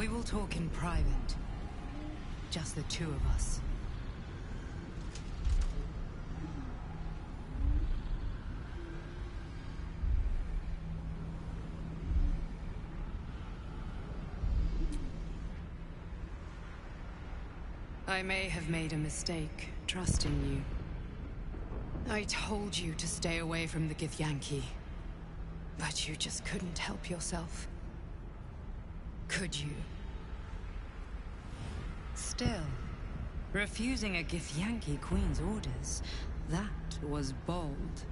We will talk in private. Just the two of us. I may have made a mistake, trusting you. I told you to stay away from the Githyanki, but you just couldn't help yourself. Could you? Still, refusing a Githyanki queen's orders, that was bold.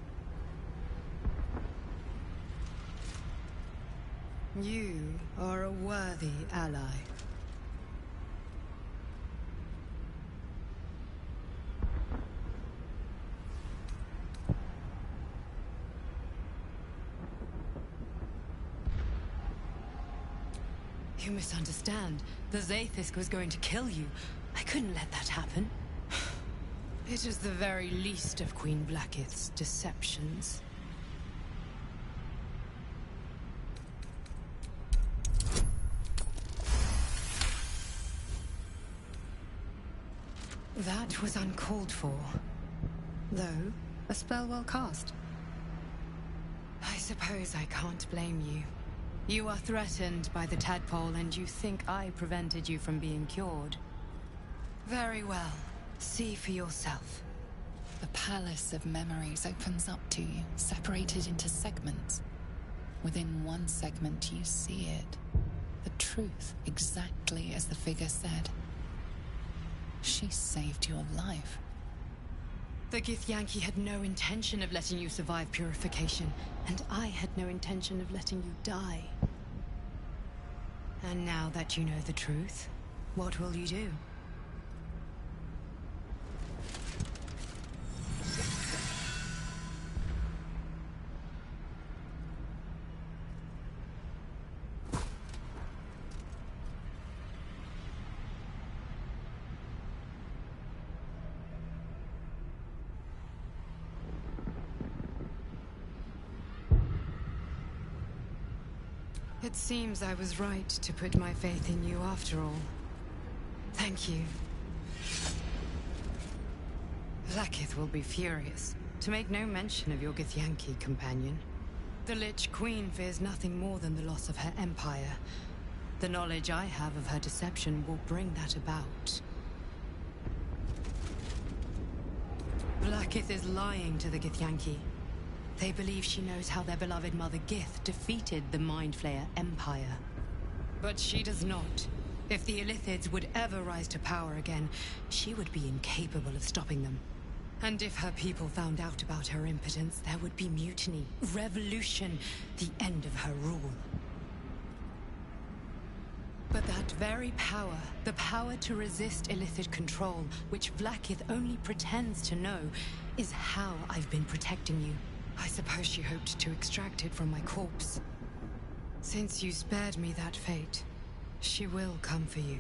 You are a worthy ally. You misunderstand. The Zaithisk was going to kill you. I couldn't let that happen. It is the very least of Queen Blackith's deceptions. That was uncalled for. Though, a spell well cast. I suppose I can't blame you. You are threatened by the tadpole, and you think I prevented you from being cured. Very well. See for yourself. The Palace of Memories opens up to you, separated into segments. Within one segment you see it. The truth, exactly as the figure said. She saved your life. The Githyanki had no intention of letting you survive purification, and I had no intention of letting you die. And now that you know the truth, what will you do? It seems I was right to put my faith in you after all. Thank you. Blackith will be furious, to make no mention of your Githyanki companion. The Lich Queen fears nothing more than the loss of her empire. The knowledge I have of her deception will bring that about. Blackith is lying to the Githyanki. They believe she knows how their beloved mother Gith defeated the Mind Flayer Empire. But she does not. If the Illithids would ever rise to power again, she would be incapable of stopping them. And if her people found out about her impotence, there would be mutiny, revolution, the end of her rule. But that very power, the power to resist Illithid control, which Blackith only pretends to know, is how I've been protecting you. I suppose she hoped to extract it from my corpse. Since you spared me that fate, she will come for you.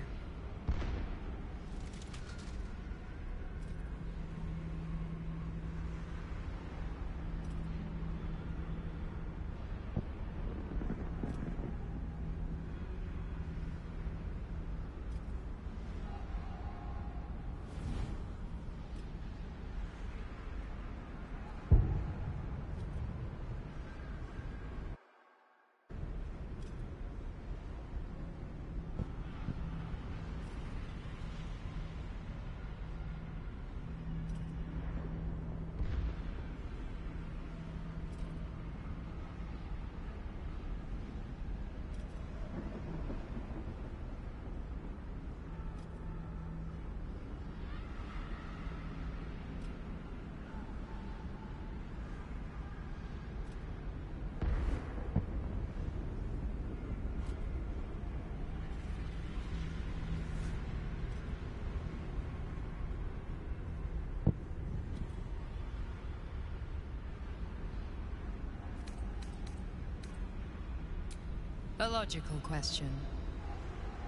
A logical question.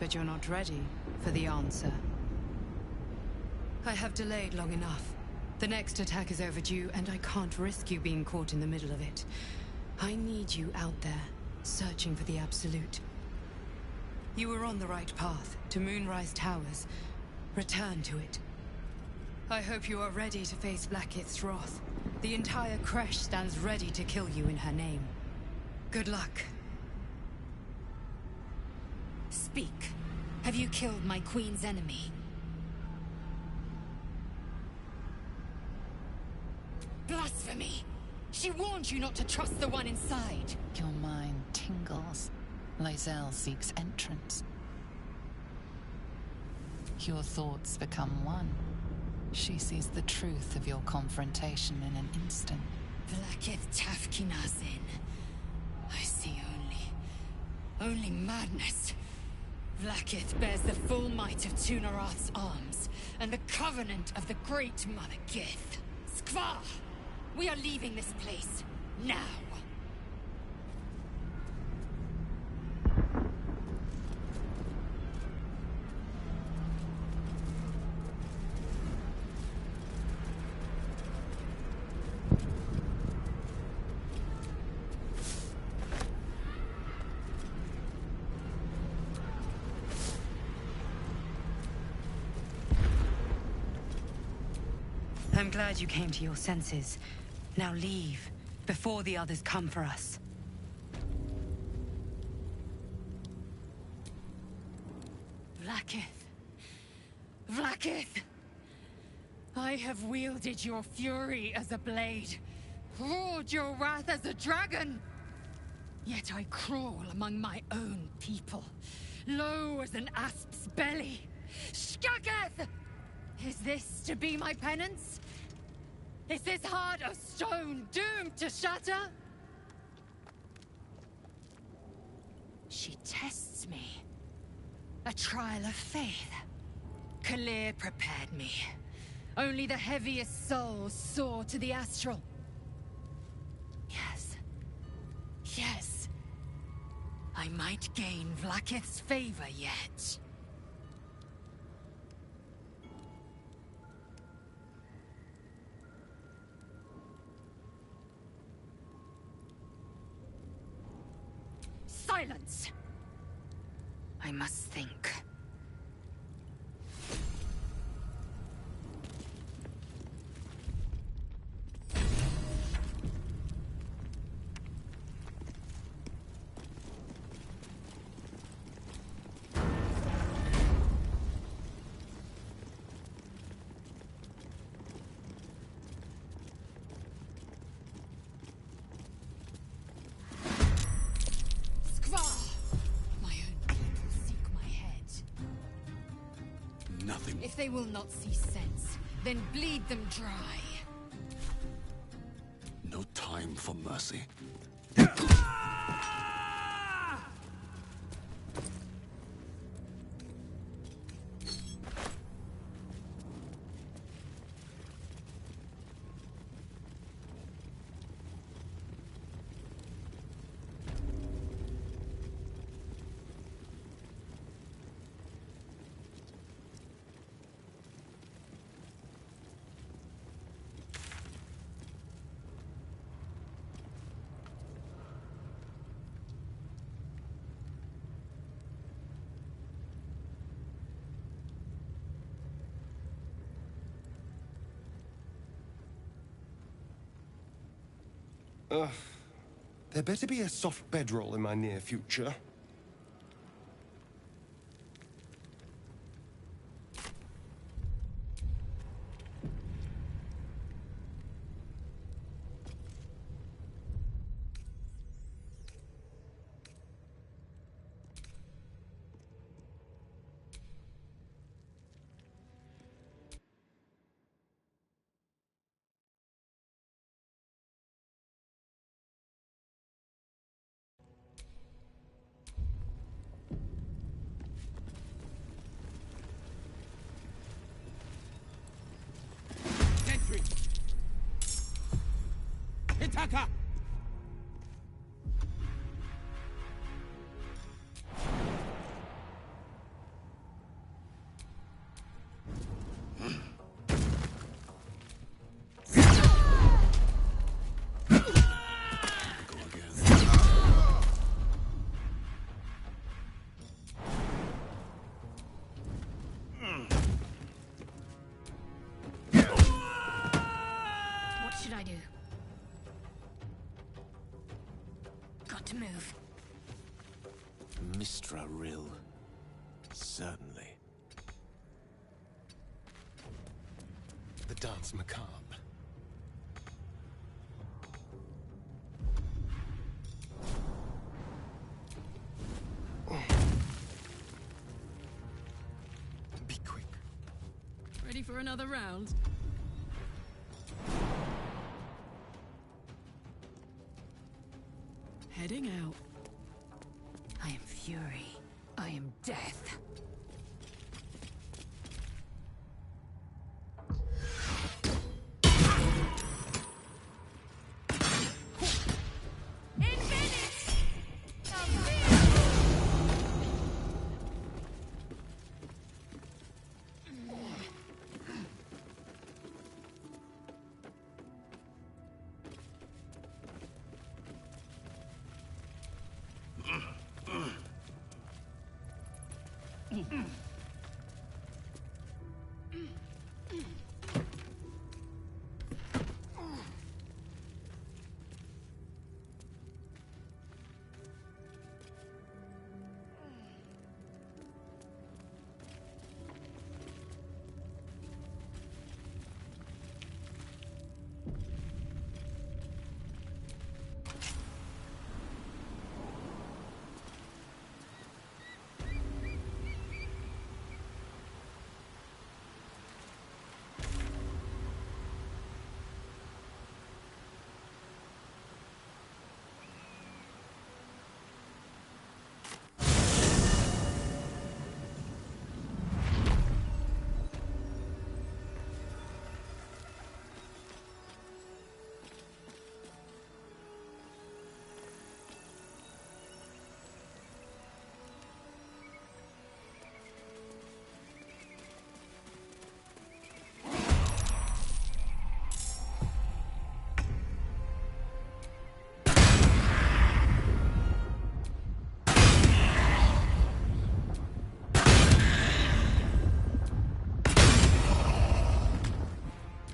But you're not ready for the answer. I have delayed long enough. The next attack is overdue, and I can't risk you being caught in the middle of it. I need you out there, searching for the Absolute. You were on the right path, to Moonrise Towers. Return to it. I hope you are ready to face Blackith's wrath. The entire Kresh stands ready to kill you in her name. Good luck. Speak. Have you killed my queen's enemy? Blasphemy! She warned you not to trust the one inside. Your mind tingles. Lae'zel seeks entrance. Your thoughts become one. She sees the truth of your confrontation in an instant. Blackith Tafkinazin. I see only madness. Blackith bears the full might of Tunarath's arms, and the covenant of the Great Mother Gith. Skvar! We are leaving this place, now! I'm glad you came to your senses. Now leave, before the others come for us. Blackith. Blackith! I have wielded your fury as a blade, roared your wrath as a dragon! Yet I crawl among my own people, low as an asp's belly. Skaketh! Is this to be my penance? Is this heart of stone doomed to shatter? She tests me. A trial of faith. Kalir prepared me. Only the heaviest souls soar to the astral. Yes. Yes. I might gain Vlaakith's favor yet. Silence! I must think. If they will not see sense, then bleed them dry. No time for mercy. There better be a soft bedroll in my near future. Hitaka! should I do? Got to move. Mistra Rill. Certainly. The dance macabre. Be quick. Ready for another round? Heading out. I am fury. I am death.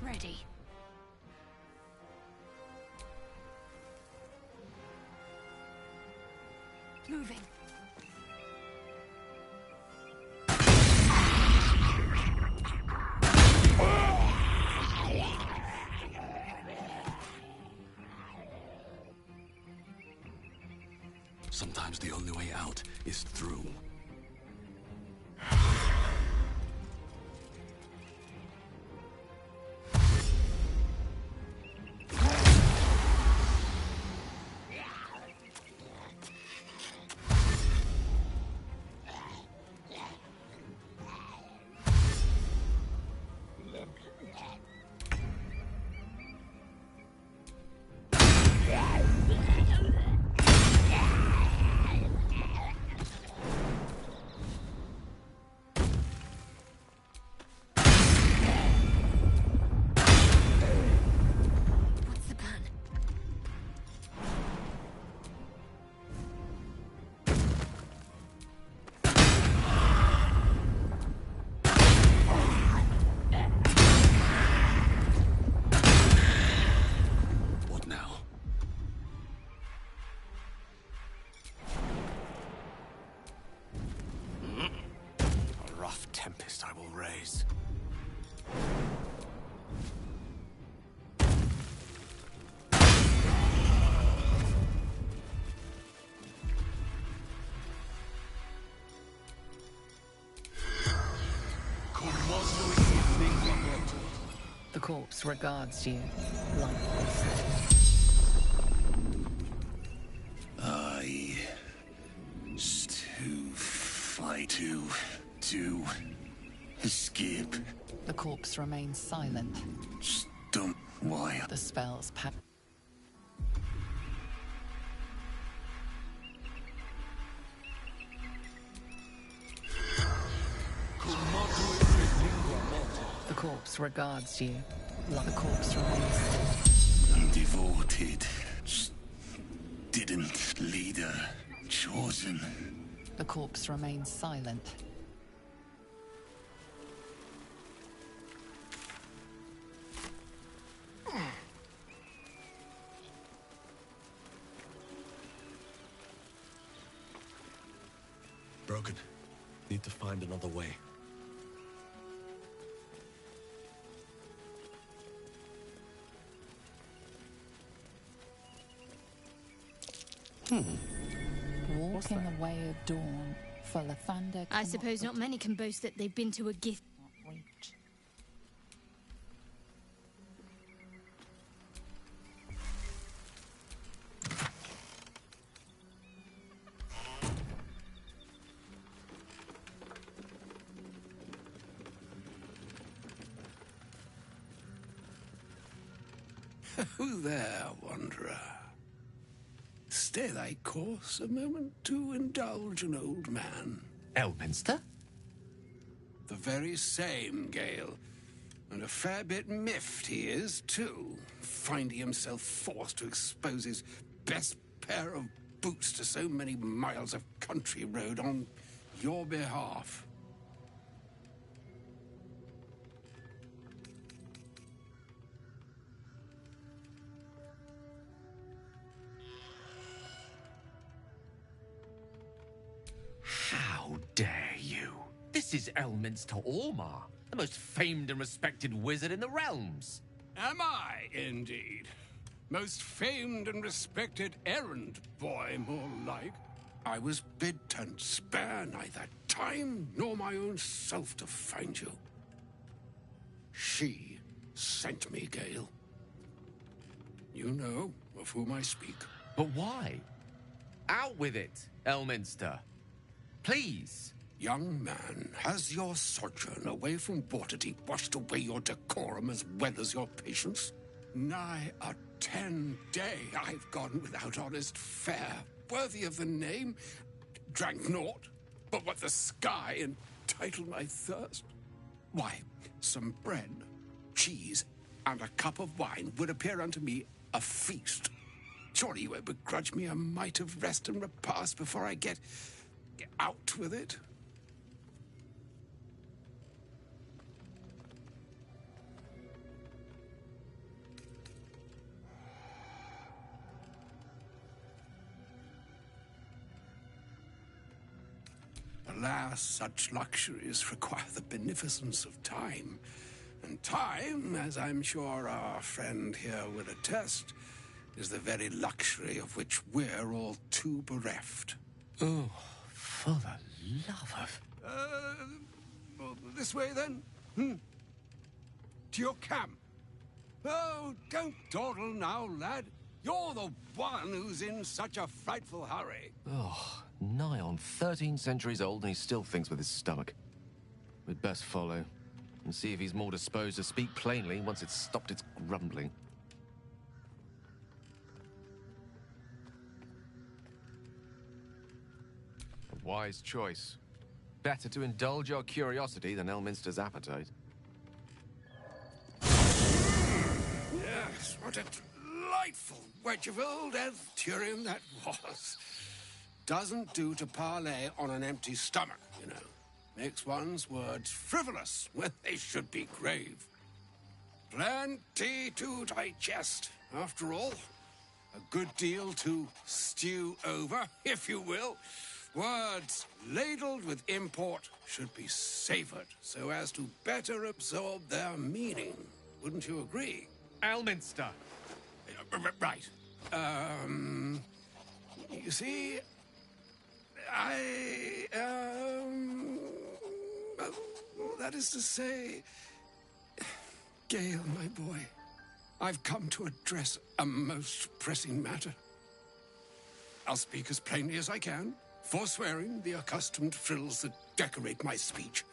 Ready. Moving. Sometimes the only way out is through. Tempest I will raise. The corpse regards you, lifeless. To escape. The corpse remains silent. Just don't. Why? The spell's The corpse regards you. The corpse remains devoted. Just didn't. Leader. Chosen. The corpse remains silent. broken. Need to find another way. Walking the way of dawn for Lathander. I suppose not many can boast that they've been to a gift. Reach. Who there, wanderer? Stay thy course a moment to indulge an old man. Elminster? The very same, Gale. And a fair bit miffed he is, too, finding himself forced to expose his best pair of boots to so many miles of country road on your behalf. How dare you? This is Elminster Ormar, the most famed and respected wizard in the realms. Am I, indeed? Most famed and respected errand boy, more like. I was bid to spare neither time nor my own self to find you. She sent me, Gale. You know of whom I speak. But why? Out with it, Elminster. Please. Young man, has your sojourn away from Waterdeep washed away your decorum as well as your patience? Nigh a 10-day I've gone without honest fare, worthy of the name. Drank naught, but what the sky entitled my thirst. Why, some bread, cheese, and a cup of wine would appear unto me a feast. Surely you won't begrudge me a mite of rest and repast before I get out with it. Alas, such luxuries require the beneficence of time. And time, as I'm sure our friend here would attest, is the very luxury of which we're all too bereft. Oh, for the love of... This way then? To your camp. Oh, don't dawdle now, lad. You're the one who's in such a frightful hurry. Oh, nigh on 13 centuries old and he still thinks with his stomach. We'd best follow and see if he's more disposed to speak plainly once it's stopped its grumbling. A wise choice. Better to indulge your curiosity than Elminster's appetite. Yes, what a delightful wedge of old Elfturian that was. Doesn't do to parley on an empty stomach, you know. Makes one's words frivolous when they should be grave. Plenty to digest, after all. A good deal to stew over, if you will. Words ladled with import should be savored so as to better absorb their meaning. Wouldn't you agree? Elminster! Right. You see, that is to say, Gale, my boy, I've come to address a most pressing matter. I'll speak as plainly as I can, forswearing the accustomed frills that decorate my speech.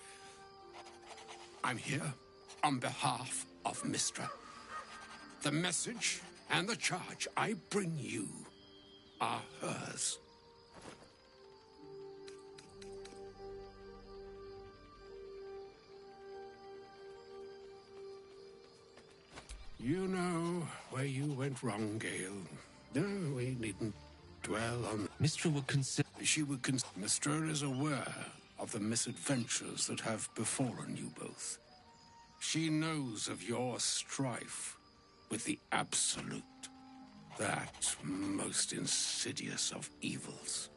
I'm here on behalf of Mystra. The message and the charge I bring you are hers. You know where you went wrong, Gale. No, we needn't dwell on... Mystra would consider... She would consider... Mystra is aware of the misadventures that have befallen you both. She knows of your strife with the Absolute, that most insidious of evils.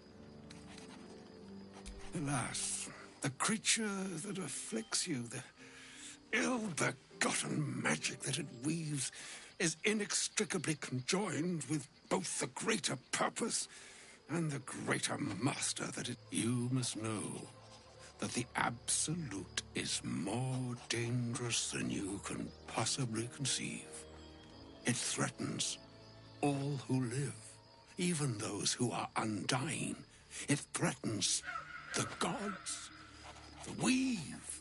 Alas, the creature that afflicts you, the ill-begotten magic that it weaves, is inextricably conjoined with both the greater purpose and the greater master that it... You must know that the Absolute is more dangerous than you can possibly conceive. It threatens all who live, even those who are undying. It threatens the gods, the weave,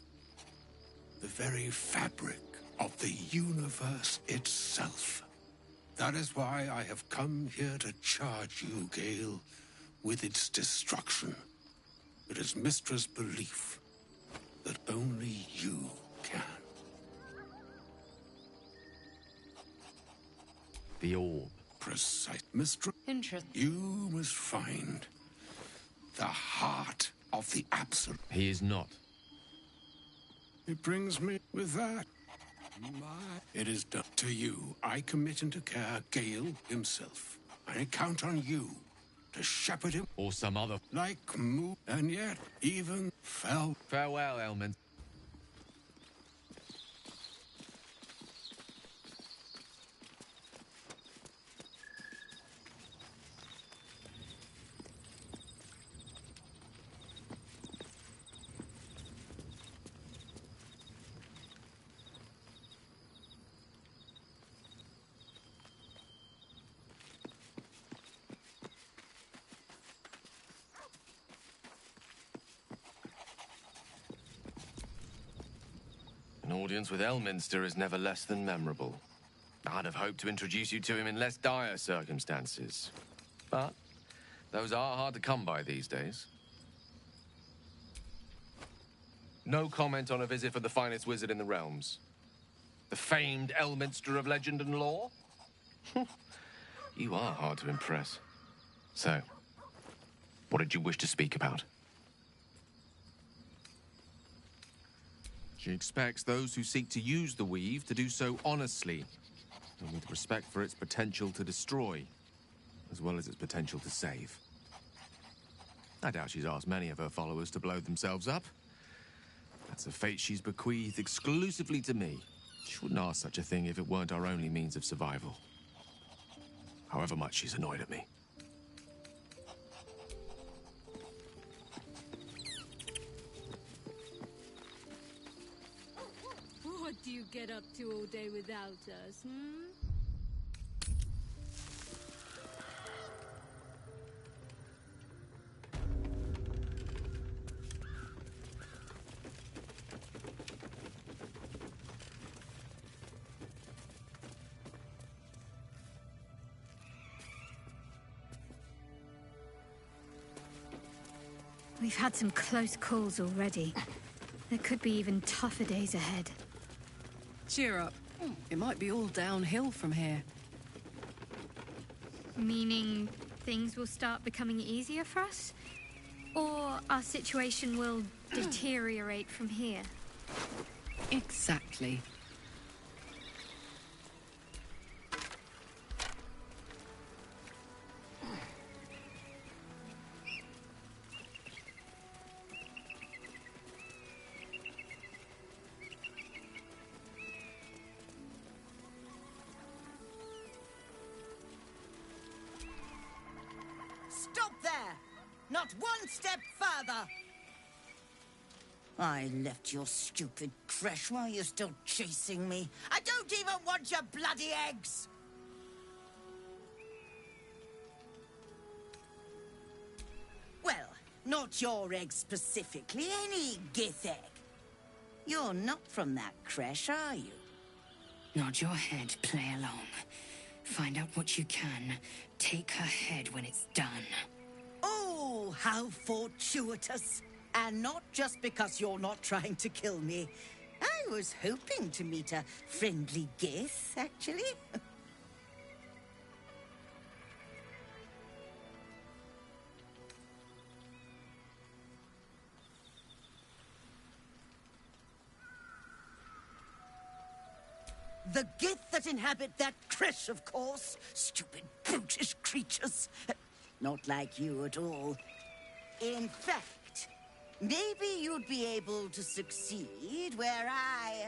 the very fabric of the universe itself. That is why I have come here to charge you, Gale, with its destruction. It is Mistra's belief that only you can. The orb. Precise, Mistra. Interesting. You must find the heart of the Absolute. He is not. It brings me with that. It is done to you. I commit into care Gale himself. I count on you to shepherd him. Or some other. Like Moo, and yet even fell. Farewell, Elman. An audience with Elminster is never less than memorable. I'd have hoped to introduce you to him in less dire circumstances. But those are hard to come by these days. No comment on a visit for the finest wizard in the realms. The famed Elminster of legend and lore? You are hard to impress. So, what did you wish to speak about? She expects those who seek to use the weave to do so honestly, and with respect for its potential to destroy, as well as its potential to save. I doubt she's asked many of her followers to blow themselves up. That's a fate she's bequeathed exclusively to me. She wouldn't ask such a thing if it weren't our only means of survival. However much she's annoyed at me. What do you get up to all day without us, hmm? We've had some close calls already. There could be even tougher days ahead. Cheer up. It might be all downhill from here. Meaning things will start becoming easier for us? Or our situation will deteriorate from here? Exactly. Stop there! Not one step further! I left your stupid creche while you're still chasing me. I don't even want your bloody eggs! Well, not your egg specifically, any Gith egg. You're not from that creche, are you? Nod your head, play along. Find out what you can. Take her head when it's done. Oh, how fortuitous. And not just because you're not trying to kill me. I was hoping to meet a friendly Gith, actually. The Gith that inhabit that creche, of course. Stupid, brutish creatures. Not like you at all. In fact, Maybe you'd be able to succeed where I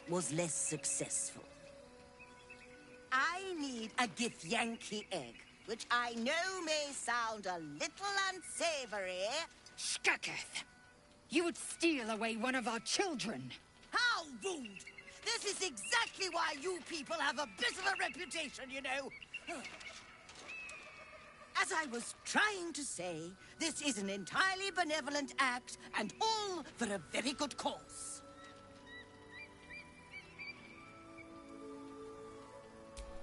was less successful. I need a Githyanki egg, which I know may sound a little unsavory. Skaketh! You would steal away one of our children! How rude! This is exactly why you people have a bit of a reputation, you know. As I was trying to say, this is an entirely benevolent act, and all for a very good cause.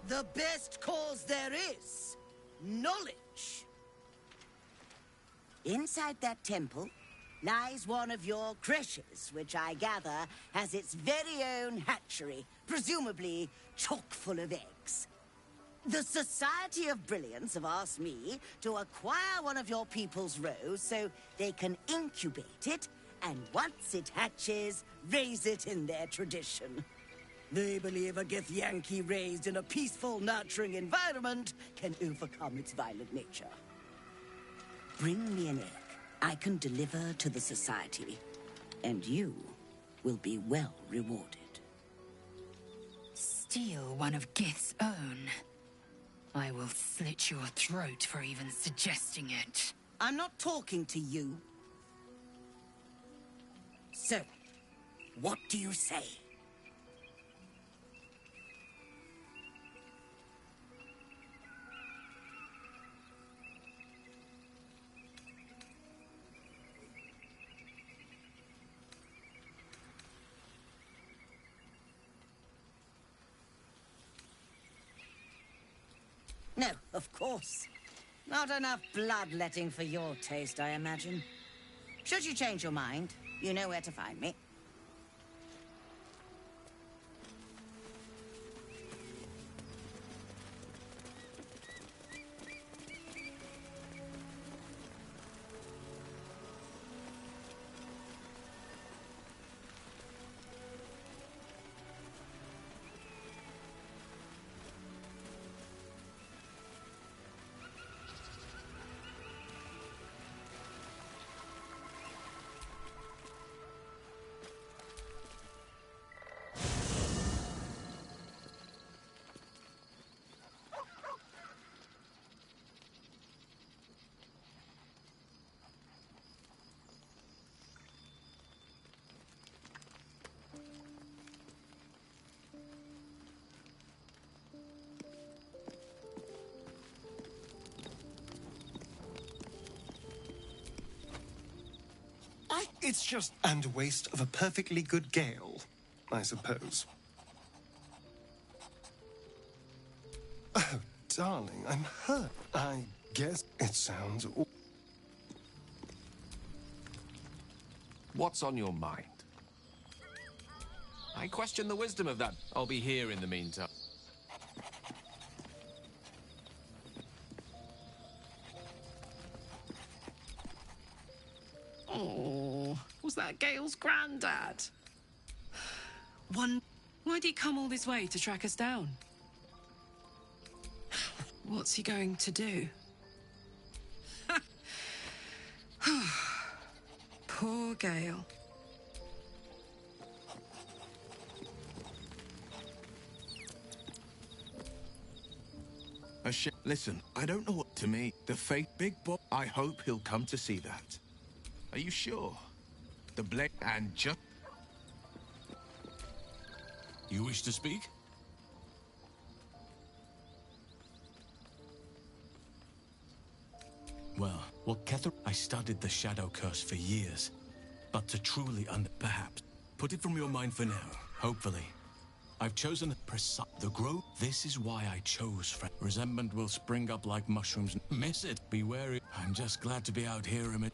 The best cause there is. Knowledge. Inside that temple lies one of your creches, which I gather has its very own hatchery, presumably chock full of eggs. The Society of Brilliance have asked me to acquire one of your people's rows so they can incubate it, and once it hatches, raise it in their tradition. They believe a Githyanki raised in a peaceful, nurturing environment can overcome its violent nature. Bring me an egg I can deliver to the Society, and you will be well rewarded. Steal one of Gith's own. I will slit your throat for even suggesting it. I'm not talking to you. So, what do you say? No, of course. Not enough bloodletting for your taste, I imagine. Should you change your mind, you know where to find me. It's just and a waste of a perfectly good gale, I suppose. Oh, darling, I'm hurt. I guess it sounds... What's on your mind? I question the wisdom of that. I'll be here in the meantime. Oh, was that Gale's granddad? Why'd he come all this way to track us down? What's he going to do? Poor Gale. Listen, I don't know what to me. The fake big boy. I hope he'll come to see that. Are you sure? The blade and just... You wish to speak? Well, I studied the Shadow Curse for years. But to truly perhaps, put it from your mind for now, hopefully. I've chosen the grove. This is why I chose resentment will spring up like mushrooms. Miss it, be wary. I'm just glad to be out here amid...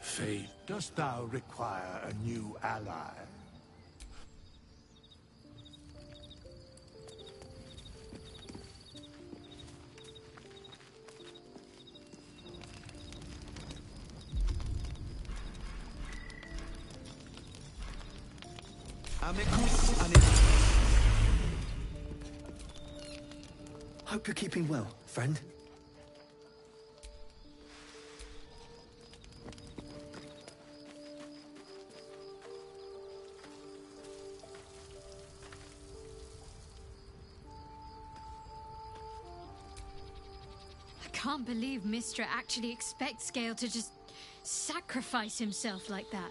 Fate, dost thou require a new ally? Hope you're keeping well, friend. I can't believe Mistra actually expects Gale to just sacrifice himself like that.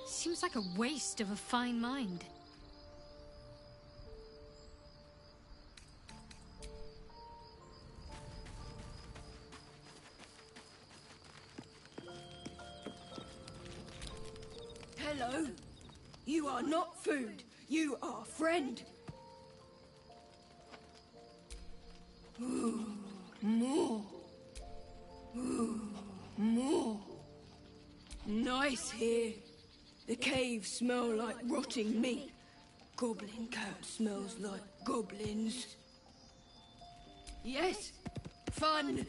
Seems like a waste of a fine mind. Hello. You are not food. You are friend. Ooh, more. Ooh, more. Nice here. The caves smell like rotting meat. Goblin cat smells like goblins. Yes, fun.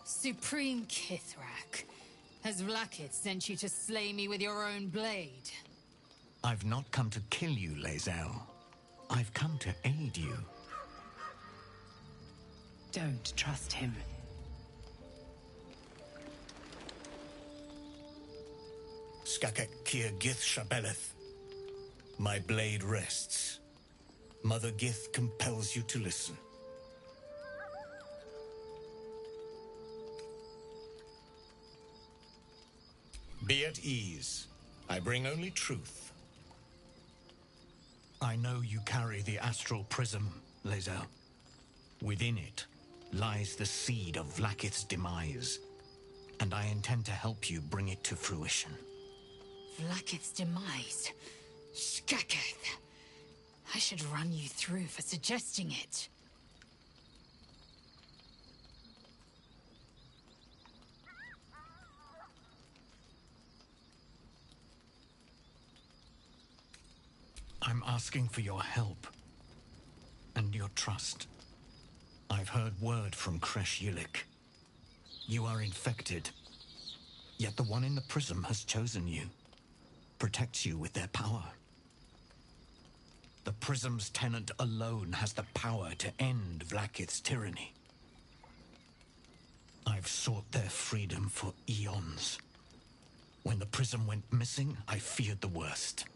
Supreme Kithrak, has Vlakith sent you to slay me with your own blade? I've not come to kill you, Lae'zel. I've come to aid you. Don't trust him. Skakek Kier Gith Shabeleth. My blade rests. Mother Gith compels you to listen. Be at ease. I bring only truth. I know you carry the astral prism, Lae'zel. Within it lies the seed of Vlakith's demise, and I intend to help you bring it to fruition. Vlakith's demise? Skaketh! I should run you through for suggesting it. I'm asking for your help and your trust. I've heard word from Kresh Yilik. You are infected, yet the one in the prism has chosen you, protects you with their power. The prism's tenant alone has the power to end Vlakith's tyranny. I've sought their freedom for eons. When the prism went missing, I feared the worst.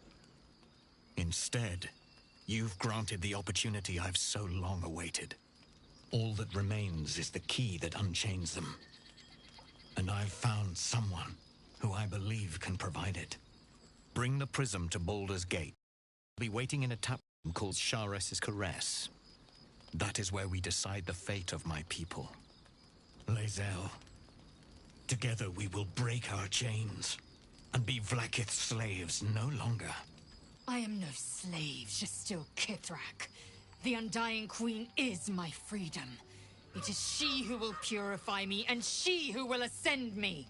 Instead, you've granted the opportunity I've so long awaited. All that remains is the key that unchains them. And I've found someone who I believe can provide it. Bring the prism to Baldur's Gate. I'll be waiting in a tap room called Shares's Caress. That is where we decide the fate of my people. Lae'zel, together we will break our chains and be Vlakith's slaves no longer. I am no slave, just still Kithrak. The Undying Queen is my freedom. It is she who will purify me, and she who will ascend me.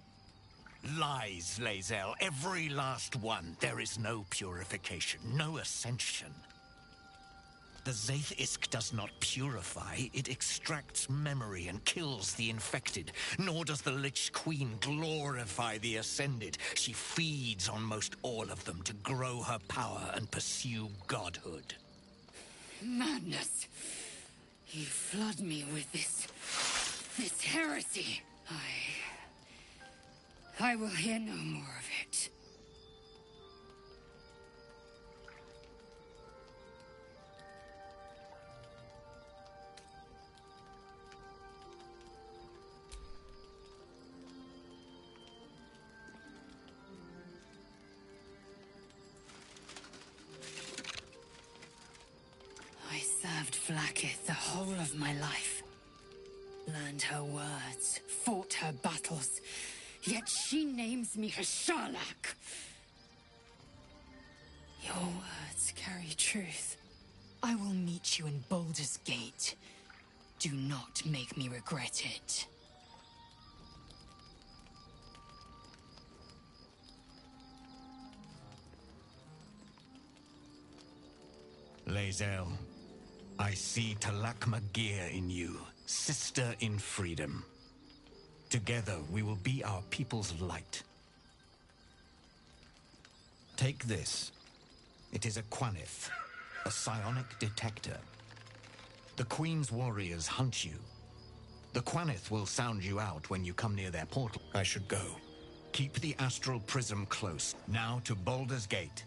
Lies, Lae'zel, every last one. There is no purification, no ascension. The Zaith Isk does not purify, it extracts memory and kills the infected. Nor does the Lich Queen glorify the ascended. She feeds on most all of them to grow her power and pursue godhood. Madness! You flood me with this heresy. I will hear no more of it. I served Vlakith the whole of my life. Learned her words, fought her battles, yet she names me her Sharlak. Your words carry truth. I will meet you in Baldur's Gate. Do not make me regret it. Lae'zel, I see Talakma Gear in you, sister in freedom. Together, we will be our people's light. Take this. It is a Quanith, a psionic detector. The Queen's warriors hunt you. The Quanith will sound you out when you come near their portal. I should go. Keep the astral prism close. Now to Baldur's Gate.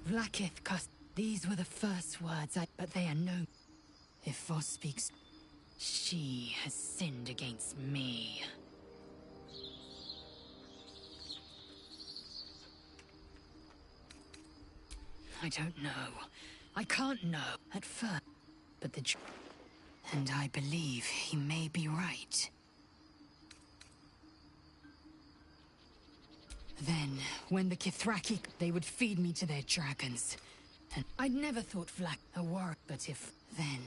Vlaakith cussed. These were the first words but they are no. If Voss speaks, she has sinned against me. I don't know. I can't know at first, but and I believe he may be right. Then, when the Kithraki, they would feed me to their dragons. And I'd never thought Vlak a war, but if then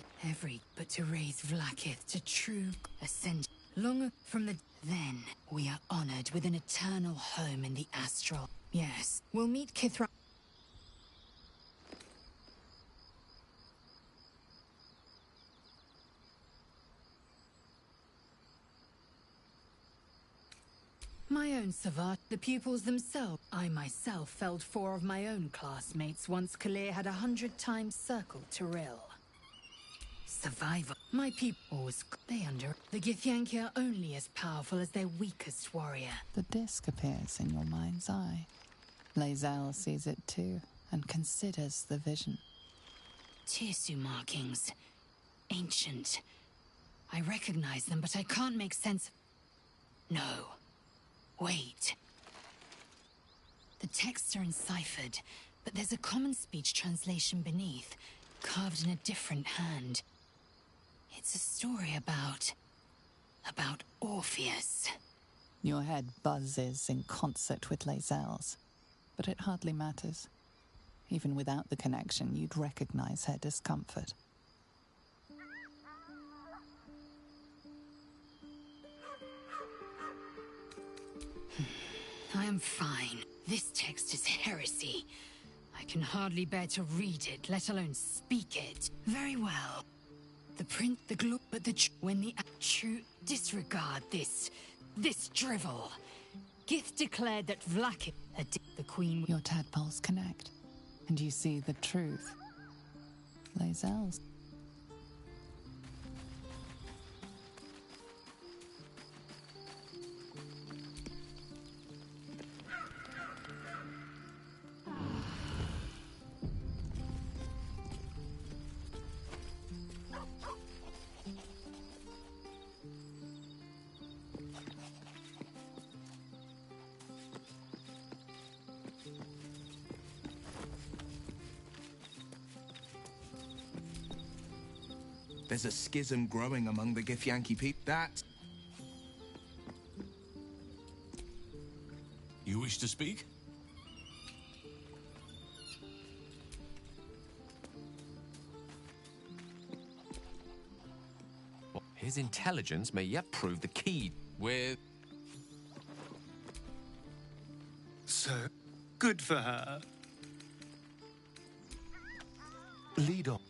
but to raise Vlaakith to true ascent, long from then we are honored with an eternal home in the astral. Yes, we'll meet Kithra. My own Savat, the pupils themselves. I myself felled 4 of my own classmates once Kalir had 100 times circled Tyrell. Survivor. My people they under. The Githyanki are only as powerful as their weakest warrior. The disc appears in your mind's eye. Lae'zel sees it too, and considers the vision. Tirsu markings. Ancient. I recognize them, but I can't make sense. No. Wait. The texts are enciphered, but there's a common speech translation beneath, carved in a different hand. It's a story about Orpheus. Your head buzzes in concert with Lae'zel's, but it hardly matters. Even without the connection, you'd recognize her discomfort. I am fine. This text is heresy. I can hardly bear to read it, let alone speak it. Very well. The print, the glow, but when the true disregard this drivel. Gith declared that Vlaakith, the queen. Your tadpoles connect, and you see the truth. Lae'zel's. There's a schism growing among the Githyanki people. That... You wish to speak? His intelligence may yet prove the key with... So, good for her. Lead on.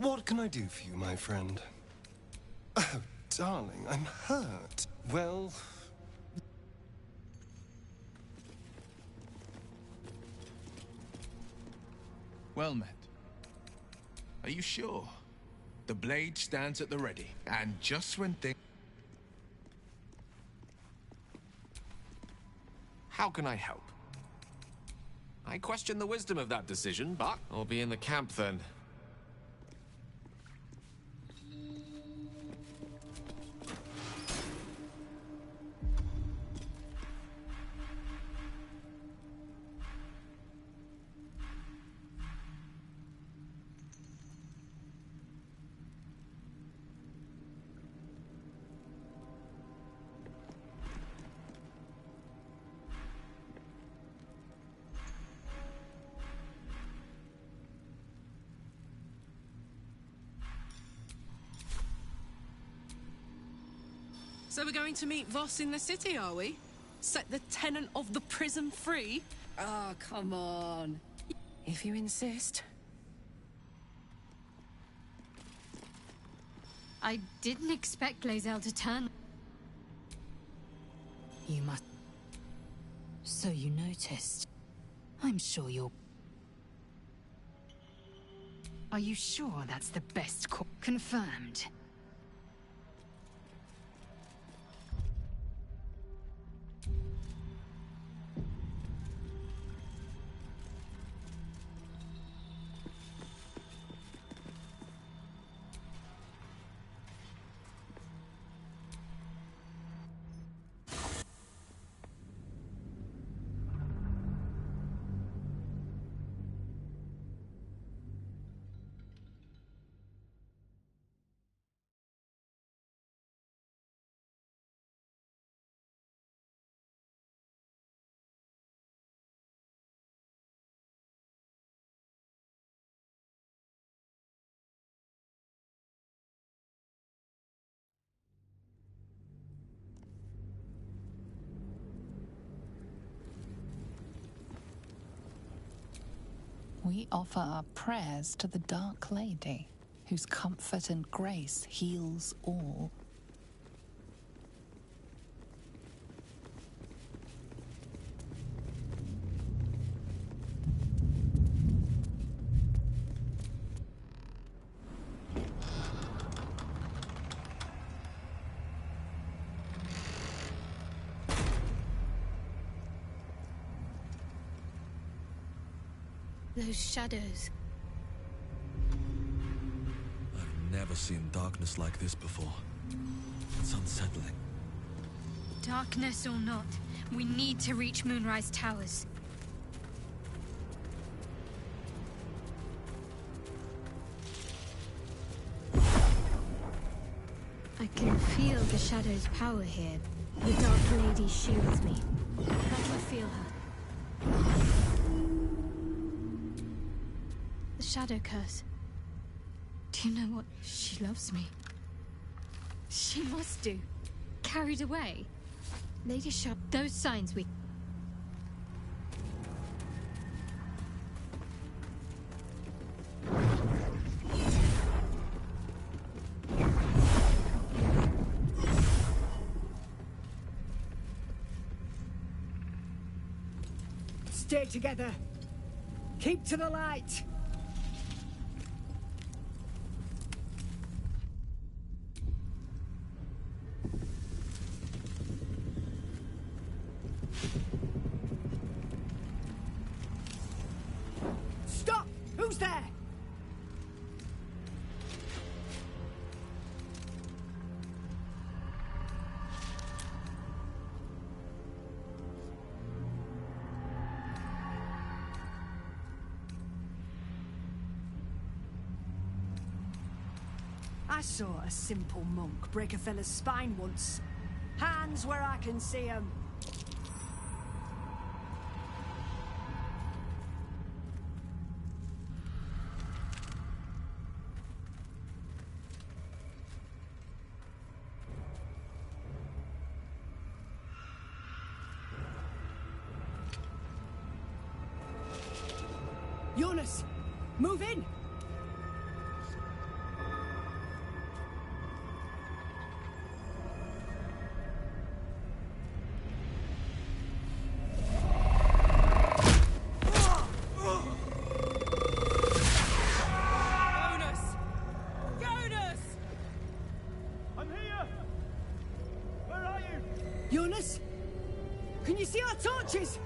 What can I do for you, my friend? Oh, darling, I'm hurt. Well... Well met. Are you sure? The blade stands at the ready, and just when things... How can I help? I question the wisdom of that decision, but I'll be in the camp then. So we're going to meet Voss in the city, are we? Set the tenant of the prison free? Oh, come on. If you insist. I didn't expect Lae'zel to turn. You must... So you noticed. I'm sure you're... Are you sure that's the best call? Confirmed. We offer our prayers to the Dark Lady, whose comfort and grace heals all. Those shadows. I've never seen darkness like this before. It's unsettling. Darkness or not, we need to reach Moonrise Towers. I can feel the shadow's power here. The Dark Lady shields me. How do you feel her? The Shadow Curse. Do you know what? She loves me. She must do. Carried away. Lady Sharp, those signs we... Stay together. Keep to the light. Stop! Who's there? I saw a simple monk break a fella's spine once. Hands where I can see 'em. Jonas, move in! witches!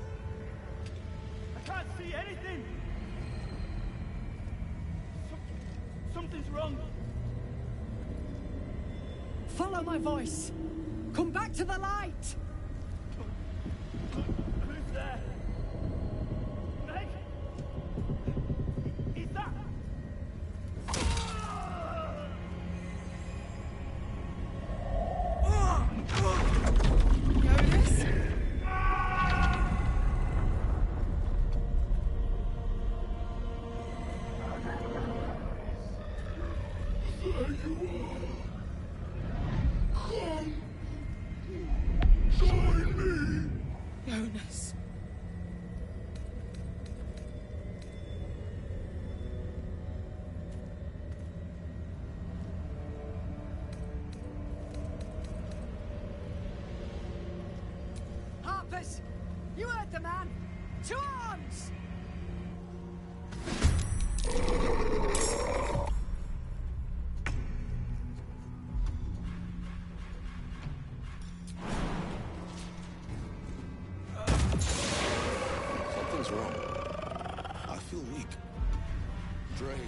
I can't see anything! Something's wrong. Follow my voice! Come back to the light! Who's there? Meg? Is that... Jonas? Jonas. Harpers! You heard the man! To arms! Something's wrong. I feel weak. Drained.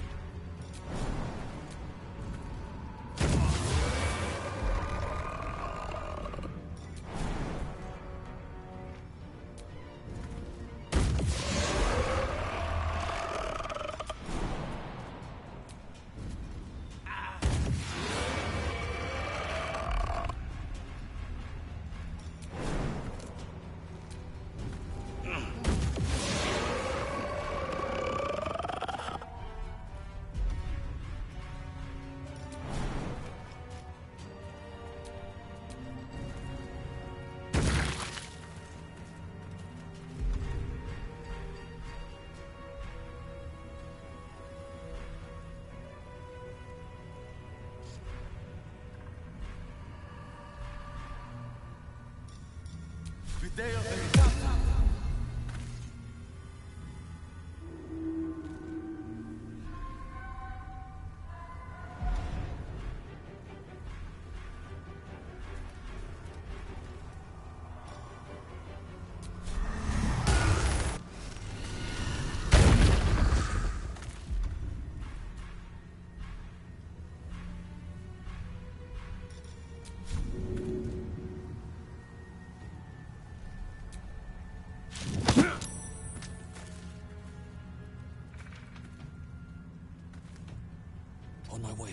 On my way.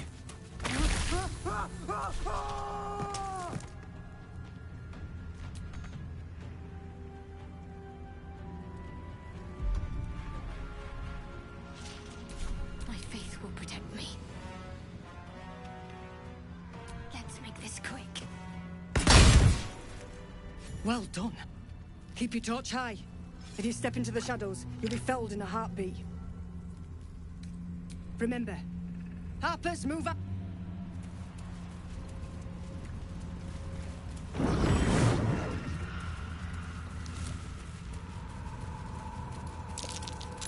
My faith will protect me. Let's make this quick. Well done. Keep your torch high. If you step into the shadows, you'll be felled in a heartbeat. Remember, Harpers, move up!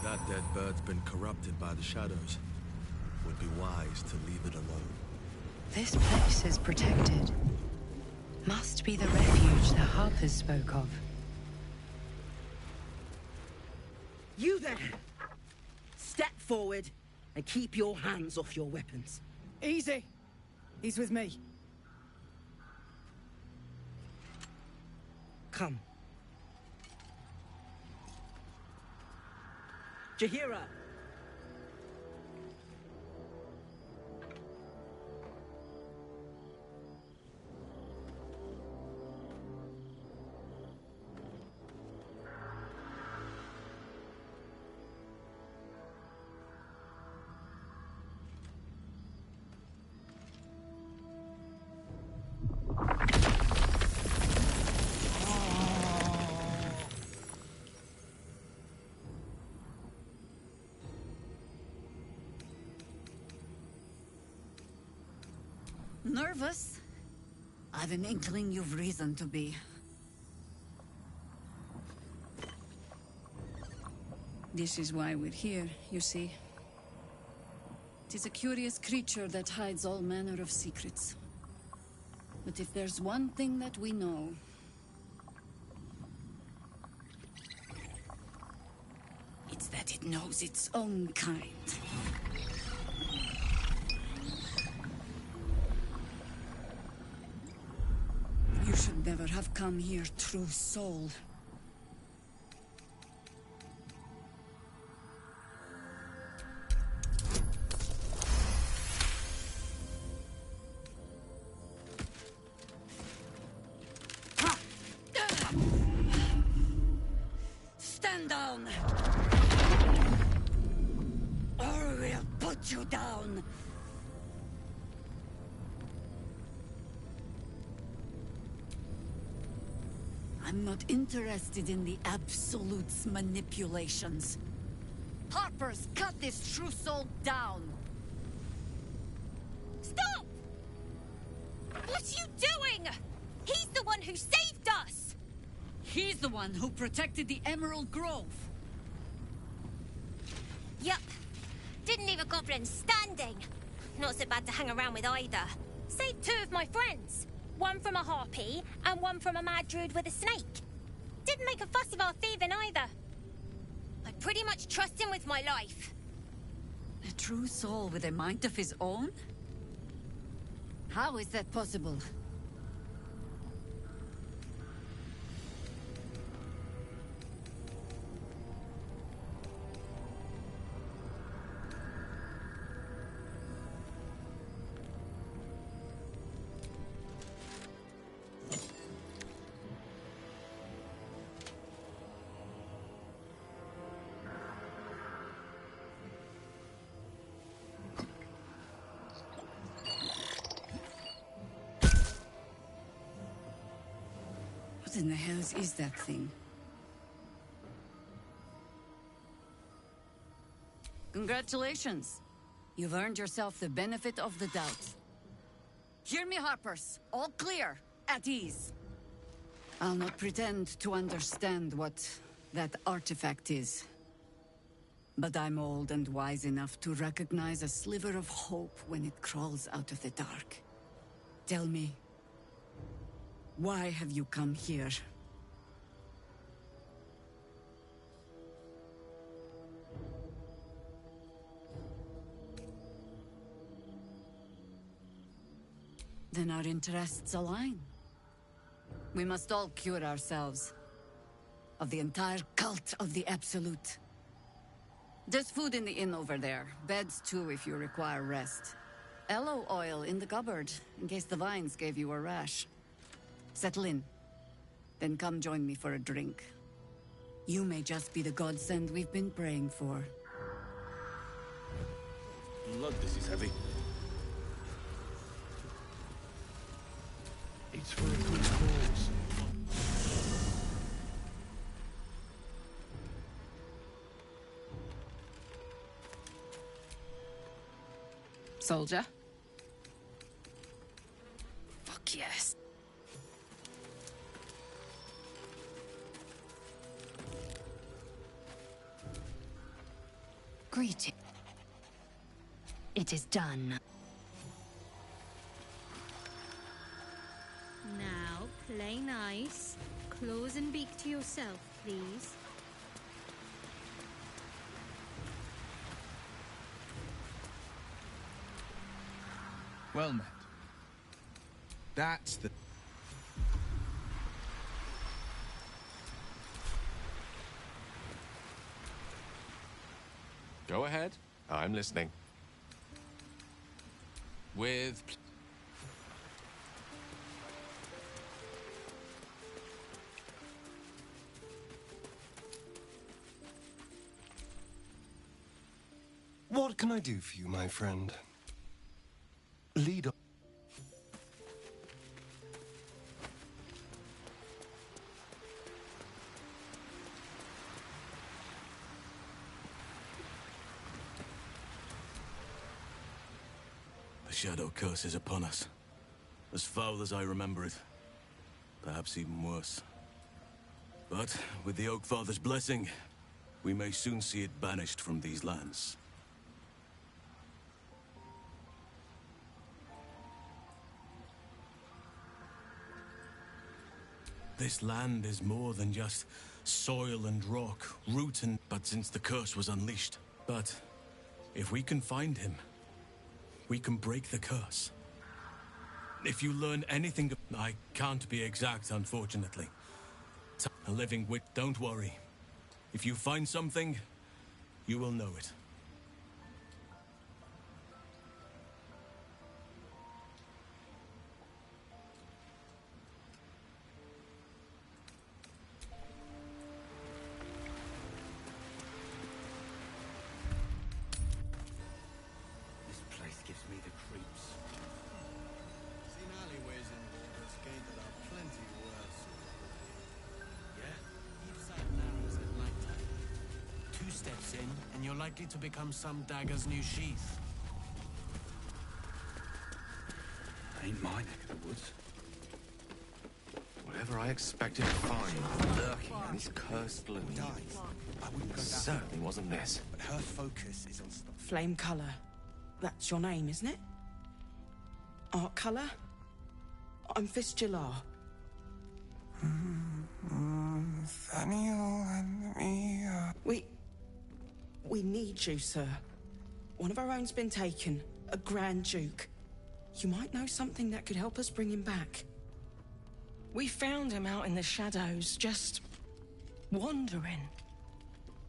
That dead bird's been corrupted by the shadows. Would be wise to leave it alone. This place is protected. Must be the refuge the Harpers spoke of. You there! Step forward and keep your hands off your weapons. Easy. He's with me. Come. Jahira! Nervous? I've an inkling you've reason to be. This is why we're here, you see. Tis a curious creature that hides all manner of secrets. But if there's one thing that we know, knows its own kind. You should never have come here, true soul. Stand down! Or we'll put you down! I'm not interested in the Absolute's manipulations. Harpers, cut this true soul down! Stop! What are you doing? He's the one who saved us! He's the one who protected the Emerald Grove. Yup. Didn't leave a goblin standing. Not so bad to hang around with either. Saved two of my friends. One from a harpy, and one from a mad druid with a snake. Didn't make a fuss of our thieving either. I pretty much trust him with my life. A true soul with a mind of his own? How is that possible? What in the hells is that thing? Congratulations. You've earned yourself the benefit of the doubt. Hear me, Harpers. All clear. At ease. I'll not pretend to understand what that artifact is. But I'm old and wise enough to recognize a sliver of hope when it crawls out of the dark. Tell me, why have you come here? Then our interests align. We must all cure ourselves of the entire cult of the Absolute. There's food in the inn over there. Beds too if you require rest. Aloe oil in the cupboard, in case the vines gave you a rash. Settle in. Then come join me for a drink. You may just be the godsend we've been praying for. Blood, this is heavy. It's for a good cause. Soldier? Fuck yes. Greeting. It is done. Now, play nice. Close and beak to yourself, please. Well met. That's the... Go ahead. I'm listening. With... What can I do for you, my friend? Lead on. The Shadow Curse is upon us. As foul as I remember it. Perhaps even worse. But with the Oak Father's blessing, we may soon see it banished from these lands. This land is more than just soil and rock, root and... But since the curse was unleashed. But if we can find him, we can break the curse. If you learn anything... I can't be exact, unfortunately. A living wit, don't worry. If you find something, you will know it. This place gives me the creeps. Seen alleyways in Baldur's Gate that are plenty worse. Yeah? Heaps out narrows at nighttime. 2 steps in, and you're likely to become some dagger's new sheath. Ain't my neck of the woods. Whatever I expected to find lurking in this cursed loom. I wouldn't go that Certainly wasn't this. But her focus is on stuff. Flame colour. That's your name, isn't it? Art colour? I'm Fistular. Nathaniel and me. We need you, sir. One of our own's been taken. A Grand Duke. You might know something that could help us bring him back. We found him out in the shadows, just wandering.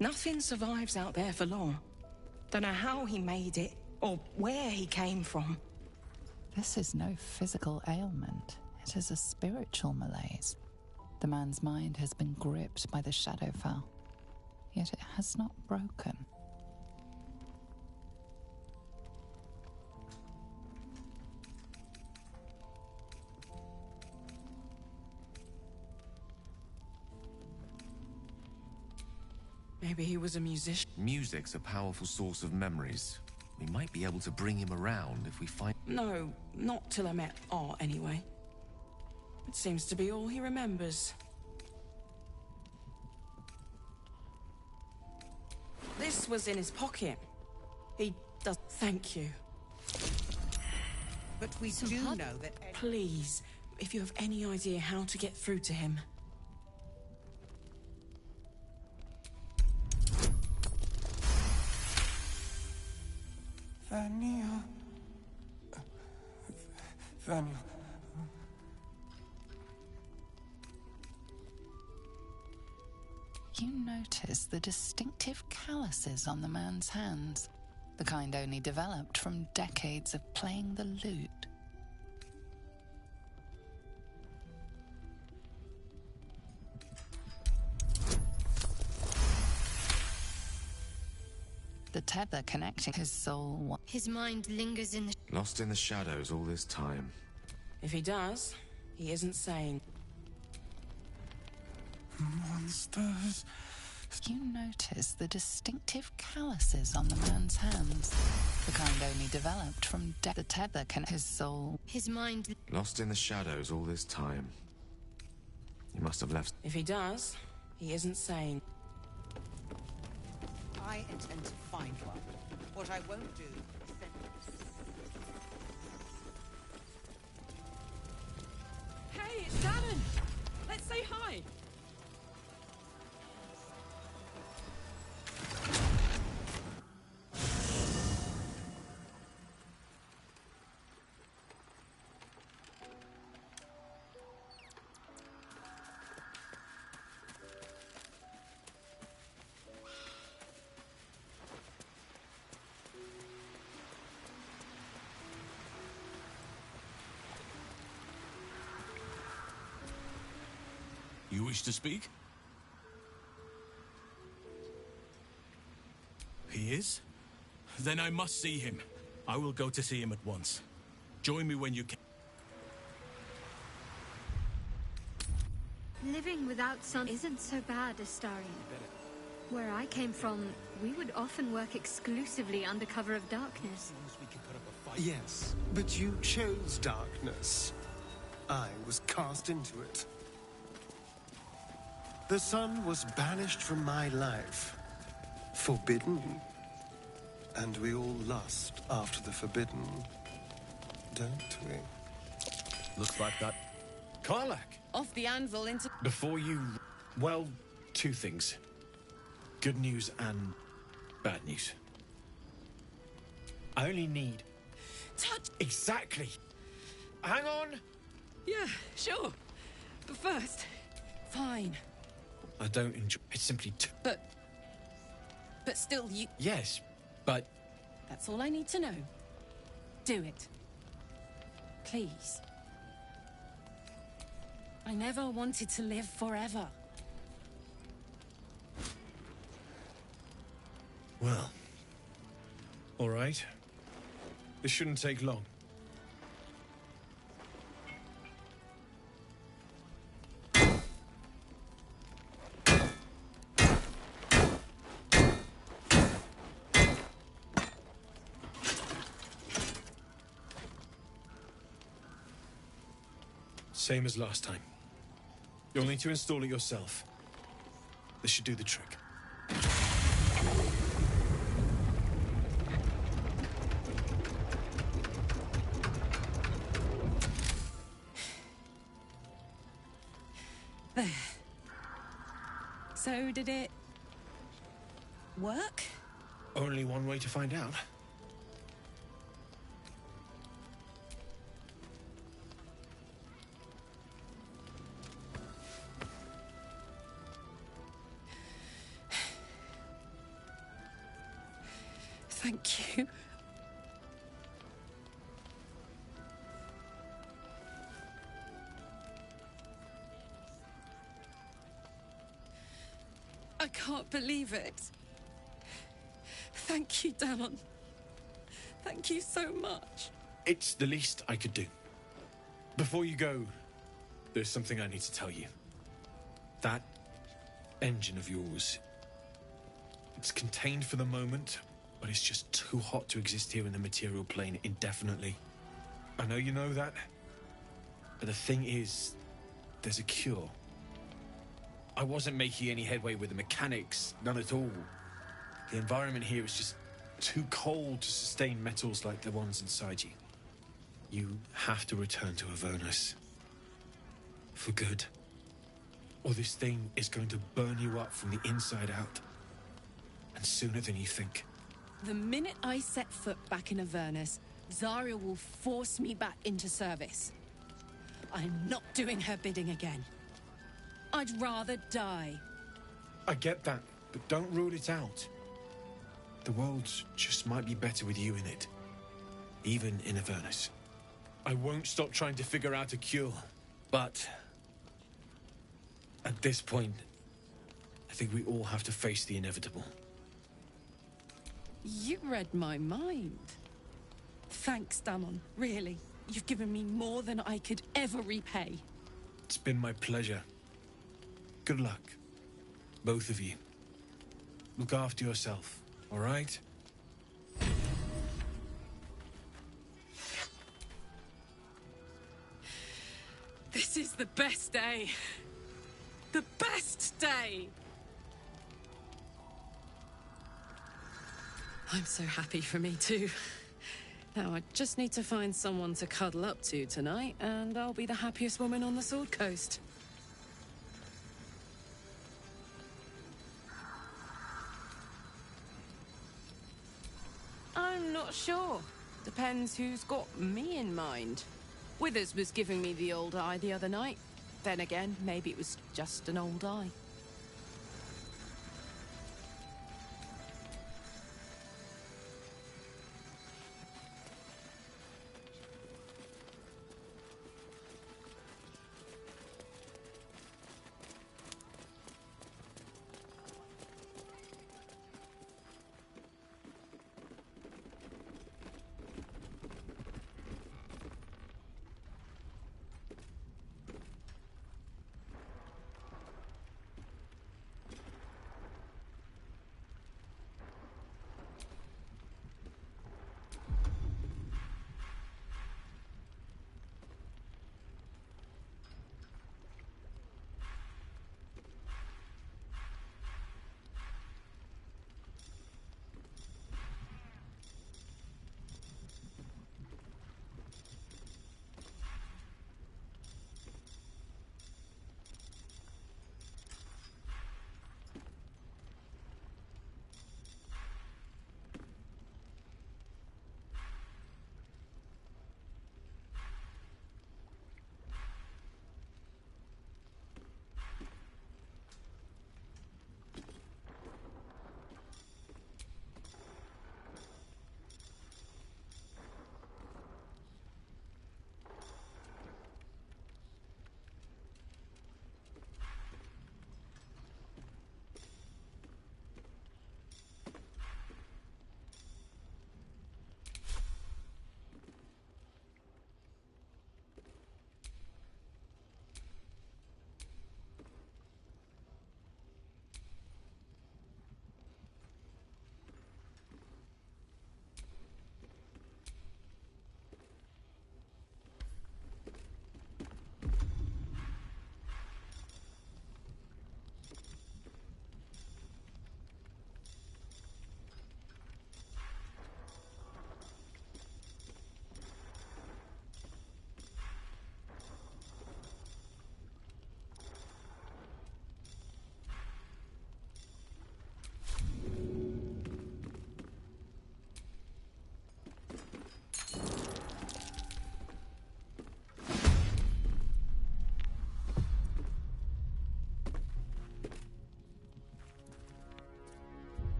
Nothing survives out there for long. Don't know how he made it, or where he came from. This is no physical ailment. It is a spiritual malaise. The man's mind has been gripped by the Shadowfell, yet it has not broken. Maybe he was a musician. Music's a powerful source of memories. We might be able to bring him around if we find... No, not till I met Art, anyway. It seems to be all he remembers. This was in his pocket. He does... Thank you. But we do know that... Please, if you have any idea how to get through to him. Nathaniel. Nathaniel. You notice the distinctive calluses on the man's hands, the kind only developed from decades of playing the lute. The tether connecting his soul. His mind lingers in the... Lost in the shadows all this time. If he does, he isn't sane. Monsters. You notice the distinctive calluses on the man's hands, the kind only developed from the tether connecting his soul. His mind... Lost in the shadows all this time. He must have left... If he does, he isn't sane. I intend to find one. What I won't do is send Hey, it's Dannon! Let's say hi! You wish to speak? He is? Then I must see him. I will go to see him at once. Join me when you can. Living without sun isn't so bad, Astarion. Where I came from, we would often work exclusively under cover of darkness. Yes, but you chose darkness. I was cast into it. The sun was banished from my life. Forbidden. And we all lust after the forbidden. Don't we? Looks like that. Karlach! Off the anvil into... Before you, well, two things. Good news and bad news. I only need... Touch! Exactly! Hang on! Yeah, sure. But first... Fine. I don't enjoy... It's simply too... But still, you... Yes, but... That's all I need to know. Do it. Please. I never wanted to live forever. Well... All right. This shouldn't take long. Same as last time. You'll need to install it yourself. This should do the trick. There. So, did it... work? Only one way to find out. Thank you. I can't believe it. Thank you, Dammon. Thank you so much. It's the least I could do. Before you go, there's something I need to tell you. That engine of yours, it's contained for the moment, but it's just too hot to exist here in the material plane indefinitely. I know you know that, but the thing is, there's a cure. I wasn't making any headway with the mechanics, none at all. The environment here is just too cold to sustain metals like the ones inside you. You have to return to Avernus. For good. Or this thing is going to burn you up from the inside out. And sooner than you think. The minute I set foot back in Avernus, Zarya will force me back into service. I'm not doing her bidding again. I'd rather die. I get that, but don't rule it out. The world just might be better with you in it. Even in Avernus. I won't stop trying to figure out a cure, but... at this point, I think we all have to face the inevitable. You read my mind. Thanks, Dammon. Really. You've given me more than I could ever repay. It's been my pleasure. Good luck. Both of you. Look after yourself, all right? This is the best day. The best day! I'm so happy for me too. Now I just need to find someone to cuddle up to tonight, and I'll be the happiest woman on the Sword Coast. I'm not sure. Depends who's got me in mind. Withers was giving me the old eye the other night. Then again, maybe it was just an old eye.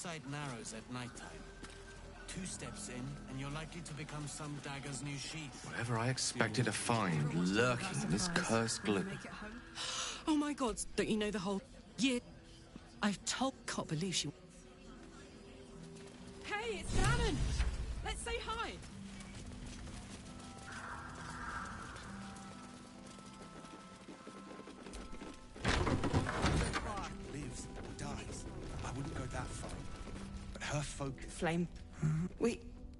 sight narrows at nighttime. 2 steps in, and you're likely to become some dagger's new sheath. Whatever I expected to find lurking in this cursed glue. Oh my god, don't you know the whole year? I've told... Can't believe she... Hey, it's Shannon! Let's say hi! Lives or dies. I wouldn't go that far. But her focus... Flame.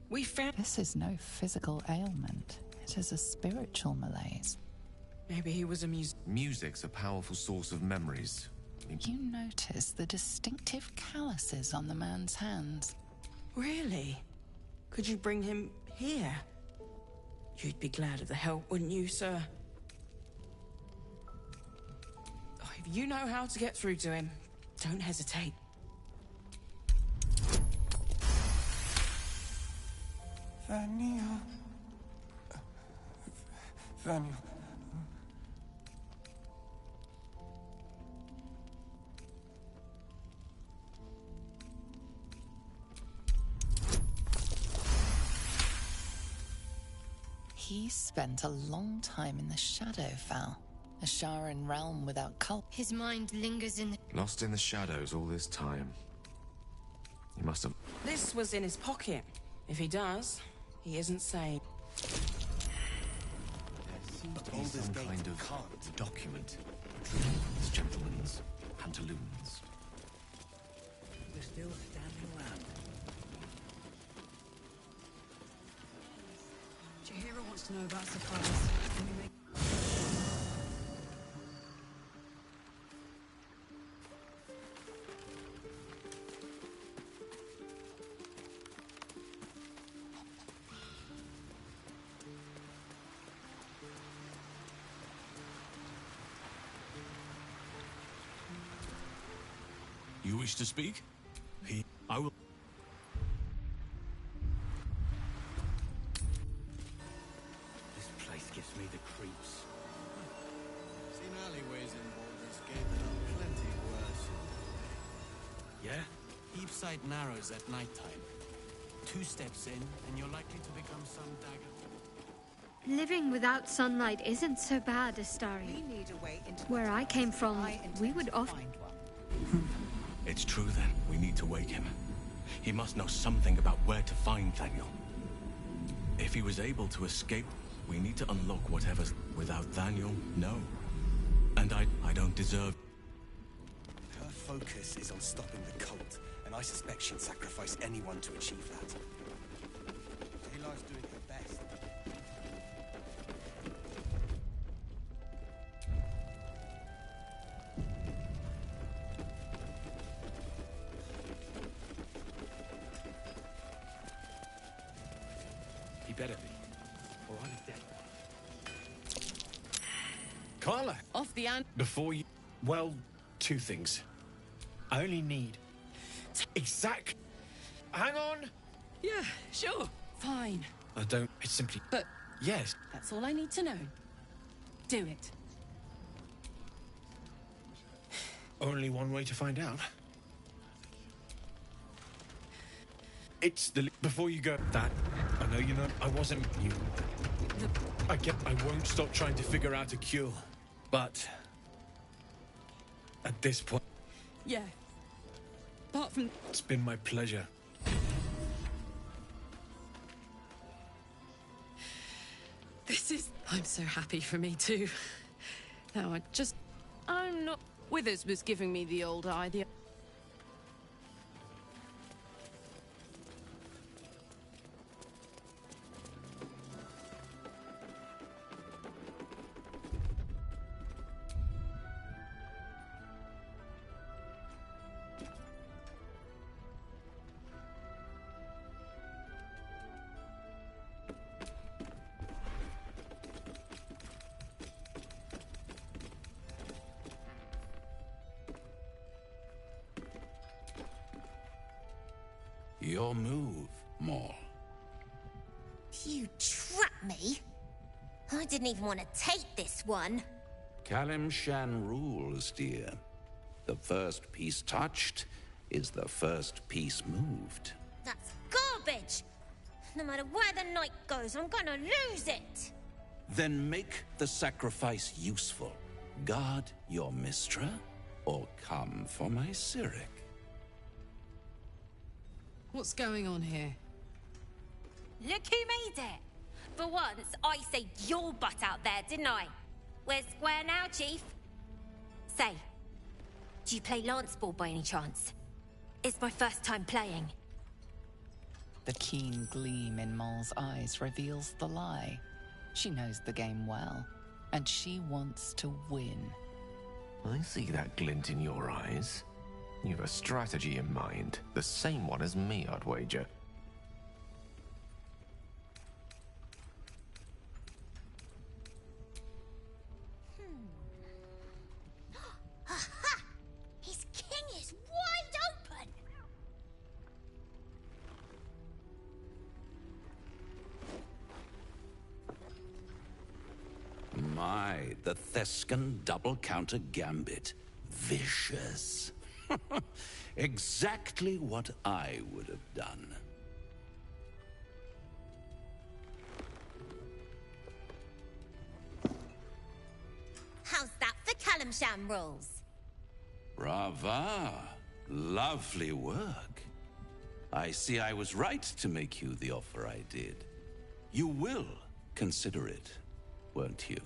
We found... This is no physical ailment. It is a spiritual malaise. Maybe he was a Music's a powerful source of memories. You notice the distinctive calluses on the man's hands. Really? Could you bring him here? You'd be glad of the help, wouldn't you, sir? Oh, if you know how to get through to him, don't hesitate. Daniel. He spent a long time in the Shadowfell, a Sharan realm without cult. His mind lingers in the... Lost in the shadows all this time. He must have... This was in his pocket. If he does, he isn't sane. There seems to be some kind of document. This gentleman's pantaloons. They're still standing around. Jahira wants to know about supplies. Can we make... You wish to speak? I will... This place gives me the creeps. Seen alleyways in Baldur's Gate that are plenty worse. Yeah? Deep sight narrows at nighttime. 2 steps in, and you're likely to become some dagger. Living without sunlight isn't so bad, Astari. Where I came from, we would often... It's true then. We need to wake him. He must know something about where to find Daniel. If he was able to escape, we need to unlock whatever's... Without Daniel, no. And I don't deserve... Her focus is on stopping the cult, and I suspect she'd sacrifice anyone to achieve that. Daylight's doing her best. He better be, or I'm dead. Carla! Off the ant. Before you... Well, 2 things. I only need... Exact... Hang on! Yeah, sure. Fine. I don't... It's simply... But... Yes. That's all I need to know. Do it. Only one way to find out. It's the... Before you go... That... I know you know... I wasn't... You... I won't stop trying to figure out a cure. But... At this point... Yeah. Apart from... It's been my pleasure. This is... I'm so happy for me too. Now I'm not... Withers was giving me the old idea. Your move, Maul. You trapped me? I didn't even want to take this one. Kalim Shan rules, dear. The first piece touched, is the first piece moved. That's garbage! No matter where the night goes, I'm gonna lose it! Then make the sacrifice useful. Guard your Mistra, or come for my Cyric. What's going on here? Look who made it! For once, I saved your butt out there, didn't I? We're square now, Chief. Say, do you play lance ball by any chance? It's my first time playing. The keen gleam in Moll's eyes reveals the lie. She knows the game well, and she wants to win. I see that glint in your eyes. You've a strategy in mind. The same one as me, I'd wager. Aha! His king is wide open! My, the Thescan double counter gambit. Vicious. Exactly what I would have done. How's that for Calamsham rules? Brava. Lovely work. I see I was right to make you the offer I did. You will consider it, won't you?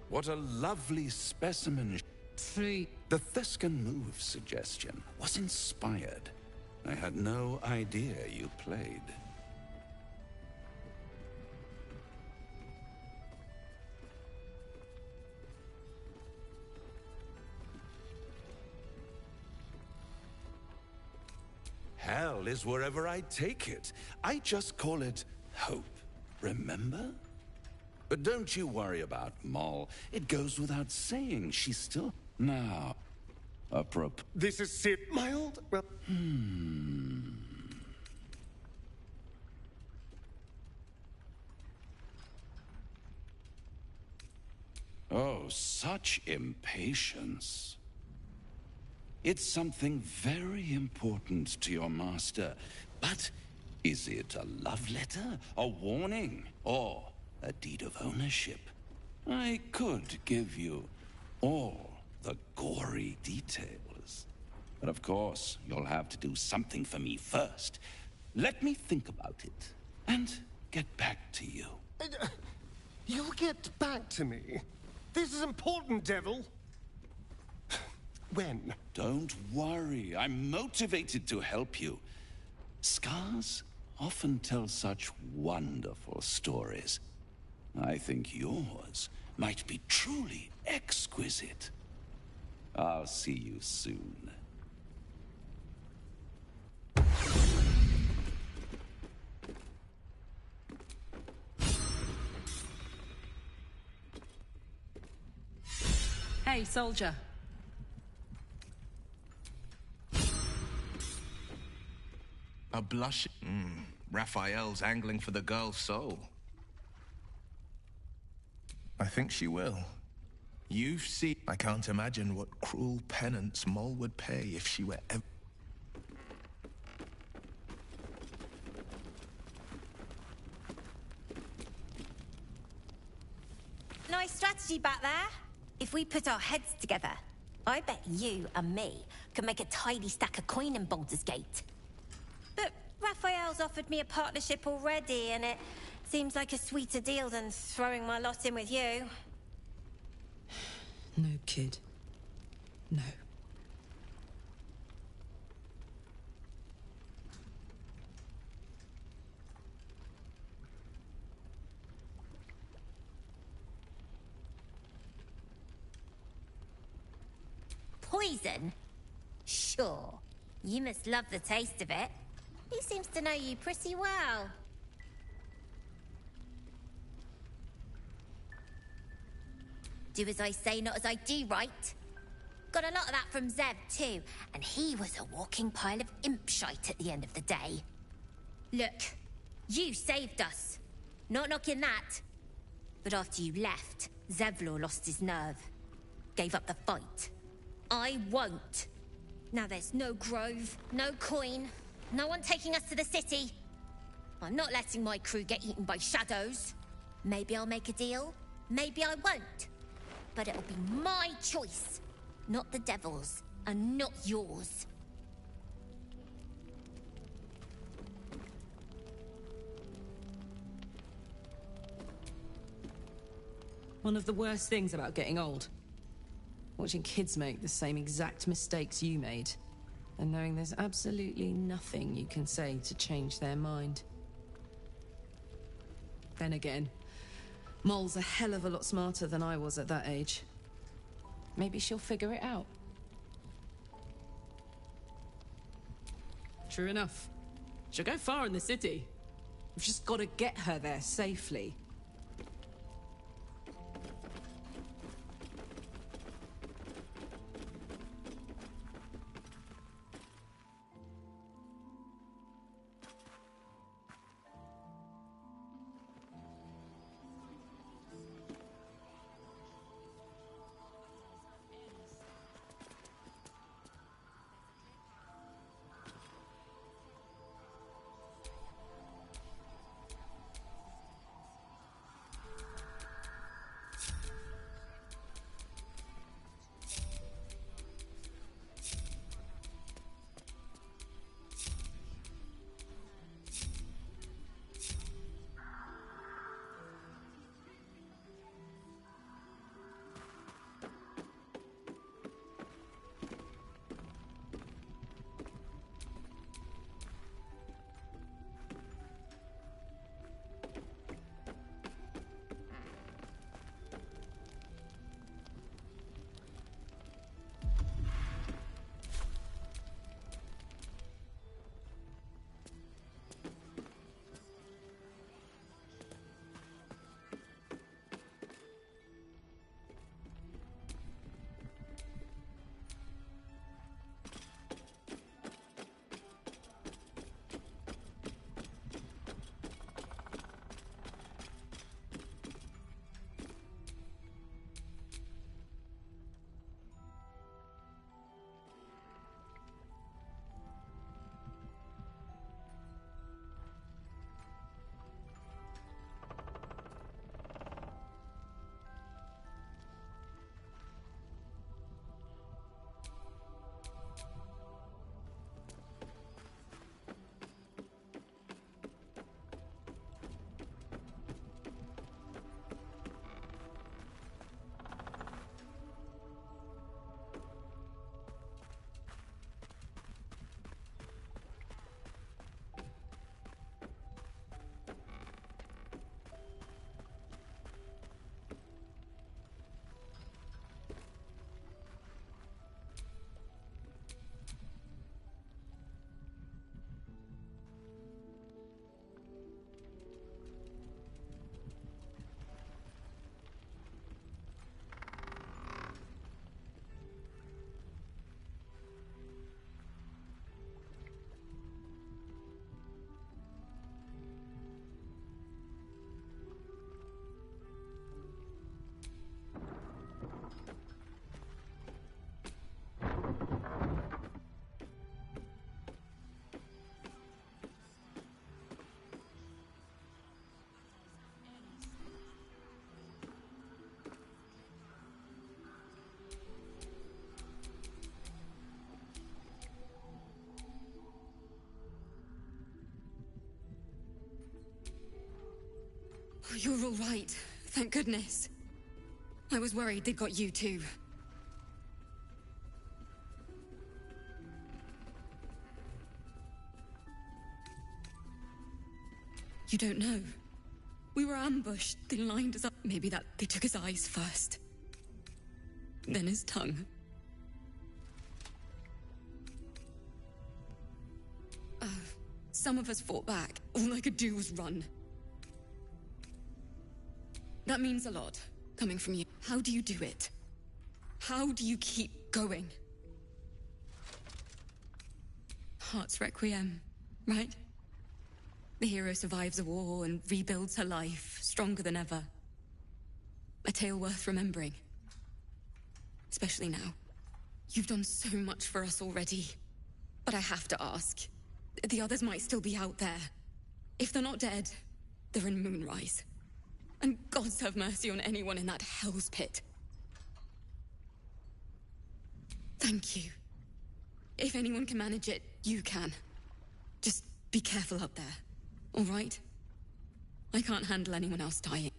What a lovely specimen. The Thescan move suggestion was inspired. I had no idea you played. Hell is wherever I take it. I just call it hope, remember? But don't you worry about Moll. It goes without saying she's still... Now, apropos... This is it, my old... Well... Oh, such impatience. It's something very important to your master. But is it a love letter, a warning, or a deed of ownership? I could give you all the gory details. But of course, you'll have to do something for me first. Let me think about it and get back to you. You'll get back to me? This is important, Devil. When? Don't worry. I'm motivated to help you. Scars often tell such wonderful stories. I think yours might be truly exquisite. I'll see you soon. Hey, soldier. A blush. Raphael's angling for the girl's soul. I think she will. You see, I can't imagine what cruel penance Moll would pay if she were ever... Nice strategy back there. If we put our heads together, I bet you and me could make a tidy stack of coin in Baldur's Gate. But Raphael's offered me a partnership already, and it seems like a sweeter deal than throwing my lot in with you. No, kid. No. Poison? Sure. You must love the taste of it. He seems to know you pretty well. Do as I say, not as I do, right? Got a lot of that from Zev, too, and he was a walking pile of imp shite at the end of the day. Look, you saved us. Not knocking that. But after you left, Zevlor lost his nerve. Gave up the fight. I won't. Now there's no grove, no coin, no one taking us to the city. I'm not letting my crew get eaten by shadows. Maybe I'll make a deal, maybe I won't. But it'll be my choice, not the devil's, and not yours. One of the worst things about getting old. Watching kids make the same exact mistakes you made. And knowing there's absolutely nothing you can say to change their mind. Then again, Mol's a hell of a lot smarter than I was at that age. Maybe she'll figure it out. True enough. She'll go far in the city. We've just got to get her there safely. Oh, you're all right. Thank goodness. I was worried they'd got you too. You don't know. We were ambushed. They lined us up. Maybe that they took his eyes first. Then his tongue. Some of us fought back. All I could do was run. That means a lot, coming from you. How do you do it? How do you keep going? Heart's Requiem, right? The hero survives a war and rebuilds her life, stronger than ever. A tale worth remembering. Especially now. You've done so much for us already. But I have to ask. The others might still be out there. If they're not dead, they're in Moonrise. And gods have mercy on anyone in that hell's pit. Thank you. If anyone can manage it, you can. Just be careful up there, all right? I can't handle anyone else dying.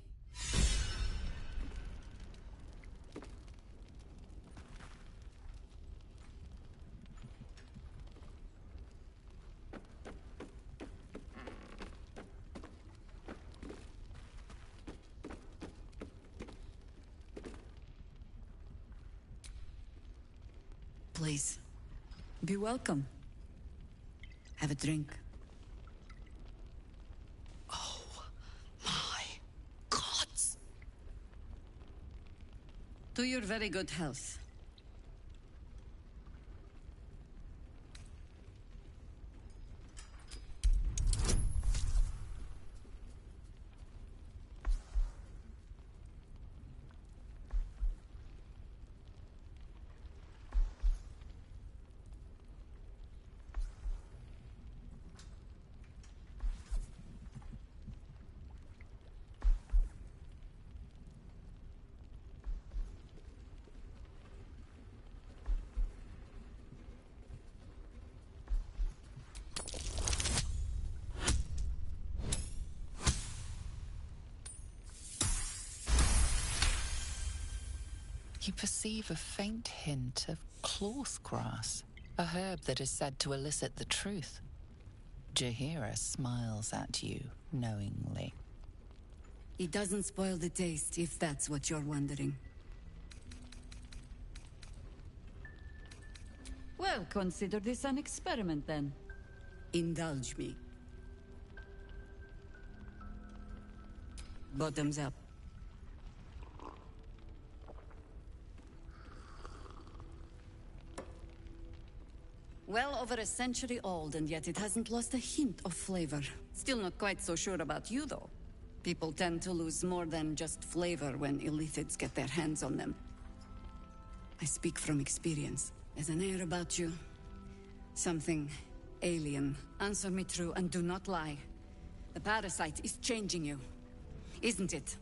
Please, be welcome. Have a drink. Oh, my gods! To your very good health. You perceive a faint hint of cloth grass, a herb that is said to elicit the truth. Jaheira smiles at you knowingly. It doesn't spoil the taste, if that's what you're wondering. Well, consider this an experiment, then. Indulge me. Bottoms up. Well over a century old, and yet it hasn't lost a hint of flavor. Still not quite so sure about you, though. People tend to lose more than just flavor when illithids get their hands on them. I speak from experience. There's an air about you. Something alien. Answer me true and do not lie. The parasite is changing you, isn't it?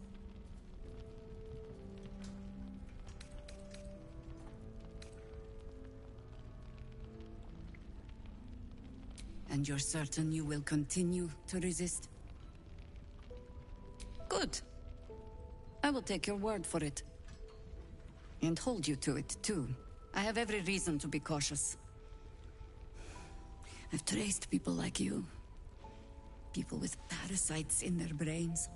And you're certain you will continue to resist? Good. I will take your word for it. And hold you to it, too. I have every reason to be cautious. I've traced people like you. People with parasites in their brains.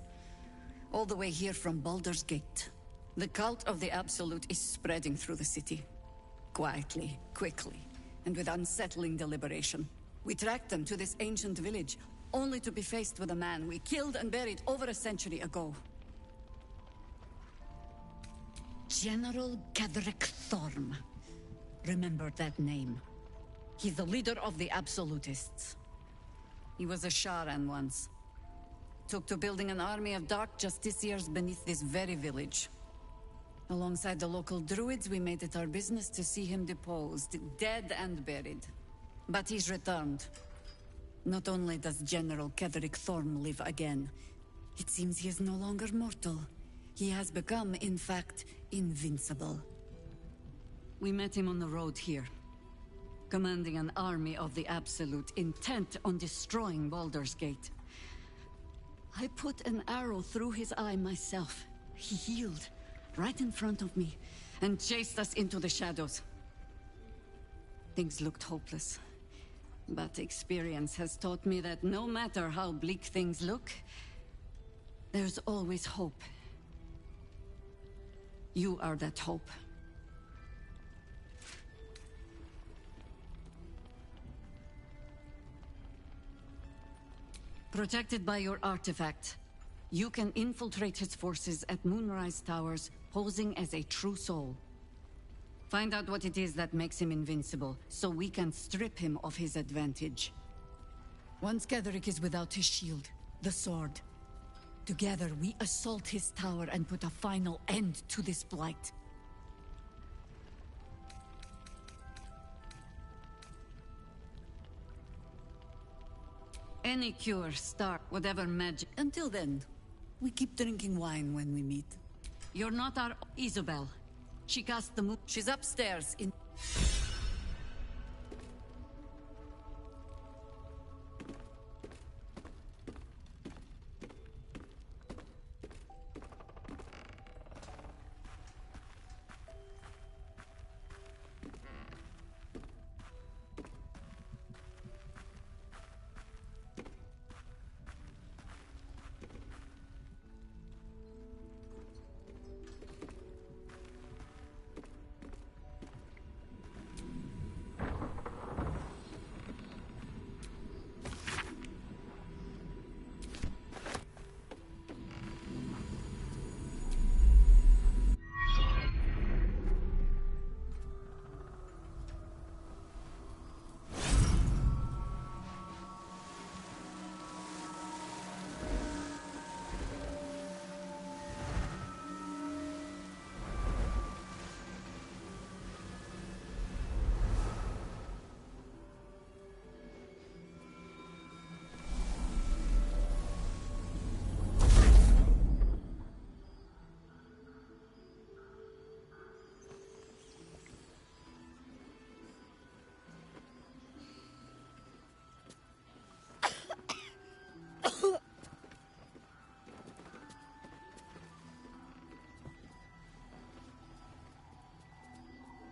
All the way here from Baldur's Gate. The cult of the Absolute is spreading through the city. Quietly, quickly, and with unsettling deliberation. We tracked them to this ancient village, only to be faced with a man we killed and buried over a century ago. General Gadrick Thorm. Remember that name. He's the leader of the Absolutists. He was a Sharan once. Took to building an army of dark justiciars beneath this very village. Alongside the local druids, we made it our business to see him deposed, dead and buried. But he's returned. Not only does General Kedrick Thorm live again, it seems he is no longer mortal. He has become, in fact, invincible. We met him on the road here, commanding an army of the Absolute, intent on destroying Baldur's Gate. I put an arrow through his eye myself. He healed, right in front of me, and chased us into the shadows. Things looked hopeless. But experience has taught me that no matter how bleak things look, there's always hope. You are that hope. Protected by your artifact, you can infiltrate his forces at Moonrise Towers, posing as a true soul. Find out what it is that makes him invincible, so we can strip him of his advantage. Once Kedrick is without his shield, the sword, Together, we assault his tower and put a final end to this blight. Any cure, start, whatever magic. Until then, we keep drinking wine when we meet. You're not our Isabel. She cast the move. She's upstairs in...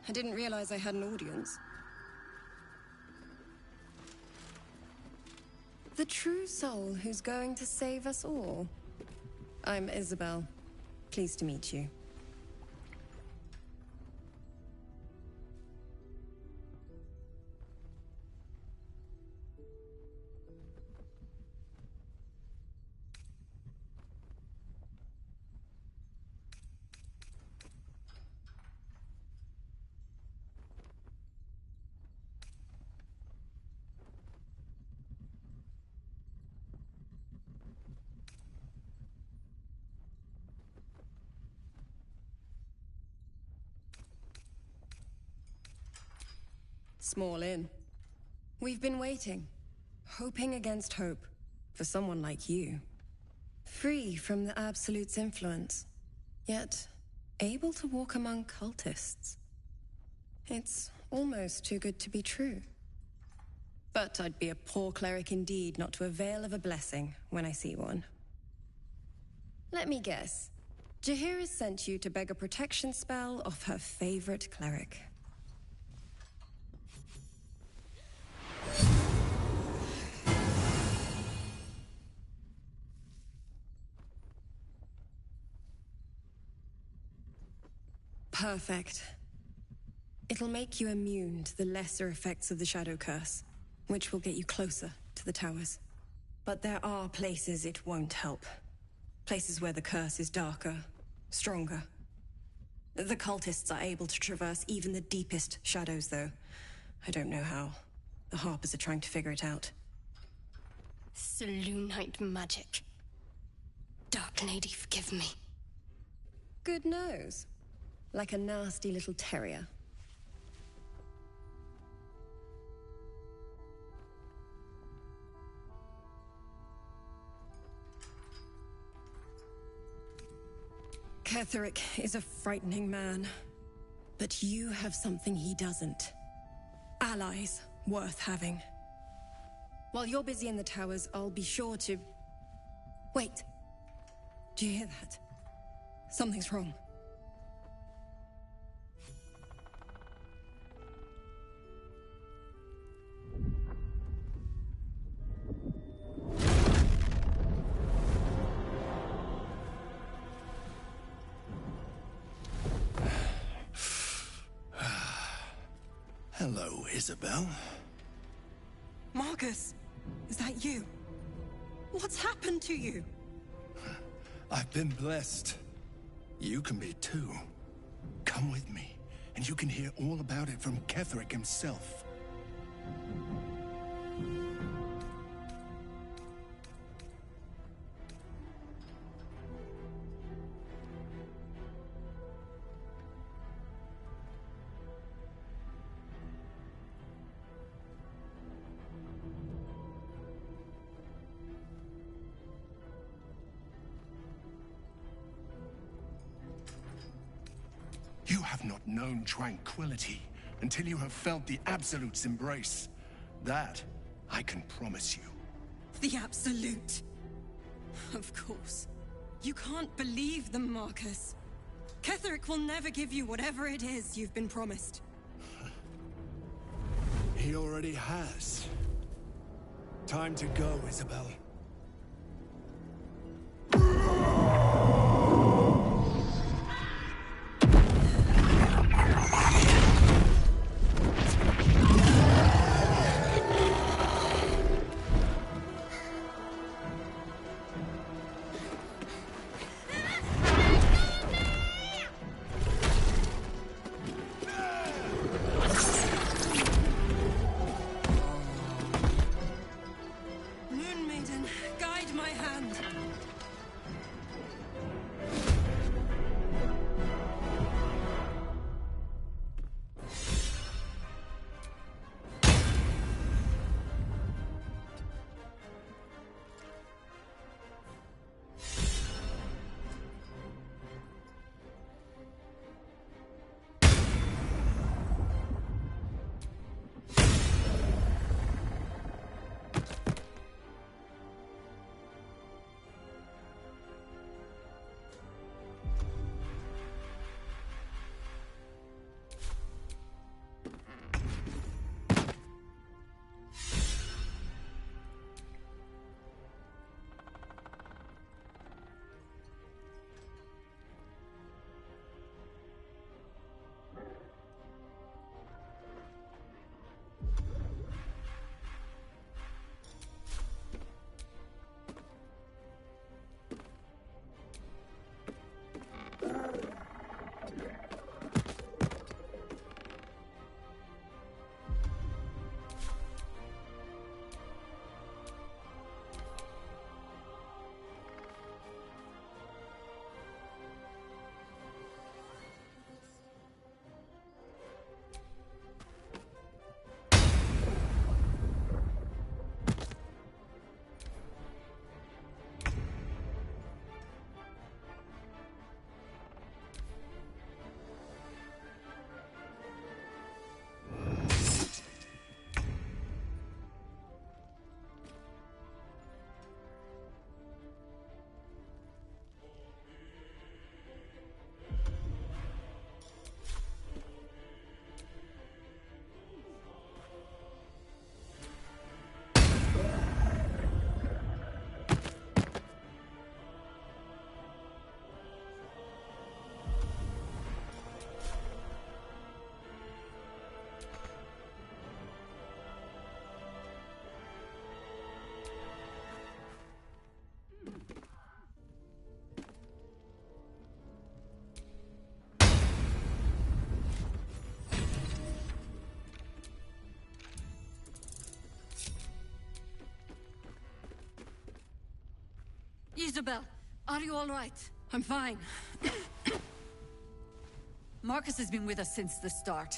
I didn't realize I had an audience. The true soul who's going to save us all. I'm Isabel. Pleased to meet you. Small inn. We've been waiting, hoping against hope, for someone like you. Free from the Absolute's influence, yet able to walk among cultists. It's almost too good to be true. But I'd be a poor cleric indeed not to avail of a blessing when I see one. Let me guess. Jaheira has sent you to beg a protection spell off her favorite cleric. Perfect. It'll make you immune to the lesser effects of the Shadow Curse, which will get you closer to the towers. But there are places it won't help. Places where the curse is darker, stronger. The cultists are able to traverse even the deepest shadows, though. I don't know how. The Harpers are trying to figure it out. Selûnite magic. Dark Lady, forgive me. Good nose. Like a nasty little terrier. Ketheric is a frightening man. But you have something he doesn't. Allies worth having. While you're busy in the towers, I'll be sure to... Wait. Do you hear that? Something's wrong. Hello, Isabel. Marcus, is that you? What's happened to you? I've been blessed. You can be too. Come with me, and you can hear all about it from Ketheric himself. not known tranquility until you have felt the Absolute's embrace. That, I can promise you. The Absolute. Of course. You can't believe them, Marcus. Ketherick will never give you whatever it is you've been promised. He already has. Time to go, Isabel. Moon Maiden, guide my hand. Isabel, are you all right? I'm fine. Marcus has been with us since the start.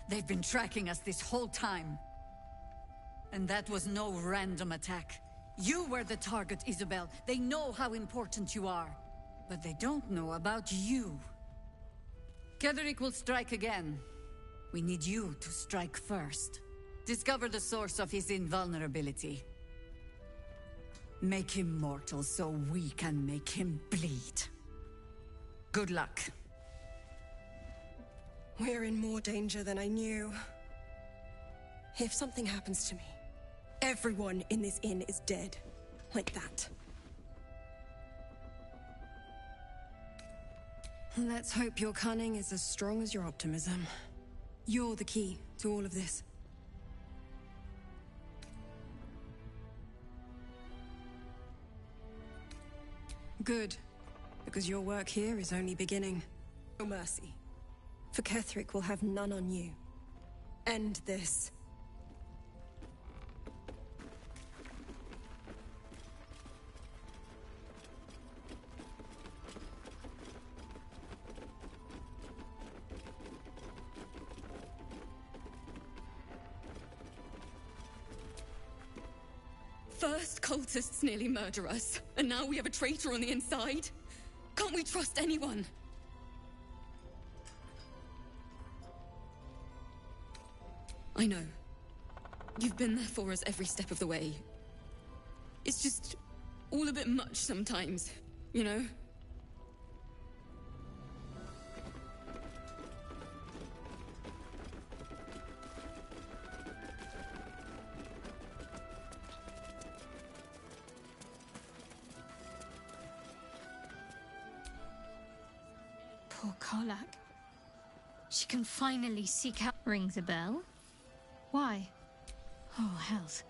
They've been tracking us this whole time. And that was no random attack. You were the target, Isabel. They know how important you are. But they don't know about you. Ketherick will strike again. We need you to strike first. Discover the source of his invulnerability. Make him mortal so we can make him bleed. Good luck. We're in more danger than I knew. If something happens to me, everyone in this inn is dead. Like that. Let's hope your cunning is as strong as your optimism. You're the key to all of this. Good, because your work here is only beginning. No mercy. For Ketherick will have none on you. End this. First, cultists nearly murder us, and now we have a traitor on the inside. Can't we trust anyone? I know. You've been there for us every step of the way. It's just all a bit much sometimes, you know? Poor Karlak. She can finally seek out... Rings a bell? Why? Oh, hells.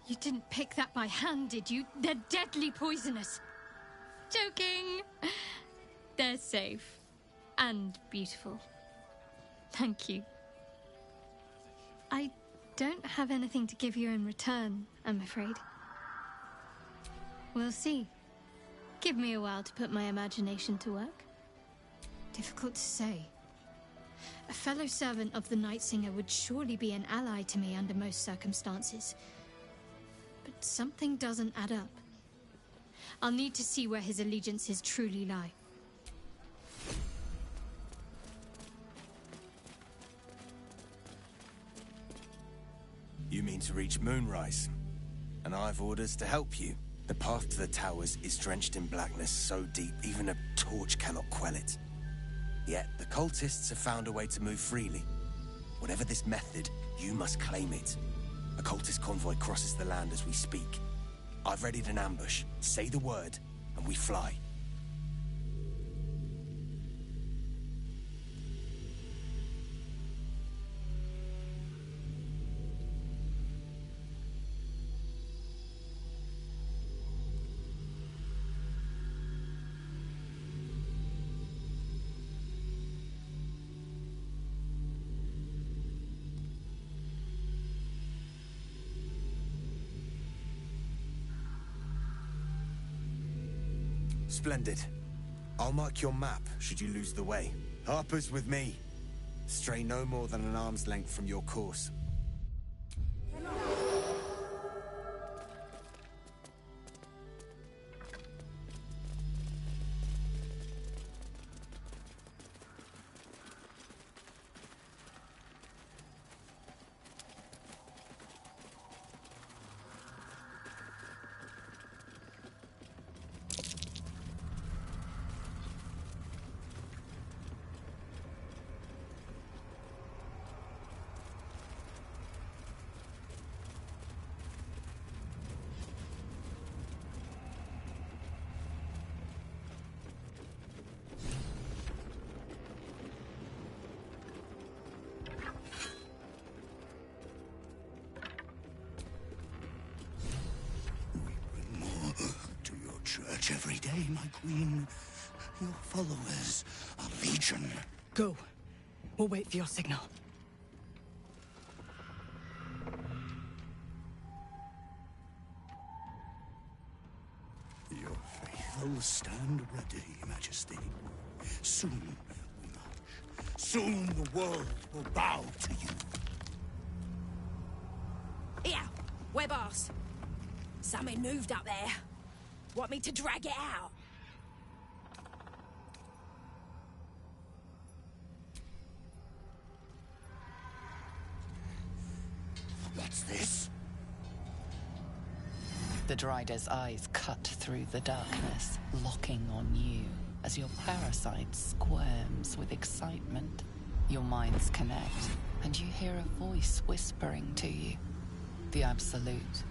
You didn't pick that by hand, did you? They're deadly poisonous. Joking. They're safe. And beautiful. Thank you. I don't have anything to give you in return, I'm afraid. We'll see. Give me a while to put my imagination to work. Difficult to say. A fellow servant of the Night Singer would surely be an ally to me under most circumstances. But something doesn't add up. I'll need to see where his allegiances truly lie. You mean to reach Moonrise? And I've orders to help you. The path to the towers is drenched in blackness so deep even a torch cannot quell it. Yet the cultists have found a way to move freely. Whatever this method, you must claim it. A cultist convoy crosses the land as we speak. I've readied an ambush. Say the word, and we fly. Splendid. I'll mark your map should you lose the way. Harper's with me. Stray no more than an arm's length from your course. Every day, my queen. Your followers are legion. Go. We'll wait for your signal. Your faithful stand ready, Majesty. Soon we march. Soon the world will bow to you. Here, we're boss. Something moved up there. Want me to drag it out? What's this? The Drider's eyes cut through the darkness, locking on you as your parasite squirms with excitement. Your minds connect, and you hear a voice whispering to you. The Absolute.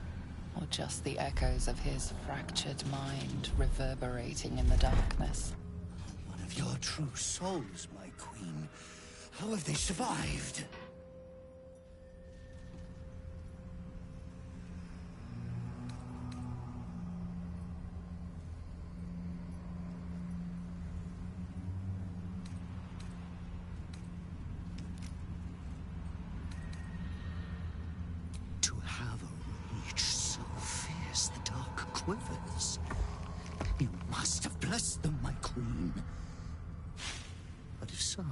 Or just the echoes of his fractured mind reverberating in the darkness. One of your true souls, my queen. How have they survived? Quivers. You must have blessed them, my queen. But if so,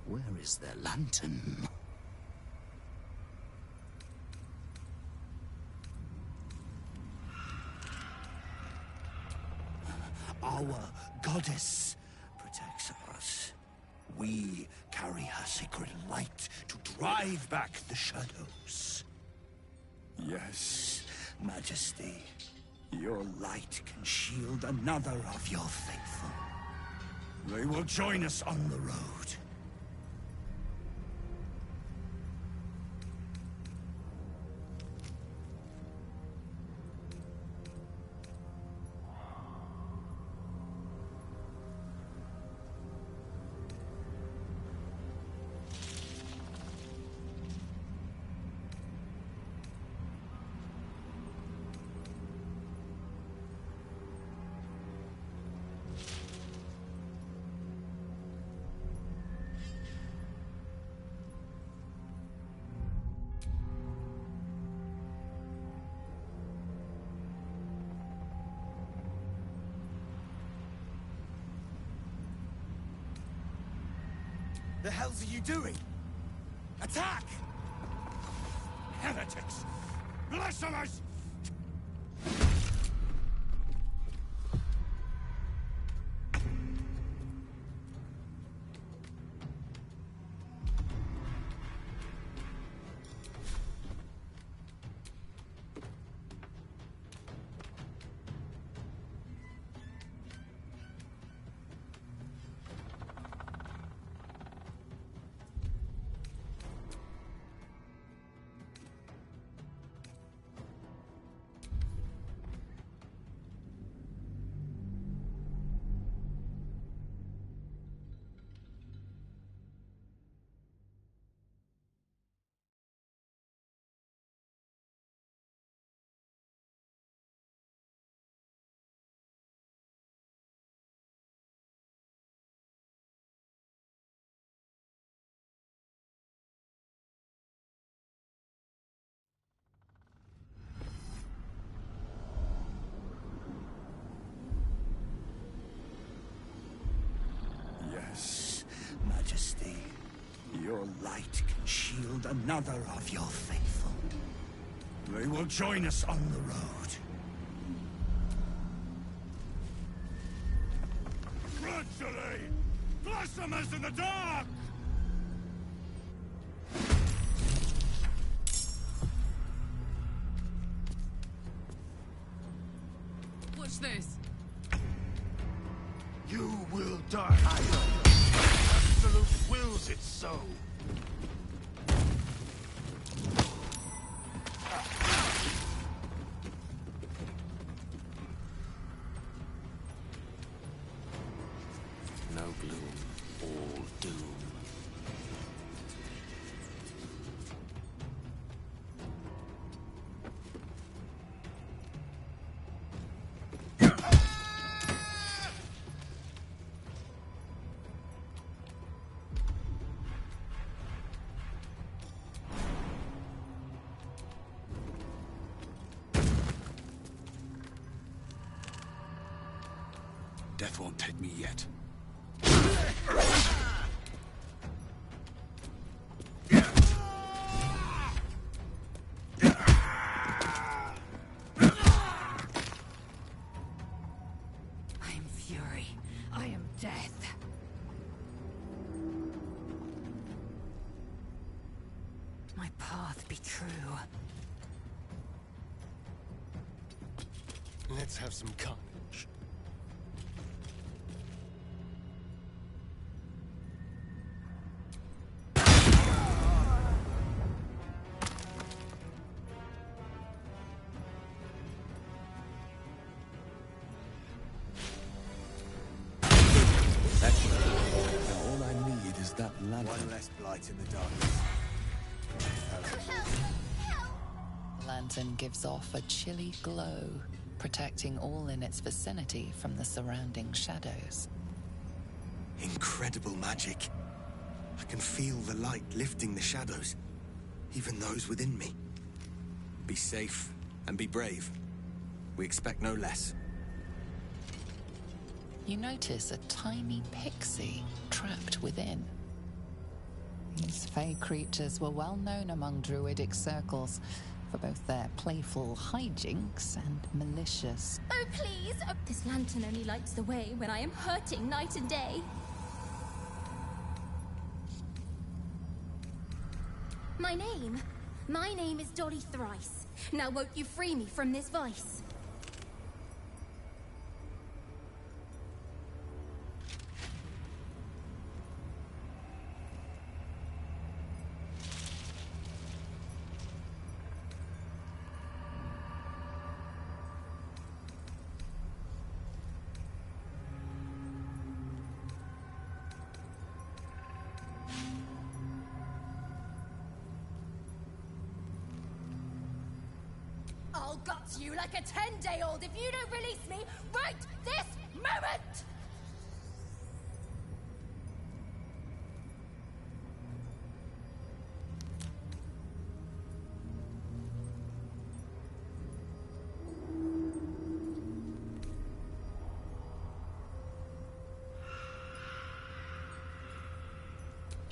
where is their lantern? Our goddess protects us. We carry her sacred light to drive back the shadows. Yes, Majesty. Your light can shield another of your faithful. They will join us on the road. The hells are you doing? Attack! Heretics! Blasphemers! Yes, Majesty. Your light can shield another of your faithful. They will join us on the road. Gradually! Blasphemers in the dark! Watch this. You will die. Absolute wills it so. No gloom, all doom. Death won't take me yet. I am fury. I am death. My path be true. Let's have some carnage. All I need is that lantern. One less blight in the darkness. The lantern gives off a chilly glow, protecting all in its vicinity from the surrounding shadows. Incredible magic. I can feel the light lifting the shadows, even those within me. Be safe and be brave. We expect no less. You notice a tiny pixie trapped within. These fey creatures were well known among druidic circles for both their playful hijinks and malicious. Oh, please! This lantern only lights the way when I am hurting night and day. My name? My name is Dolly Thrice. Now won't you free me from this vice? I'll gut you like a 10-day-old if you don't release me right this moment!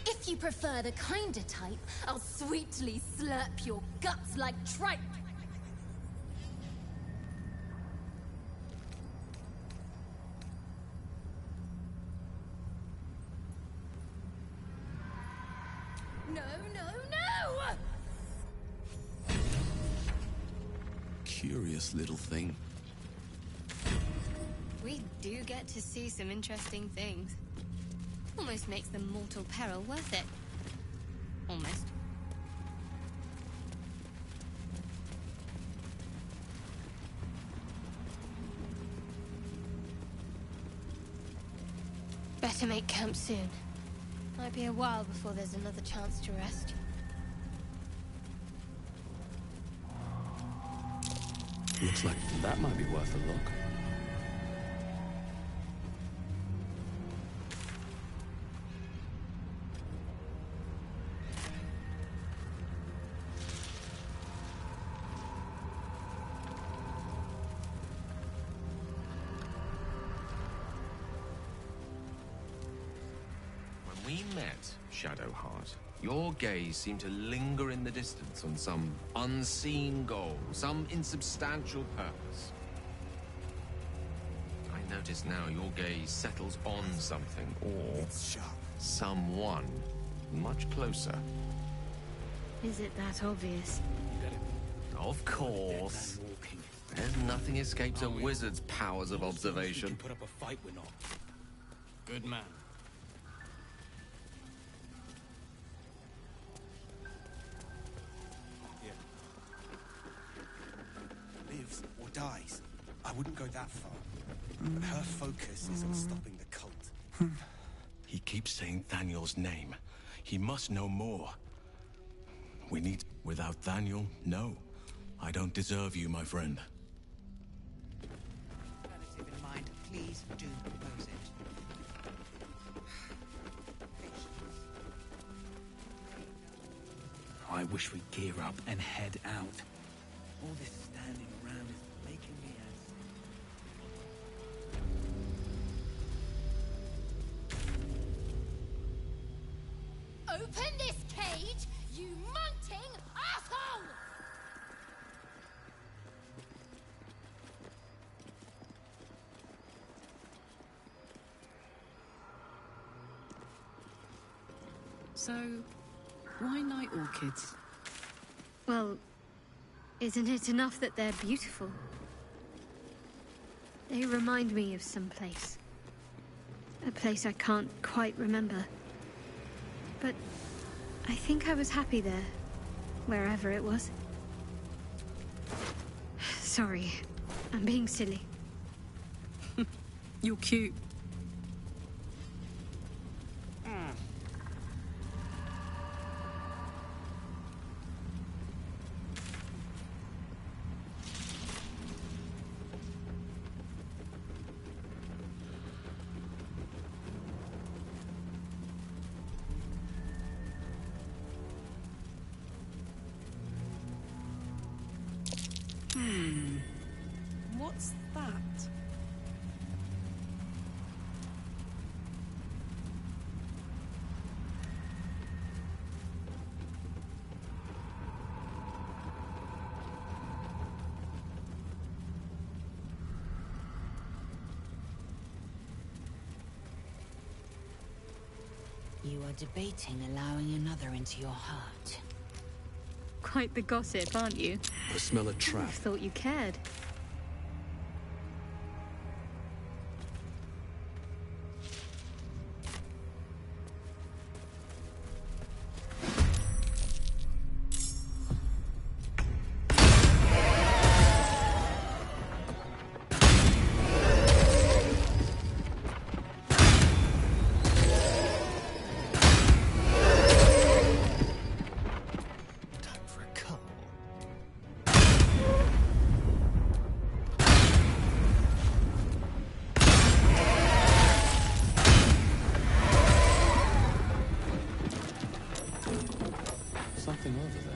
If you prefer the kinder type, I'll sweetly slurp your guts like tripe. No, no, no! Curious little thing. We do get to see some interesting things. Almost makes the mortal peril worth it. Almost. Better make camp soon. Might be a while before there's another chance to rest. Looks like that might be worth a look. We met, Shadowheart. Your gaze seemed to linger in the distance on some unseen goal, some insubstantial purpose. I notice now your gaze settles on something, or someone, much closer. Is it that obvious? Of course. There's nothing escapes a wizard's powers of observation. Put up a fight, we're not. Good man. Lives or dies. I wouldn't go that far. But her focus is on stopping the cult. He keeps saying Thaniel's name. He must know more. We need... Without Thaniel, no. I don't deserve you, my friend. Relative in mind, please do propose it. I wish we'd gear up and head out. All this standing around is making me Open this cage, you munting asshole! So, why night orchids? Well, isn't it enough that they're beautiful? They remind me of some place. A place I can't quite remember. But I think I was happy there, wherever it was. Sorry, I'm being silly. You're cute. What's that? You are debating allowing another into your heart. quite the gossip, aren't you? I smell a I trap. thought you cared. Something over there.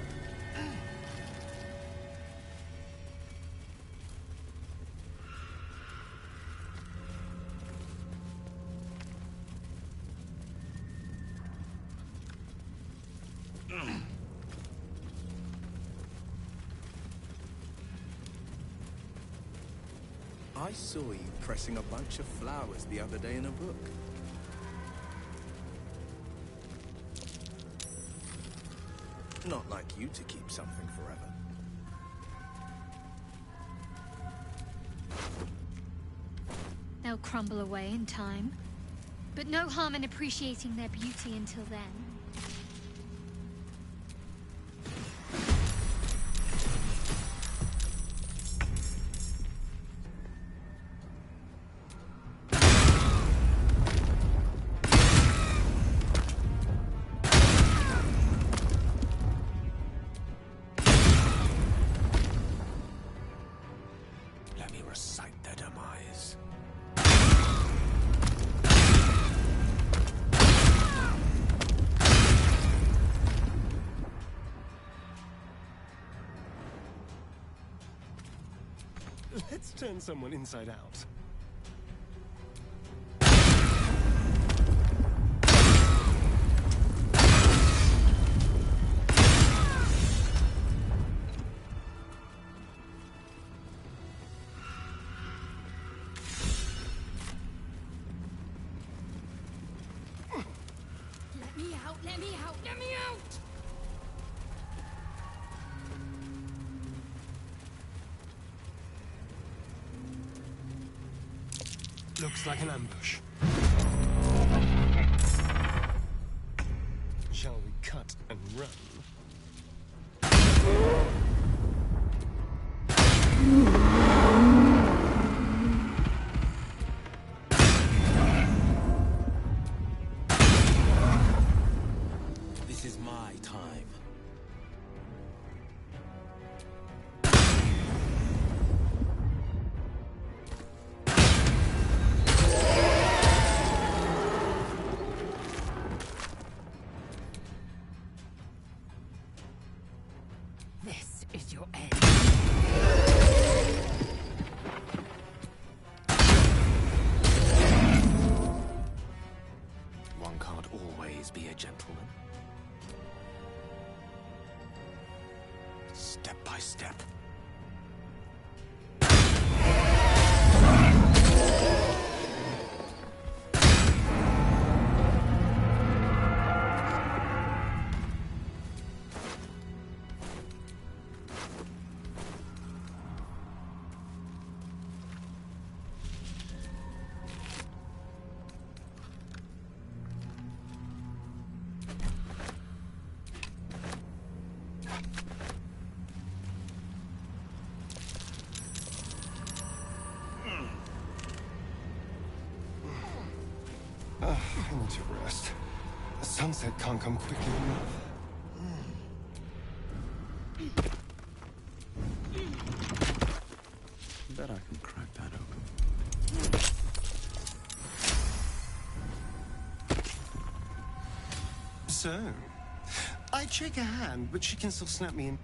I saw you pressing a bunch of flowers the other day in a book. Not like you to keep something forever. They'll crumble away in time. But no harm in appreciating their beauty until then. Let me recite their demise. Let's turn someone inside out. Let me out, let me out, let me out! Looks like an ambush. Shall we cut and run? This is my time. This is your end. One can't always be a gentleman. Step by step. I need to rest. The sunset can't come quickly enough. Bet I can crack that open. So, I'd shake her hand, but she can still snap me in.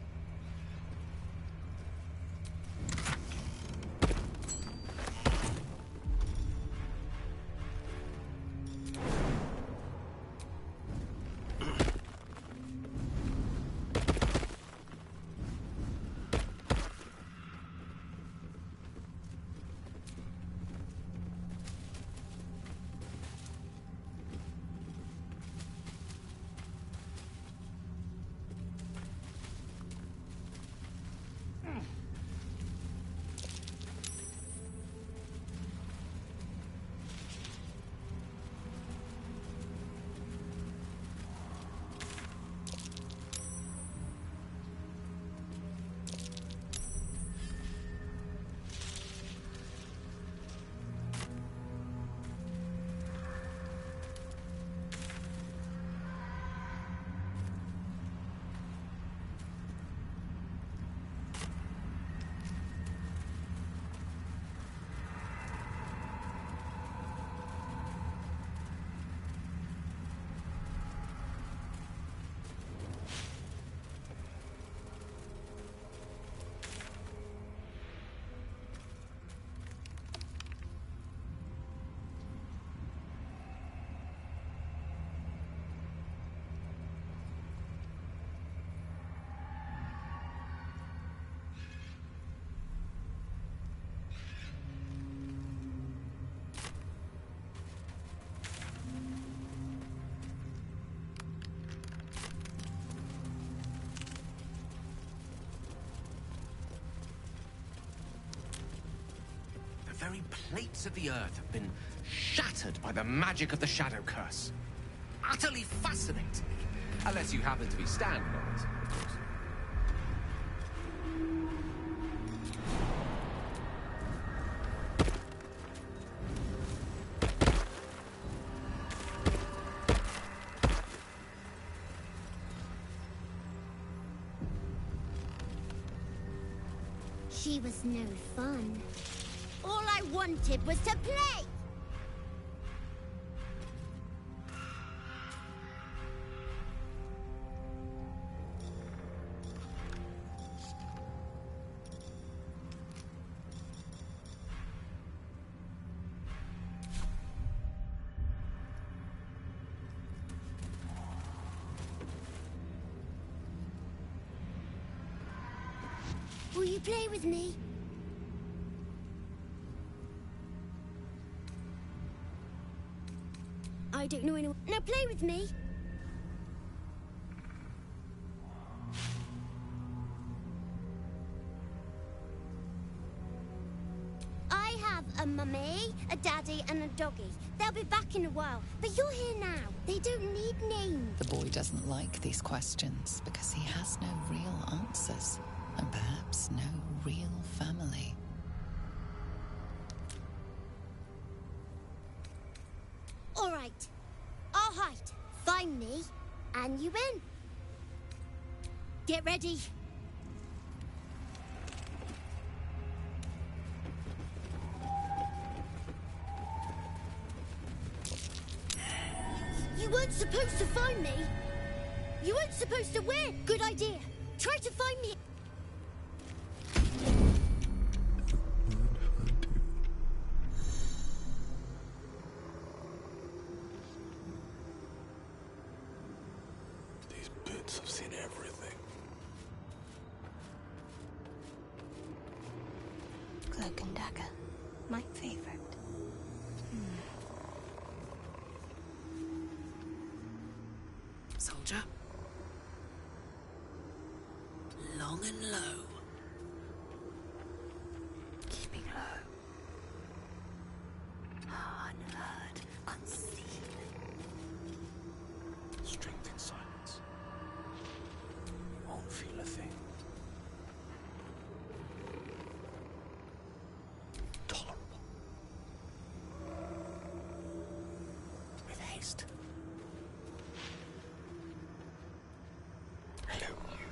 very plates of the earth have been shattered by the magic of the Shadow Curse. Utterly fascinating. Unless you happen to be standing on it, of course. She was no fun. All I wanted was to play! Will you play with me? I don't know anyone. Now play with me. I have a mummy, a daddy, and a doggy. They'll be back in a while, but you're here now. They don't need names. The boy doesn't like these questions because he has no real answers, and perhaps no real family. All right. I'll hide. Find me, and you win. Get ready. You weren't supposed to find me. You weren't supposed to win. Good idea. Try to find me. These bits have seen everything. Cloak and dagger. My favorite. Soldier. Long and low. Keeping low. Unheard, unseen. Strength in silence. You won't feel a thing. Tolerable. With haste. Hello, you.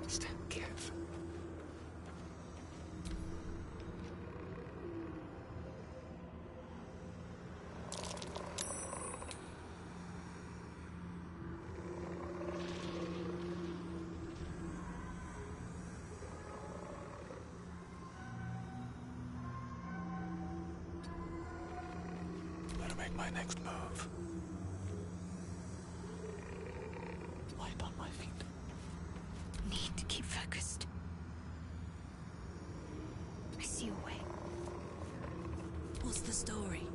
Stand careful. Better make my next move. Light on my feet. Need to keep focused. I see your way. What's the story?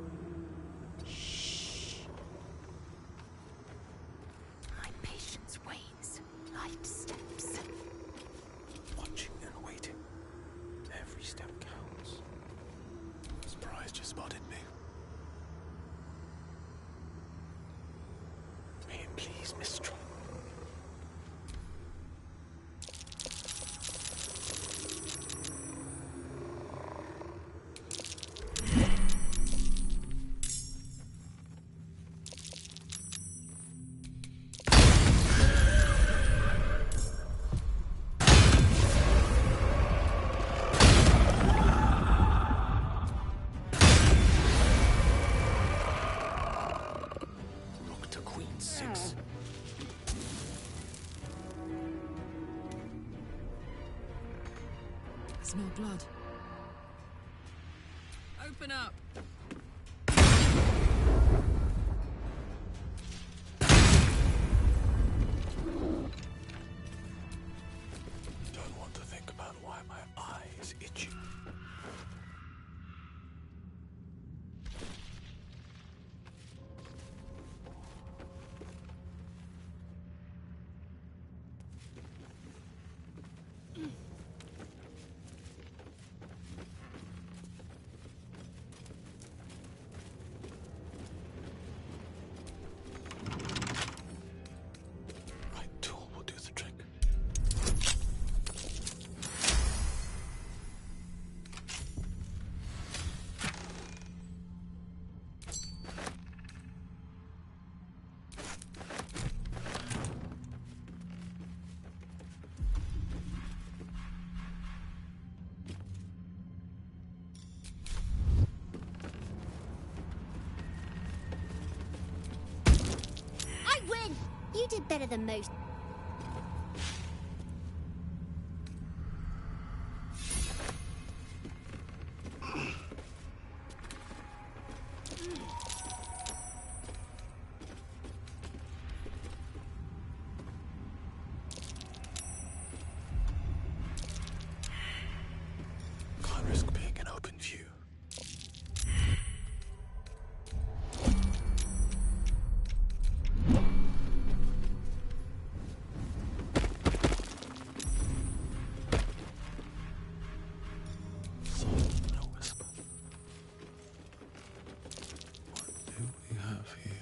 My patience wanes. Light steps. Watching and waiting. Every step counts. Surprised you spotted me. May it please, Mistral. Rook to Queen 6. I smell blood. Open up. Don't want to think about why my eyes itchy. You did better than most. Can't risk being in open view. No whisper. What do we have here?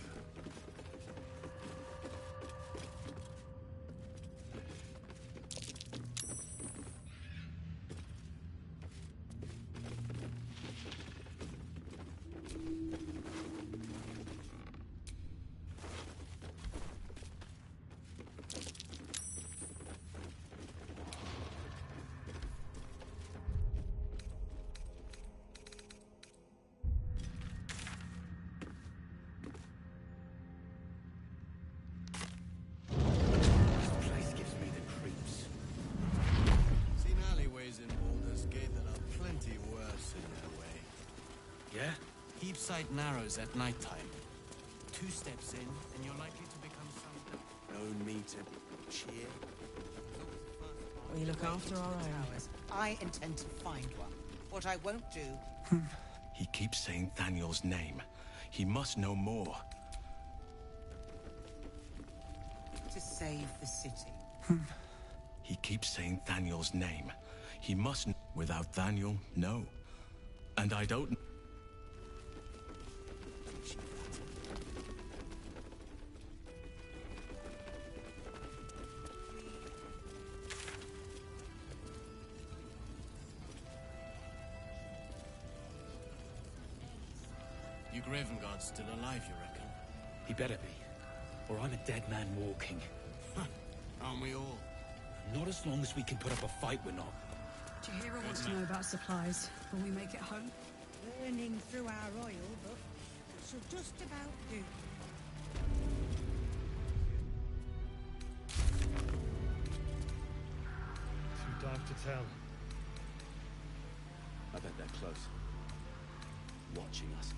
This place gives me the creeps. Seen alleyways in Baldur's Gate that are plenty worse in their way. Yeah? Heapside narrows at nighttime. 2 steps in, and you're likely to become some... No need to cheer. We look after our own. Towers. I intend to find one. What I won't do... He keeps saying Daniel's name. He must know more. to save the city. He keeps saying Daniel's name. He must... Without Daniel, no. And I don't... You Gravenguard's still alive, you reckon? He better be, or I'm a dead man walking. Aren't we all? Not as long as we can put up a fight, we're not. Tahira wants to know about supplies. Will we make it home? Burning through our oil, but she'll just about do. Too dark to tell. I bet they're close. Watching us.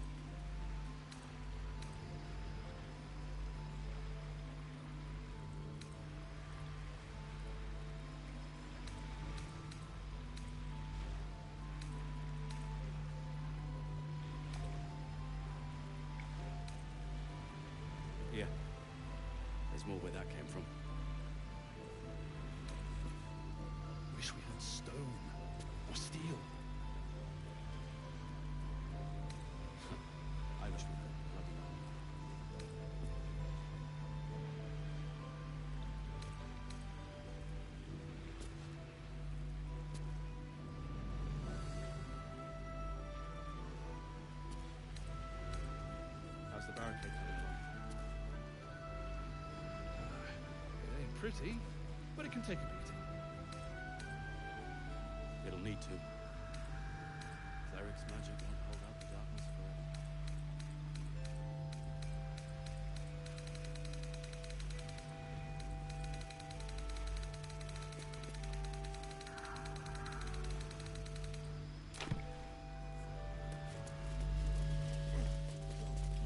Yeah. There's more where that came from. Wish we had stone or steel. I wish we had bloody armor. How's the barricade coming along? It ain't pretty, but it can take a beating. It'll need to. Cleric's magic won't hold out the darkness forever.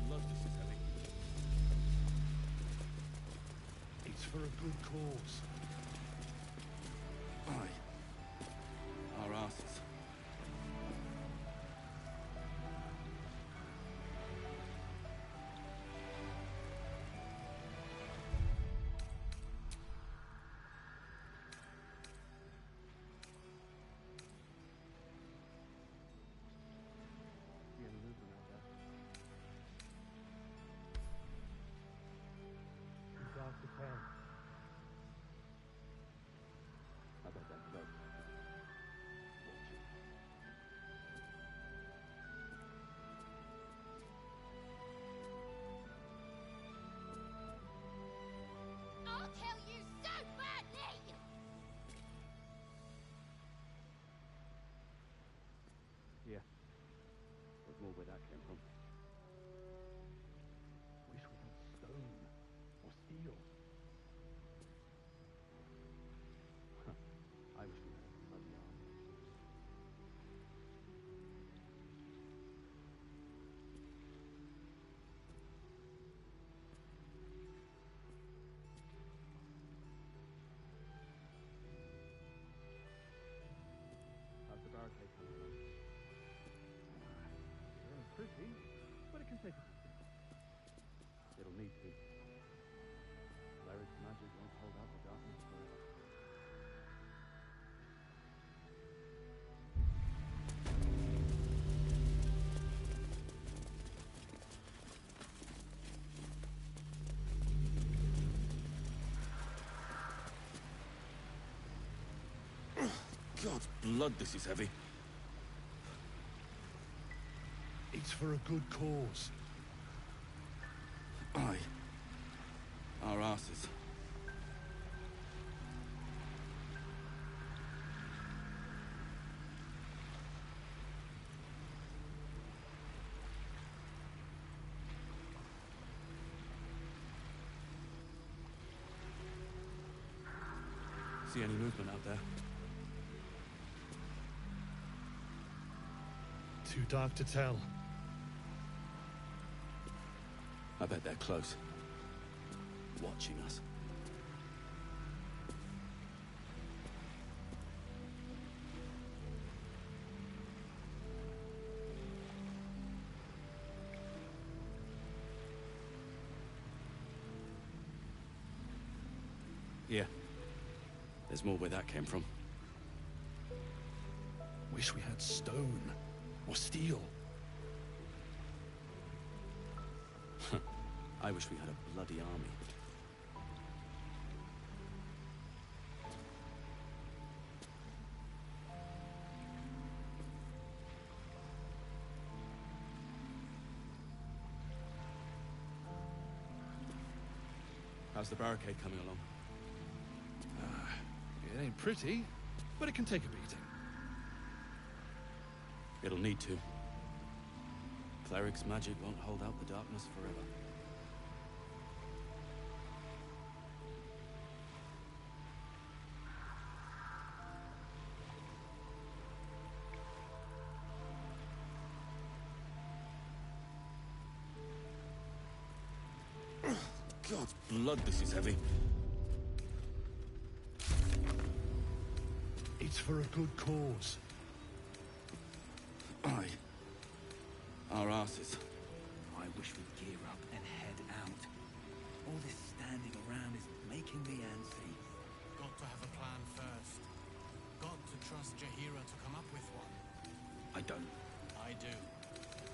Love this is heavy. It's for a good cause. Aye. Our asses. I bet that's close. I'll kill you so badly! Yeah. There's more where that came from. Wish we had stone or steel. take it. It'll need to. Cleric's magic won't hold out the darkness forever. God's blood, this is heavy. It's for a good cause. Aye. Our asses. See any movement out there? Too dark to tell. I bet they're close. Watching us. Yeah. There's more where that came from. Wish we had stone. Or steel. I wish we had a bloody army. How's the barricade coming along? It ain't pretty, but it can take a beating. It'll need to. Cleric's magic won't hold out the darkness forever. God's blood, this is heavy. It's for a good cause. Aye. Our asses. I wish we'd gear up and head out. All this standing around is making me antsy. Got to have a plan first. Got to trust Jaheira to come up with one. I don't. I do.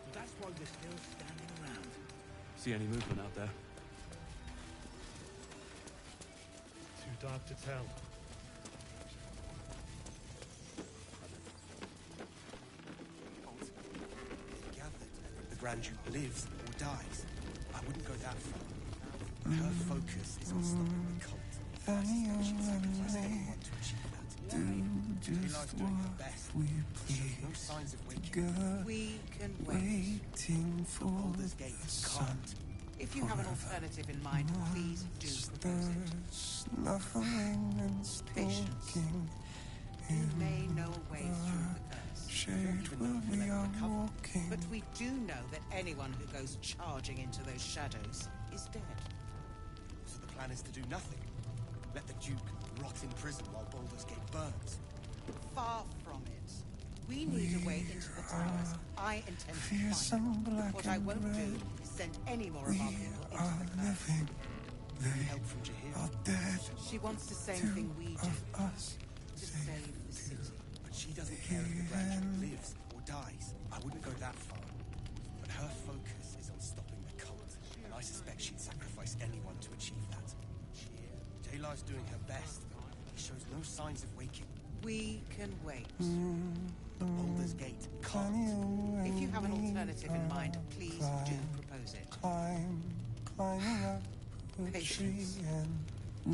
But that's why we're still standing around. See any movement out there? Too dark to tell. The Grand Duke lives or dies. I wouldn't go that far. Her focus is on stopping the cult. I suspect she'd sacrifice anyone to achieve that. Daylight's doing her best. She shows no signs of waking. We can wait. The Baldur's Gate can't. If you have an alternative in mind, please do propose it. Patience. You may know a way through the curse. Shade will be walking. But we do know that anyone who goes charging into those shadows is dead. So the plan is to do nothing. Let the Duke rot in prison while Baldur's Gate burns. Far from it. We need a way into the towers. I intend to find them. What I won't do is send any more of our people into the curse. Help from Jaheira. Dead. She wants the same thing we do. To save the city. But she doesn't care if the Grand Duke lives or dies. I wouldn't go that far. But her focus is on stopping the cult. And I suspect she'd sacrifice anyone to achieve that. Daylight's doing her best. He shows no signs of waking. We can wait. The Baldur's Gate can't. If you have an alternative in mind, please do propose it. Climbing up a Patience. tree and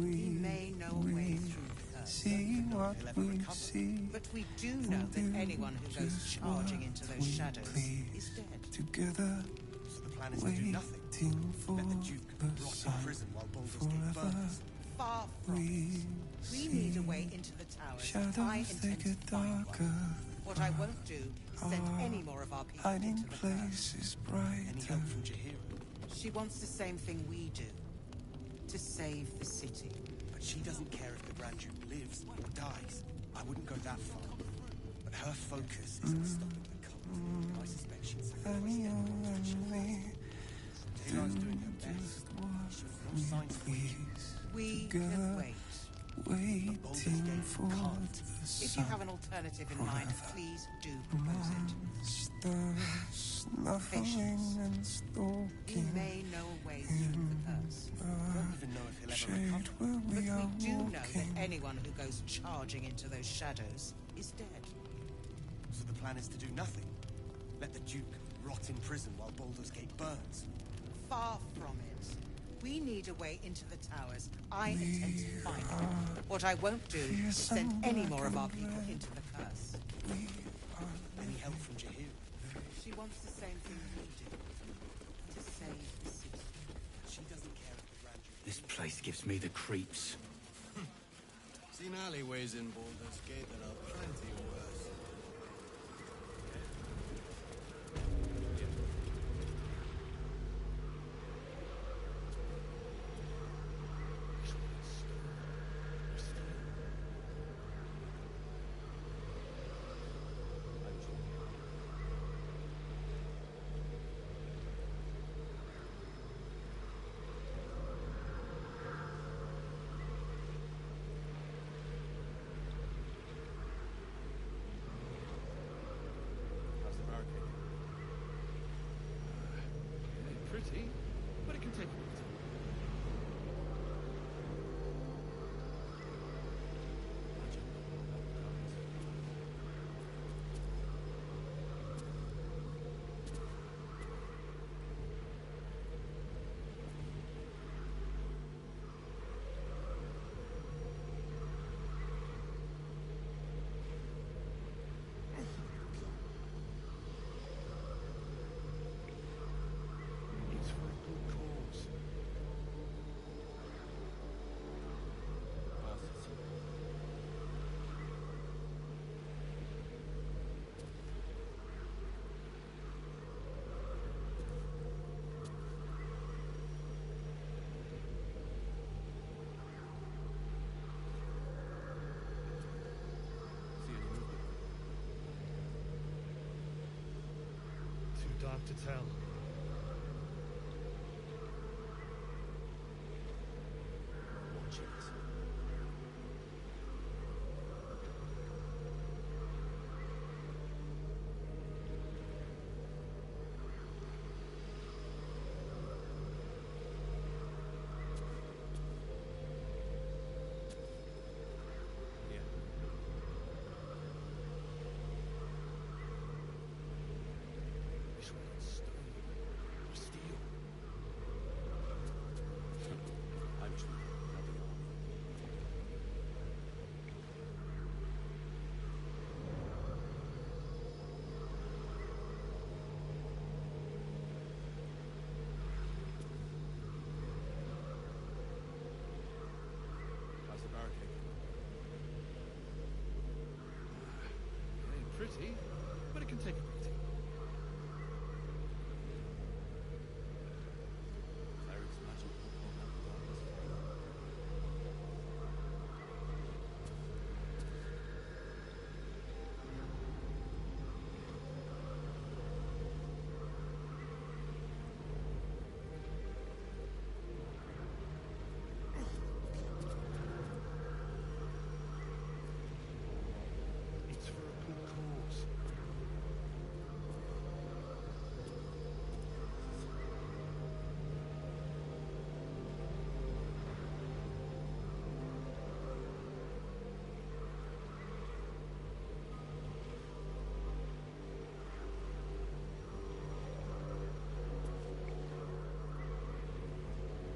We may know a way through the curse. see what we see. But we do know that anyone who goes charging into those shadows is dead. Together, So the plan is to do nothing. for Let the Duke rot in prison while Baldur's Gate burns. Far from it. We need a way into the towers. I intend to find one. What I won't do is send any more of our people into the curse. Any help from Jaheira? She wants the same thing we do. To save the city. But she doesn't care if the Grand Duke lives or dies. I wouldn't go that far. But her focus is on stopping the cult. I suspect she'd sacrifice anyone to achieve that. Taylor's doing her best. No signs of weakening. We can wait. Waiting for If you have an alternative in mind, please do propose it. Patience. We may know a way through the curse. We don't even know if he'll ever recover. But we do know that anyone who goes charging into those shadows is dead. So the plan is to do nothing? Let the Duke rot in prison while Baldur's Gate burns? Far from it. We need a way into the towers. I intend to find it. What I won't do is send any more of our people into the curse. Any help from Jahir? She wants the same thing we do. To save the city. She doesn't care if the Grand Duke... This place gives me the creeps. Seen alleyways in Baldur's Gate that are plenty worse. Pretty, but it can take a bit. It's for a good cause. Too dark to tell. Wish we had stone or steel. How's the barricade? It ain't pretty, but it can take a beating. Cleric's magic will hold out the darkness. It's for a good cause.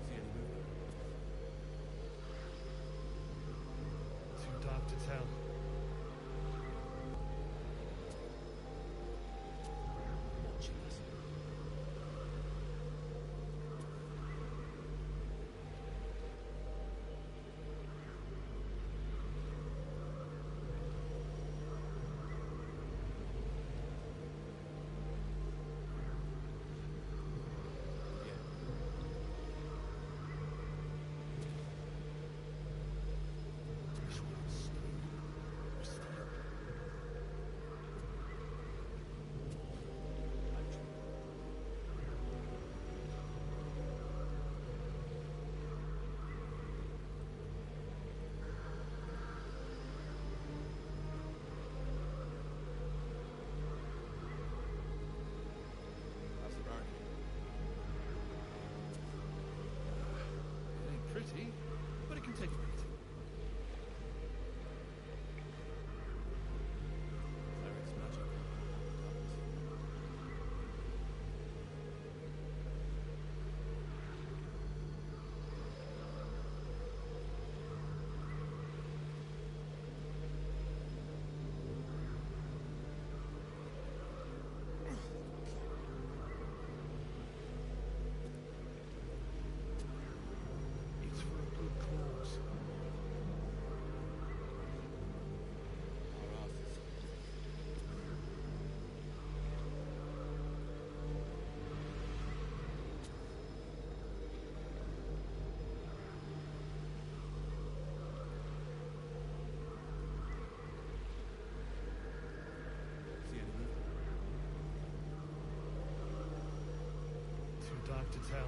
See any movement? Too dark to tell. Watching us. Wish we had stone Too dark to tell.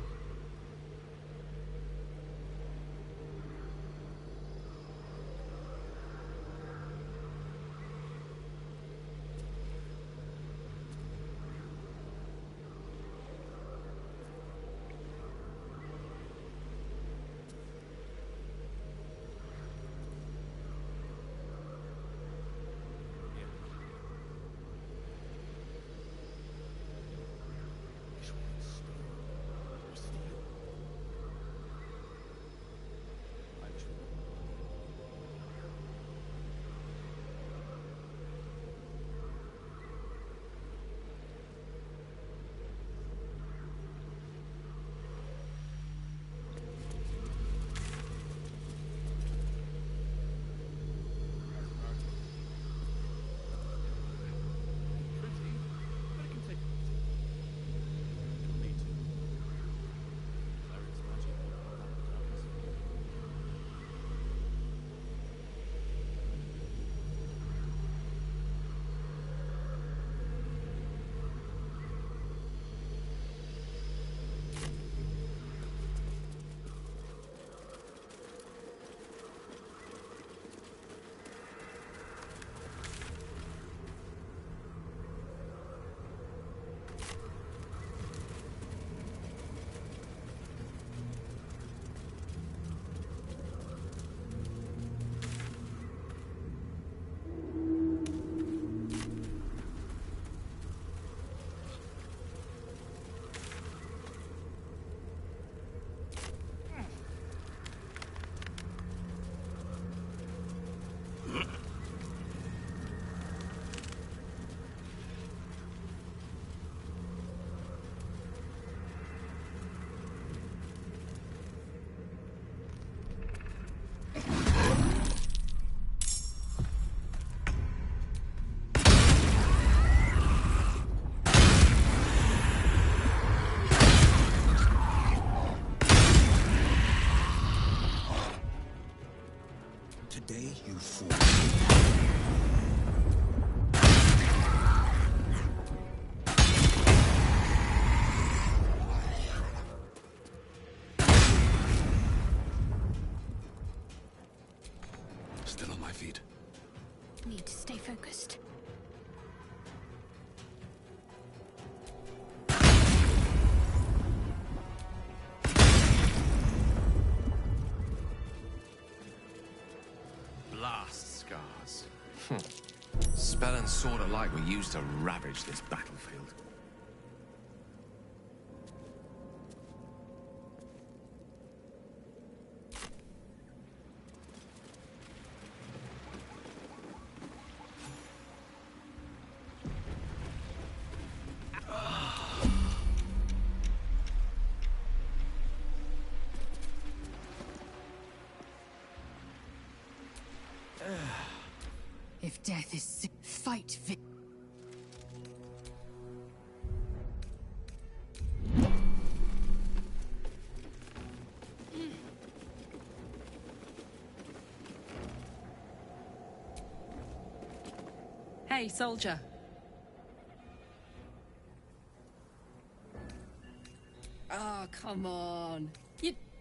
Today you fool. Still on my feet. Need to stay focused. Blast scars. Spell and sword alike were used to ravage this battlefield. If death is fight Hey, soldier. Oh, come on.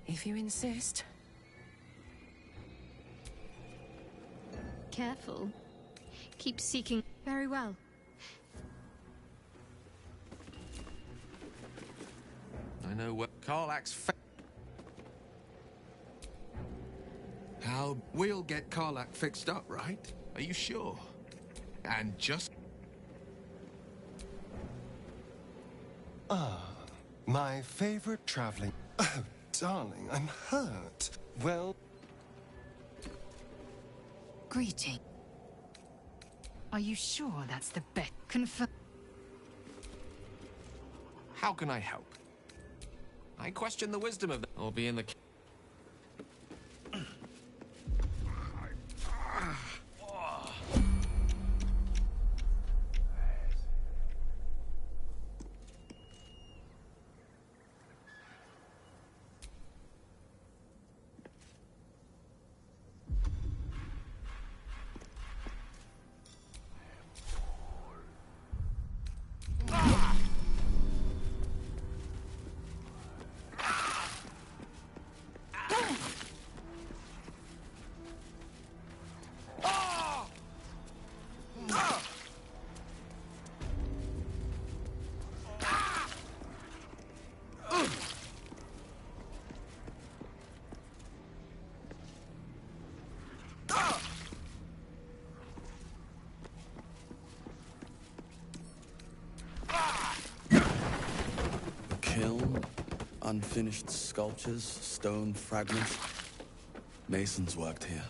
If you insist. Careful. Keep seeking. Very well. I know where Karlach's How we'll get Karlach fixed up, right? Are you sure? And just... Ah, my favorite traveling... Oh, darling, I'm hurt. Well... greeting. Are you sure that's the best? Confirm. How can I help? I question the wisdom of that. Or be in the... Unfinished sculptures, stone fragments. Masons worked here.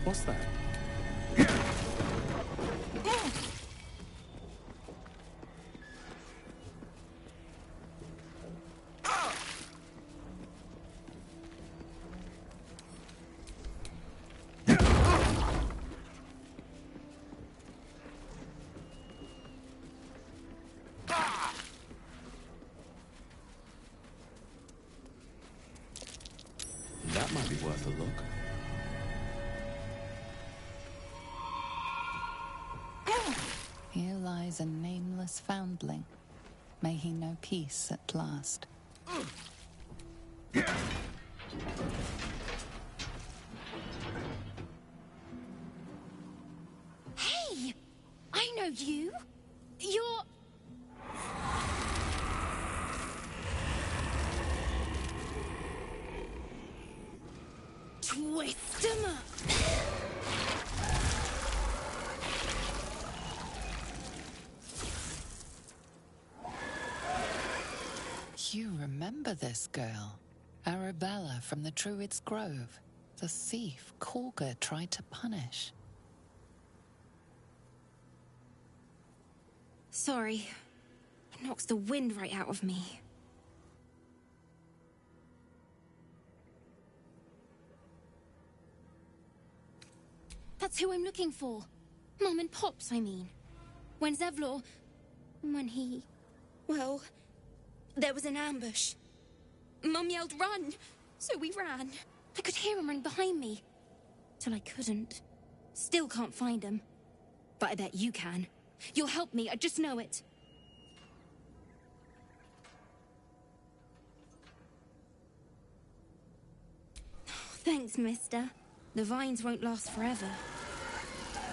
What's that? That might be worth a look. Here lies a nameless foundling. May he know peace at last. Hey! I know you! You're... Twist 'em up! You remember this girl? Arabella from the Druid's Grove. The thief Korga tried to punish. Sorry. It knocks the wind right out of me. That's who I'm looking for. Mom and Pops, I mean. When Zevlor... when he... well... there was an ambush. Mum yelled, "Run!" So we ran. I could hear him running behind me. Till I couldn't. Still can't find him. But I bet you can. You'll help me, I just know it. Thanks, mister. The vines won't last forever.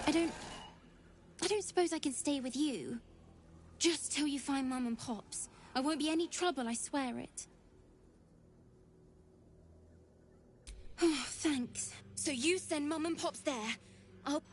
I don't suppose I can stay with you. Just till you find Mum and Pops. I won't be any trouble, I swear it. Oh, thanks. So you send Mum and Pops there. I'll...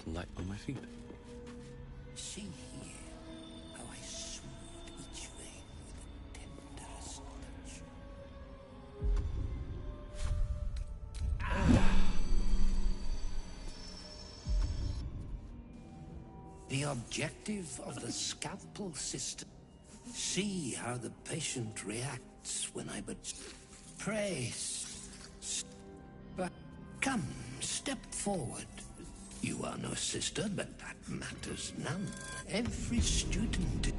Light on my feet. See here how I soothe each vein with the tenderest touch. The objective of the scalpel system. See how the patient reacts when I but pray. But come, step forward. You are no sister, but that matters none. Every student...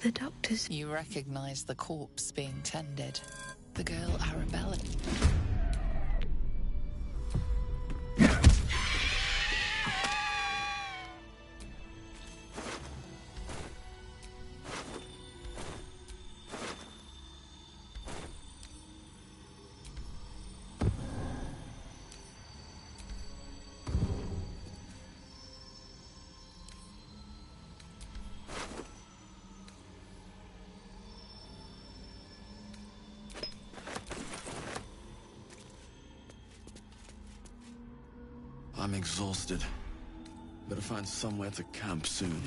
The doctors. You recognize the corpse being tended. The girl Arabella. I'm exhausted. Better find somewhere to camp soon.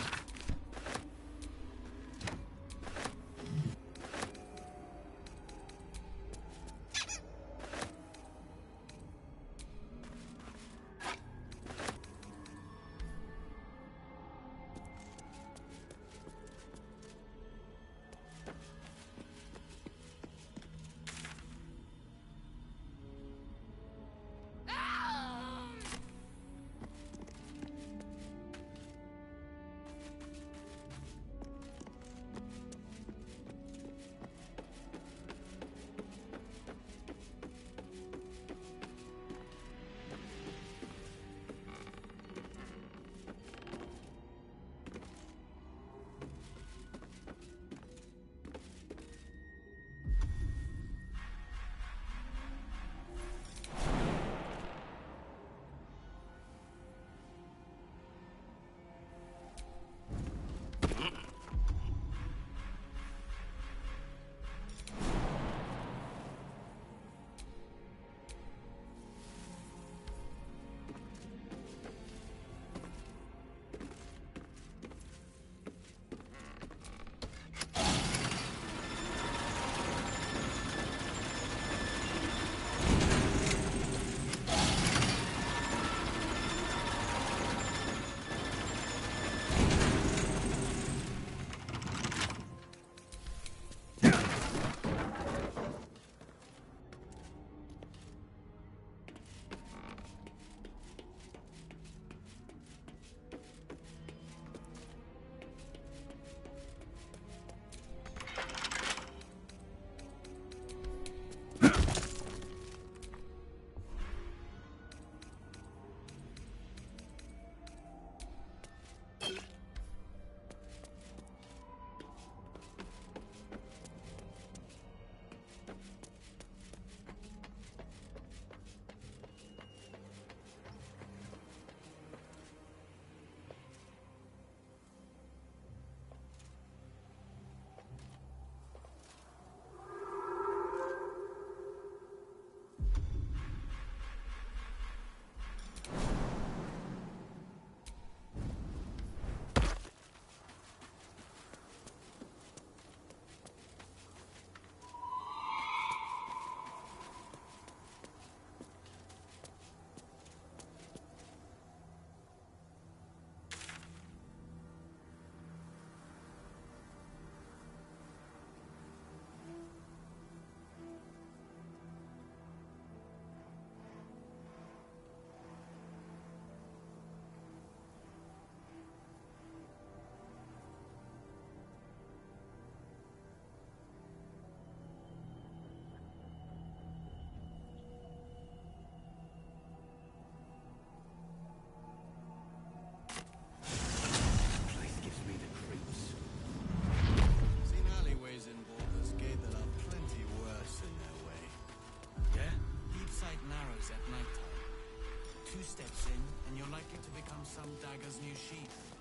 2 steps in, and you're likely to become some dagger's new sheath.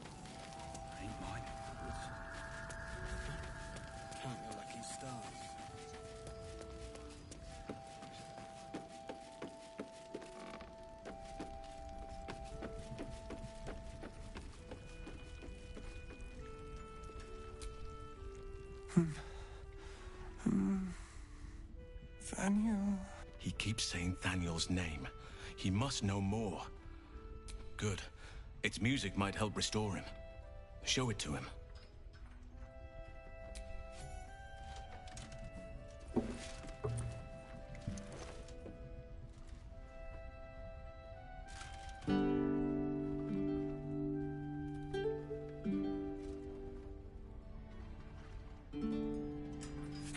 Ain't mine. Count your lucky stars. Thaniel. He keeps saying Thaniel's name. He must know more. Good. Its music might help restore him. Show it to him.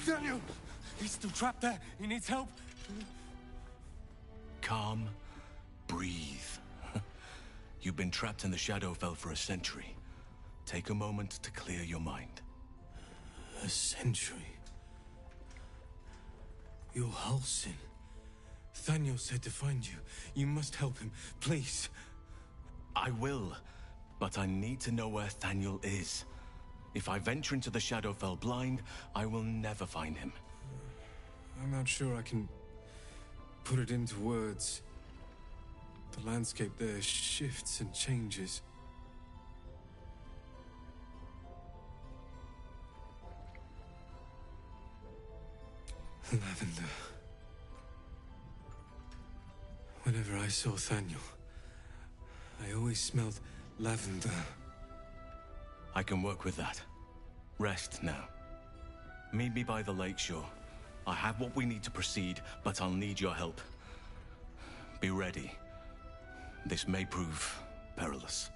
Daniel! He's still trapped there. He needs help. Calm. Breathe. You've been trapped in the Shadowfell for a century. Take a moment to clear your mind. A century? You're Halsin. Thaniel said to find you. You must help him, please. I will, but I need to know where Thaniel is. If I venture into the Shadowfell blind, I will never find him. I'm not sure I can put it into words. The landscape there shifts and changes. Lavender. Whenever I saw Thaniel, I always smelled lavender. I can work with that. Rest now. Meet me by the lakeshore. I have what we need to proceed, but I'll need your help. Be ready. This may prove perilous.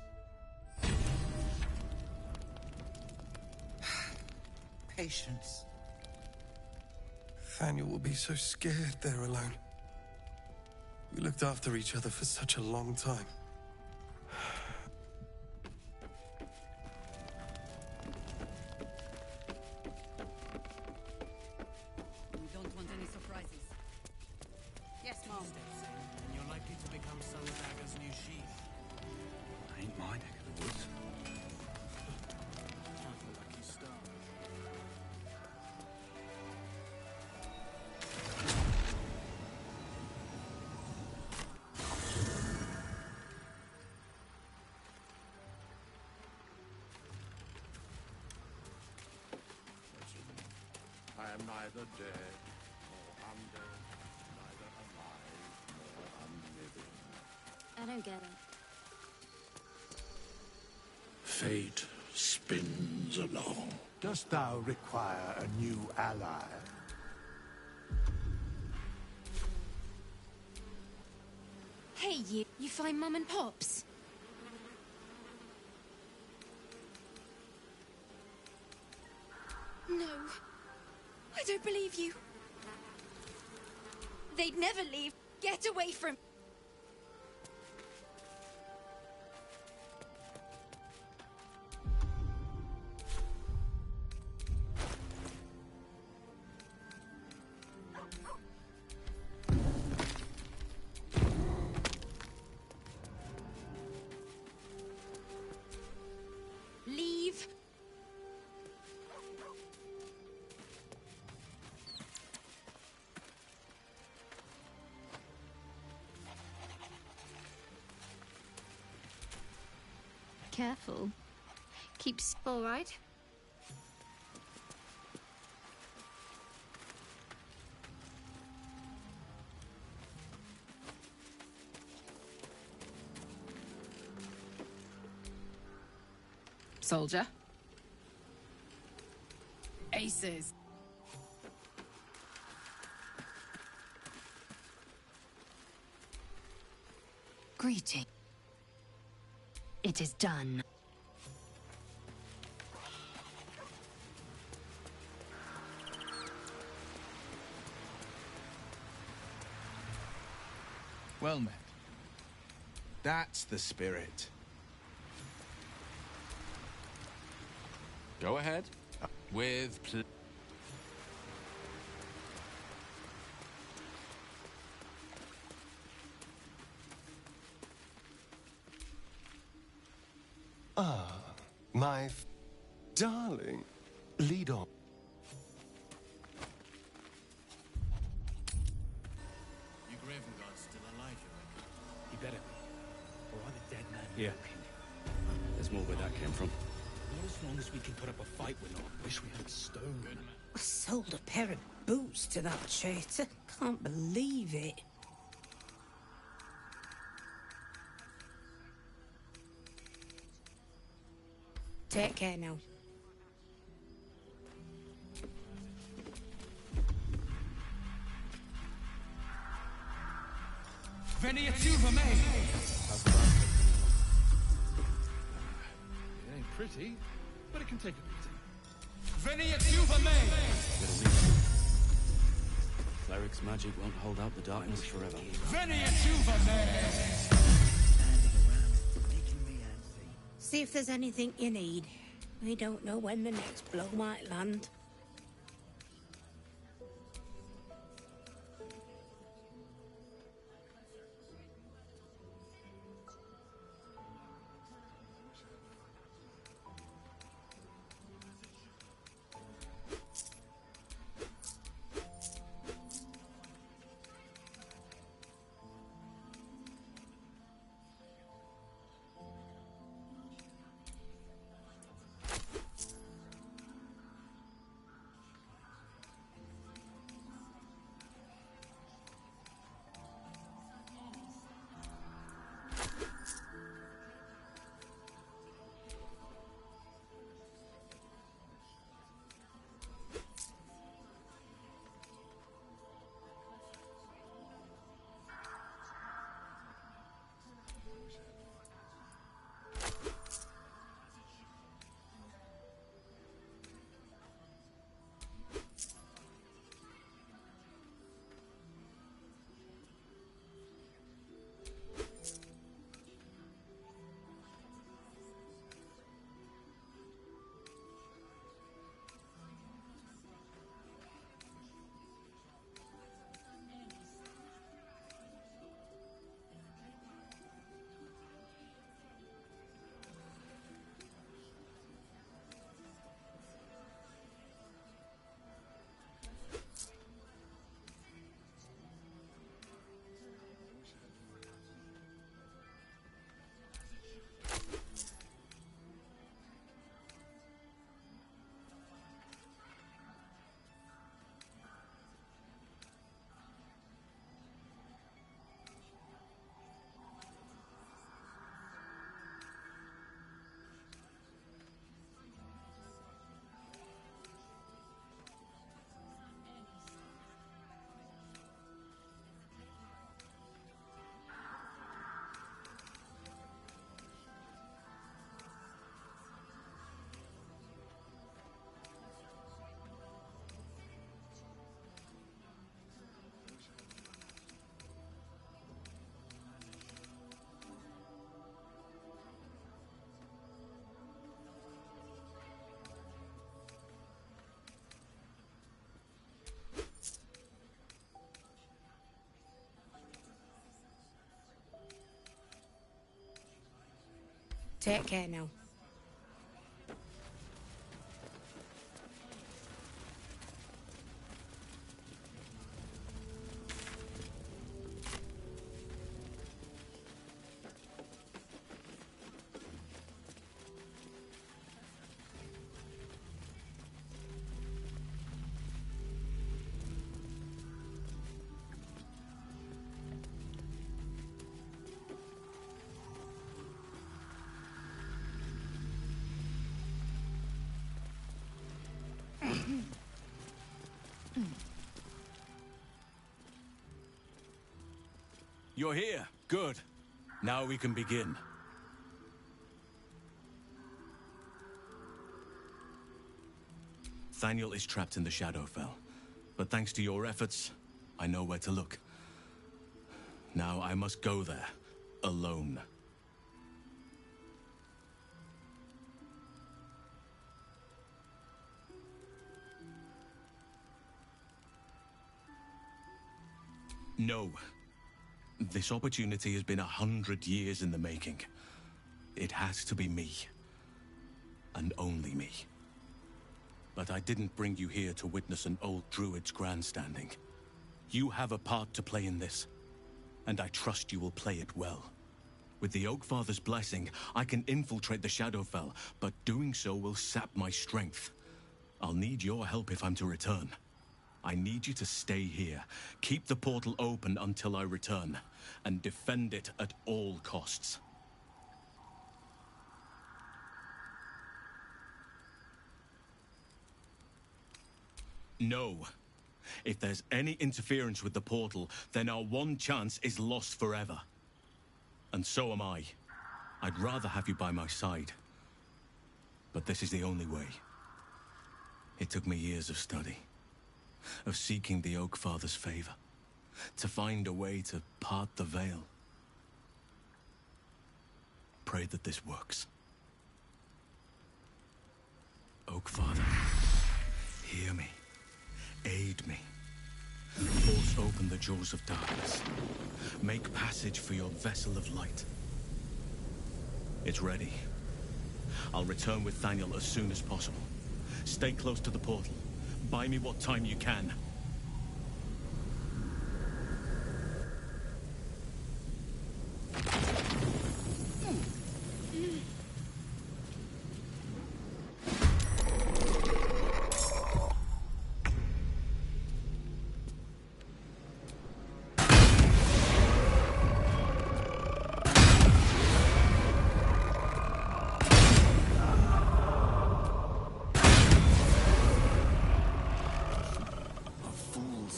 Patience. Thaniel will be so scared there alone. We looked after each other for such a long time. We don't want any surprises. Yes, Mom. And you're likely to become some dagger's new sheath. Ain't my neck of the woods. Count your lucky stars. I am neither dead nor undead, neither alive nor unliving. I don't get it. Fate spins along. Dost thou require a new ally? Hey, you. You find Mum and Pops? No. I don't believe you. They'd never leave. Get away from... Leave. Careful. Keep all right. Soldier. Aces. Greeting. It is done. Well met. That's the spirit. Go ahead. With Ah, my darling. Lead on. Your Graven Guard's still alive, you reckon? He better be. Or are the dead man Yeah. walking? There's more where that came from. Not as long as we can put up a fight, we're not. Wish we had stone. Good. I sold a pair of boots to that traitor. Can't believe it. Take care now. Venia Tuva me! It ain't pretty, but it can take a beating. Venia Tuva me! It'll need to. Cleric's magic won't hold out the darkness forever. Venia Tuva me! See if there's anything you need. We don't know when the next blow might land. Take care now. You're here. Good. Now we can begin. Thaniel is trapped in the Shadowfell, but thanks to your efforts, I know where to look. Now I must go there, alone. No. This opportunity has been 100 years in the making. It has to be me. and only me. But I didn't bring you here to witness an old druid's grandstanding. You have a part to play in this, and I trust you will play it well. With the Oakfather's blessing, I can infiltrate the Shadowfell, but doing so will sap my strength. I'll need your help if I'm to return. I need you to stay here, keep the portal open until I return, and defend it at all costs. No. If there's any interference with the portal, then our one chance is lost forever. And so am I. I'd rather have you by my side. But this is the only way. It took me years of study, of seeking the Oakfather's favor, to find a way to part the veil. Pray that this works. Oakfather, hear me. Aid me. Force open the jaws of darkness. Make passage for your vessel of light. It's ready. I'll return with Thaniel as soon as possible. Stay close to the portal. Buy me what time you can.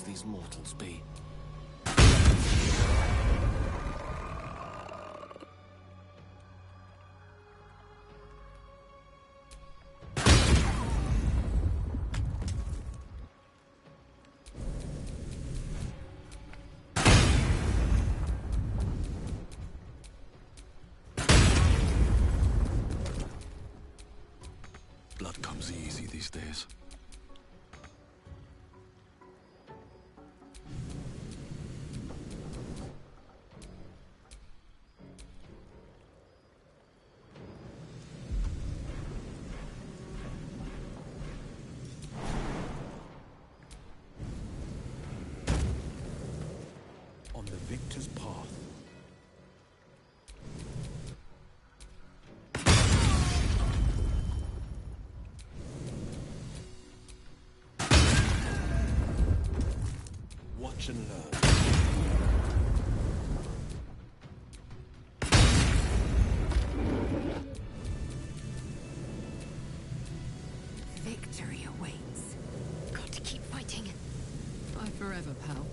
These mortals be. Blood comes easy these days. On the victor's path. Watch and learn. Victory awaits. Got to keep fighting. Fight forever, pal.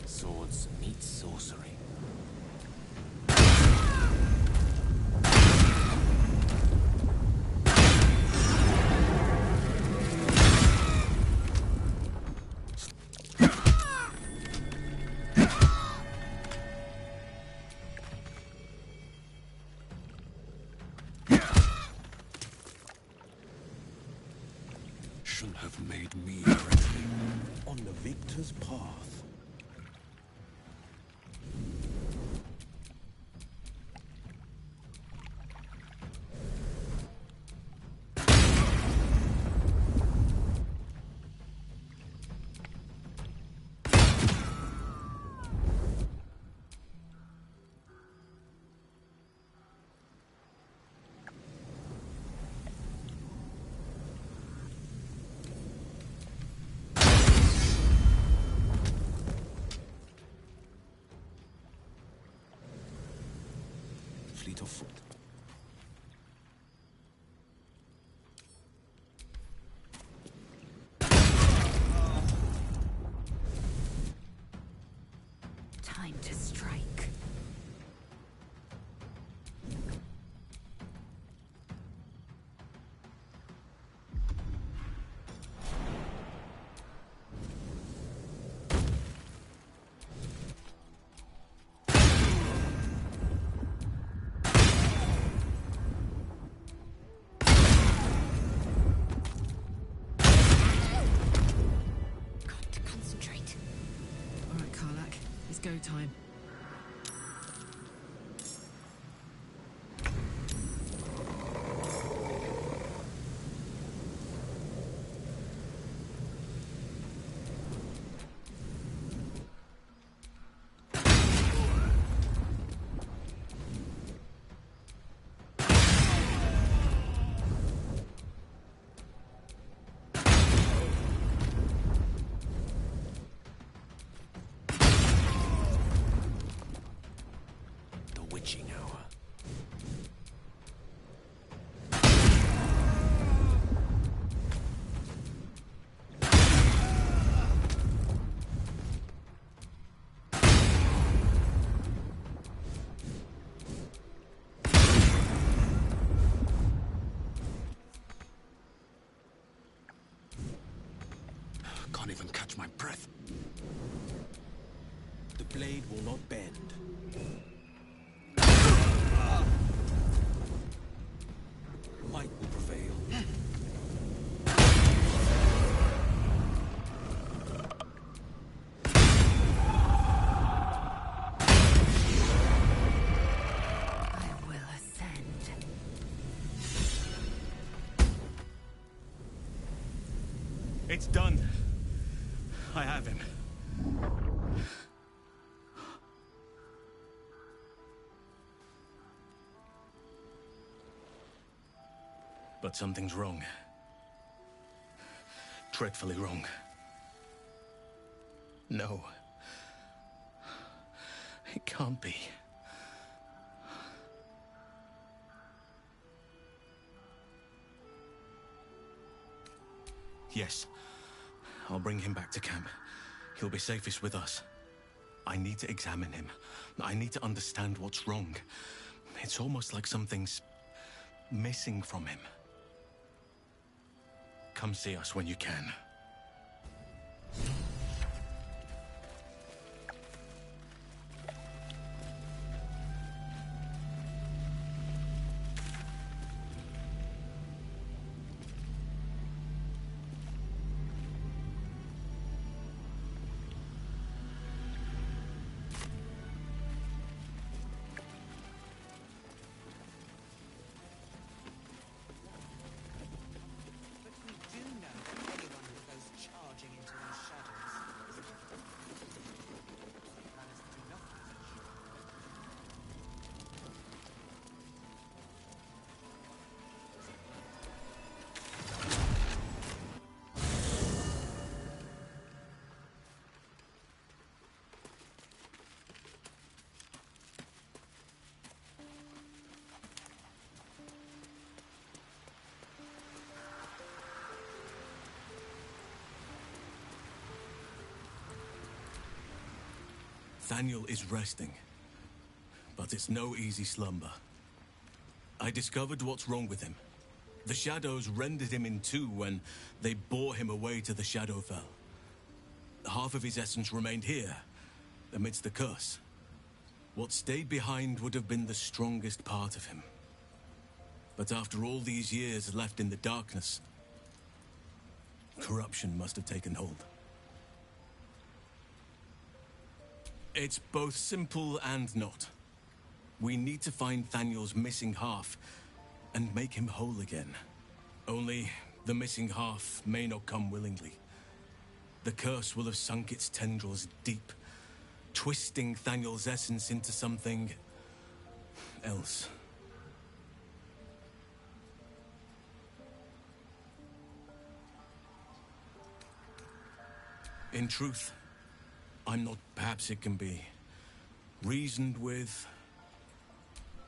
Swords meet sorcery. Should have made me friendly. On the victor's path. Fleet of foot. Time to strike. can't even catch my breath. The blade will not bend. Might will prevail. I will ascend. It's done. I have him. But something's wrong. Dreadfully wrong. No. It can't be. Yes. I'll bring him back to camp. He'll be safest with us. I need to examine him. I need to understand what's wrong. It's almost like something's missing from him. Come see us when you can. Thaniel is resting, but it's no easy slumber. I discovered what's wrong with him. The shadows rendered him in two when they bore him away to the Shadowfell. Half of his essence remained here, amidst the curse. What stayed behind would have been the strongest part of him. But after all these years left in the darkness, corruption must have taken hold. It's both simple and not. We need to find Thaniel's missing half and make him whole again. Only the missing half may not come willingly. The curse will have sunk its tendrils deep, twisting Thaniel's essence into something else. In truth, I'm not. Perhaps it can be reasoned with.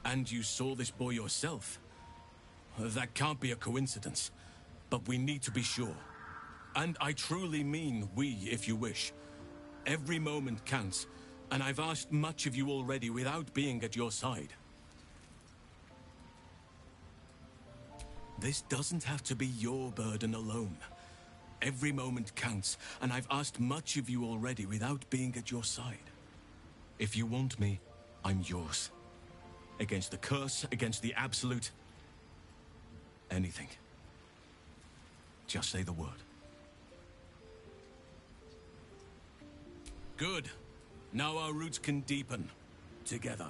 And you saw this boy yourself. That can't be a coincidence. But we need to be sure. And I truly mean we, if you wish. Every moment counts, and I've asked much of you already without being at your side. This doesn't have to be your burden alone. Every moment counts, and I've asked much of you already without being at your side. If you want me, I'm yours. Against the curse, against the absolute. Anything. Just say the word. Good. Now our roots can deepen. Together.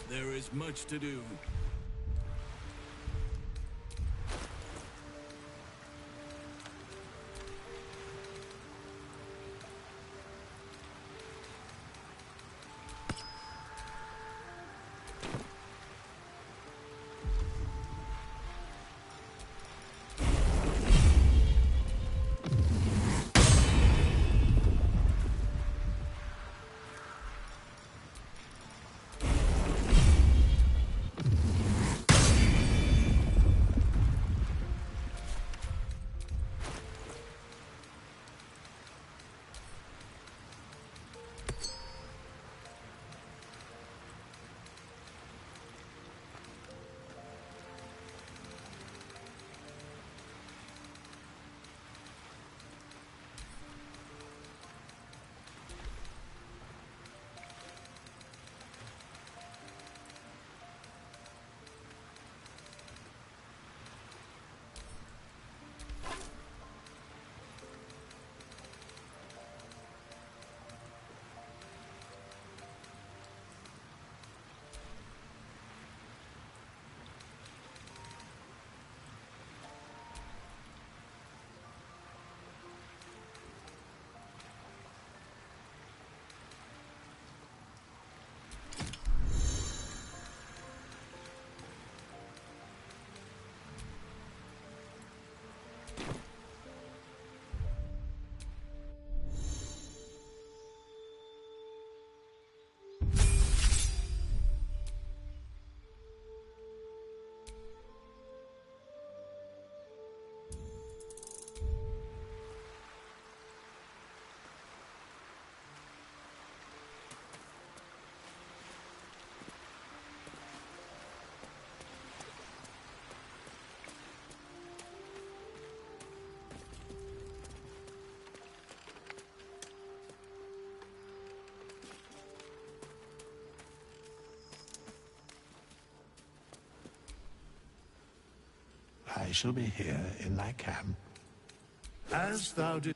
There is much to do. I shall be here in thy camp. As thou did.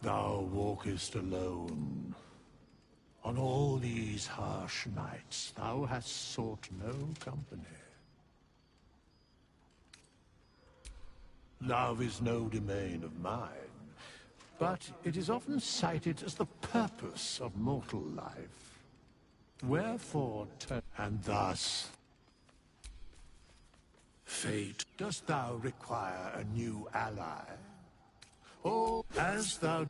Thou walkest alone. On all these harsh nights, thou hast sought no company. Love is no domain of mine, but it is often cited as the purpose of mortal life. Wherefore turn, and thus... Fate, dost thou require a new ally? Or, as thou...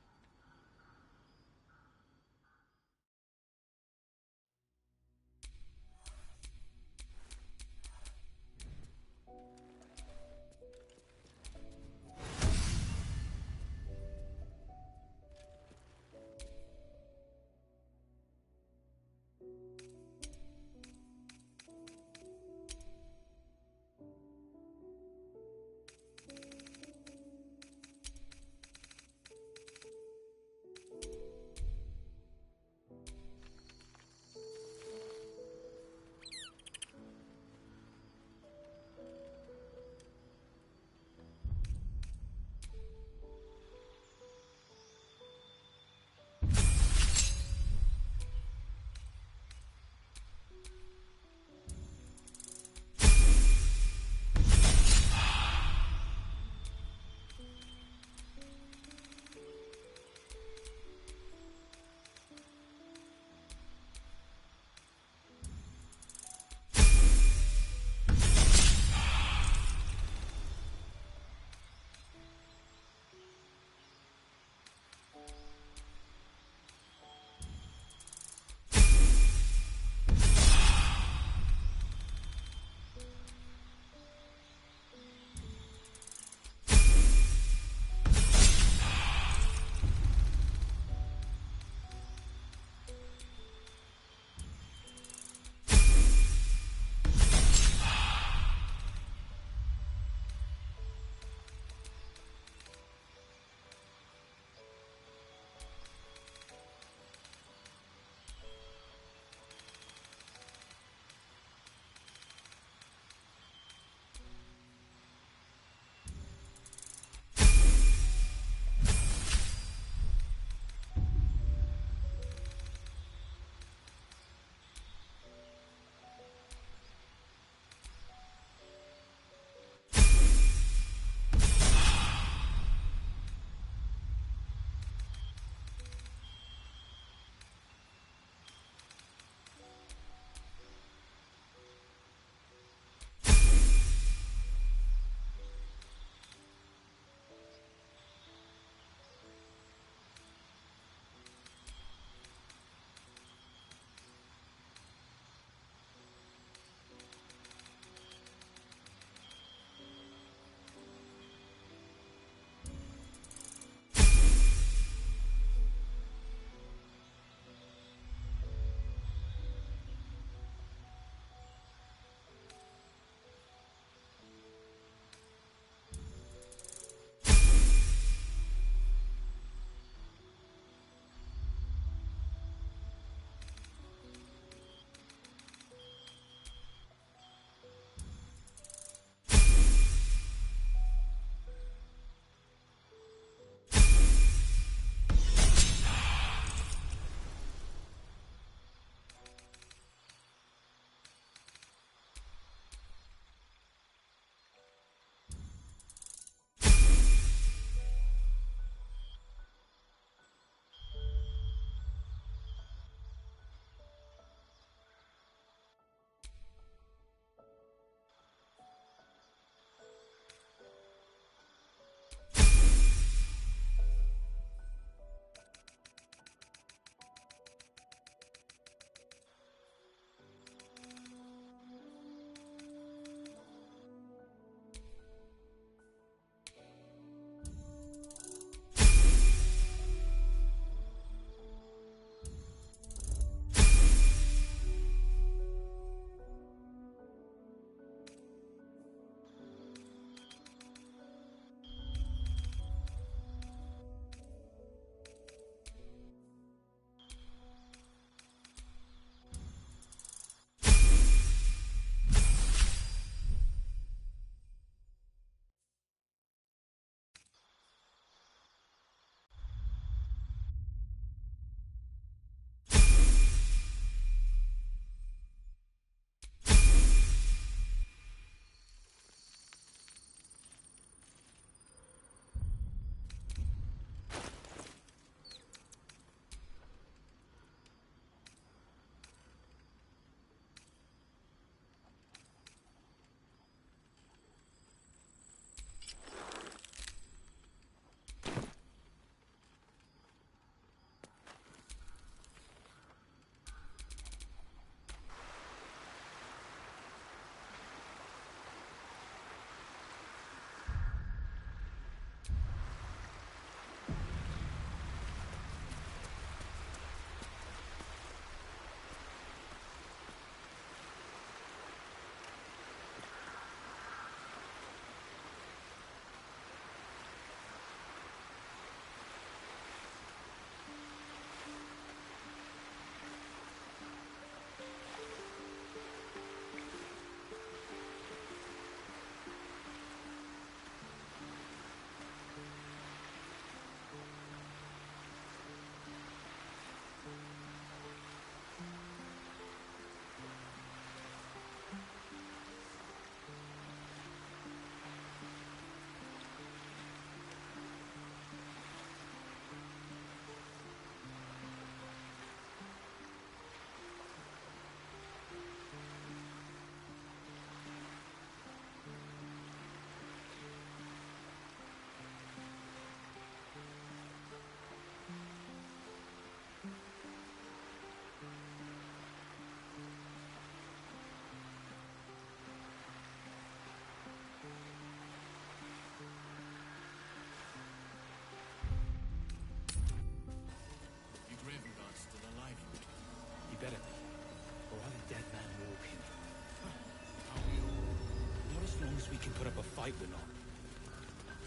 put up a fight, we're not.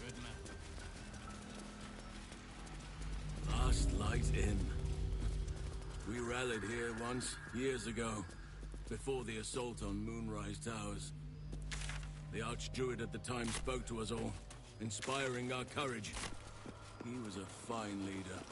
Good man. Last light in. We rallied here once, years ago, before the assault on Moonrise Towers. The Archdruid at the time spoke to us all, inspiring our courage. He was a fine leader.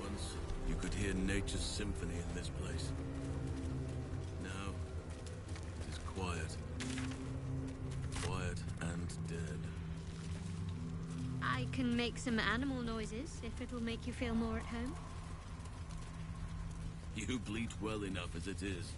Once, you could hear nature's symphony in this place. Now, it is quiet. Quiet and dead. I can make some animal noises if it'll make you feel more at home. You bleat well enough as it is.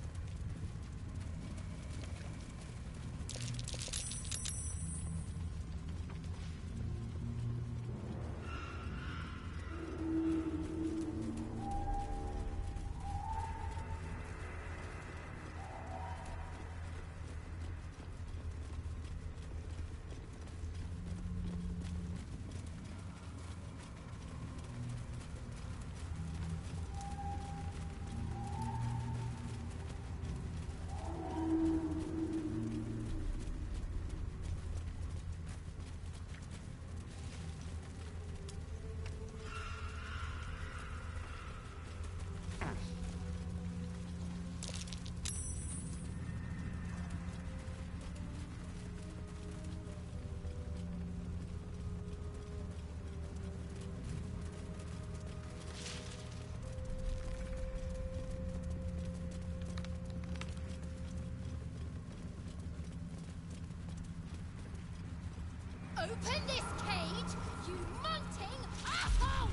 Open this cage, you munting asshole!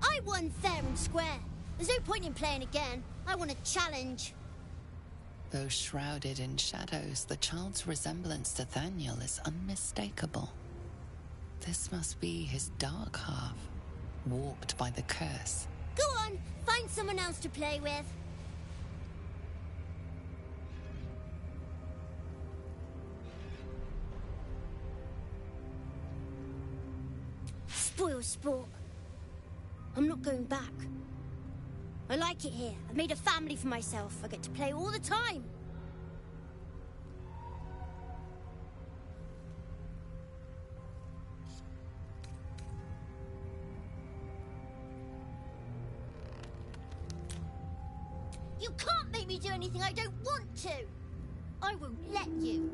I won fair and square. There's no point in playing again. I want a challenge. Though shrouded in shadows, the child's resemblance to Thaniel is unmistakable. This must be his dark half, warped by the curse. Go on, find someone else to play with. Spoil sport. I'm not going back. I like it here. I've made a family for myself. I get to play all the time. You can't make me do anything I don't want to. I won't let you.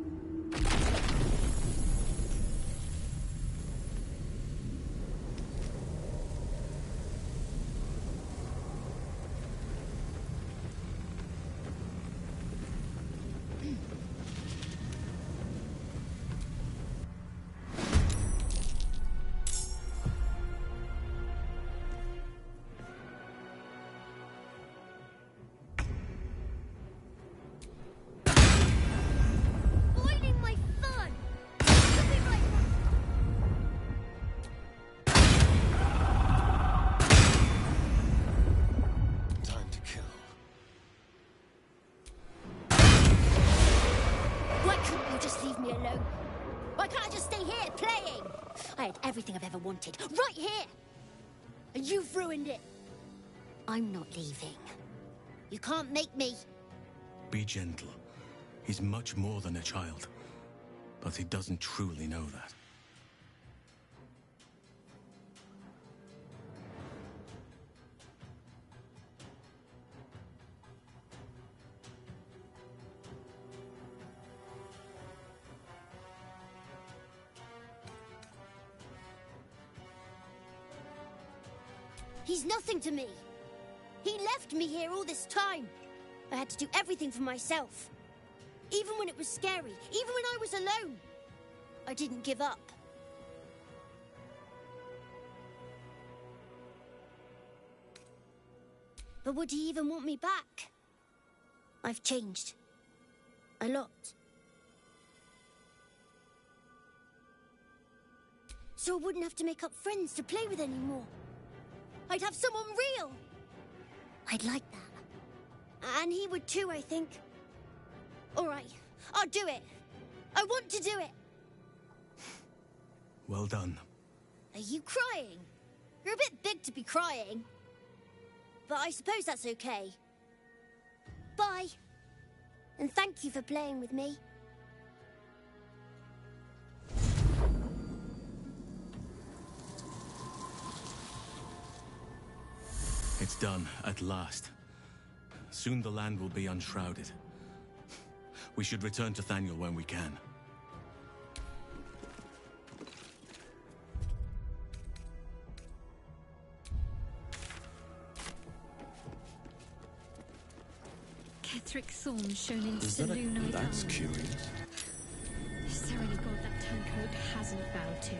Spoiling my fun. Something like Time to kill. Why couldn't you just leave me alone? Why can't I just stay here playing? I had everything I've ever wanted, right here! And you've ruined it. I'm not leaving. You can't make me. Be gentle. He's much more than a child. But he doesn't truly know that. He's nothing to me. He left me here all this time. I had to do everything for myself. Even when it was scary, even when I was alone. I didn't give up. But would he even want me back? I've changed. A lot. So I wouldn't have to make up friends to play with anymore. I'd have someone real. I'd like that. And he would too, I think. All right, I'll do it. I want to do it. Well done. Are you crying? You're a bit big to be crying. But I suppose that's okay. Bye. And thank you for playing with me. It's done, at last. Soon the land will be unshrouded. We should return to Thaniel when we can. Ketheric thorn shown in Saloon I That's Down. curious. Is there any god that turncoat hasn't bowed to?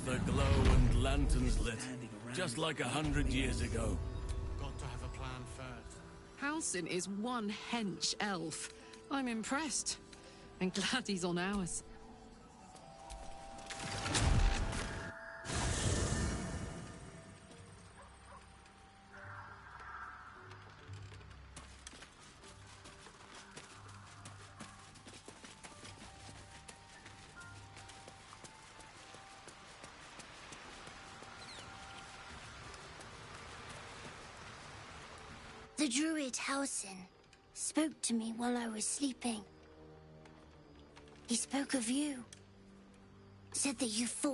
Aglow and lanterns lit, just like 100 years ago. Got to have a plan first. Halsin is one hench elf. I'm impressed. And glad he's on ours. The druid Halsin spoke to me while I was sleeping. He spoke of you. Said that you fought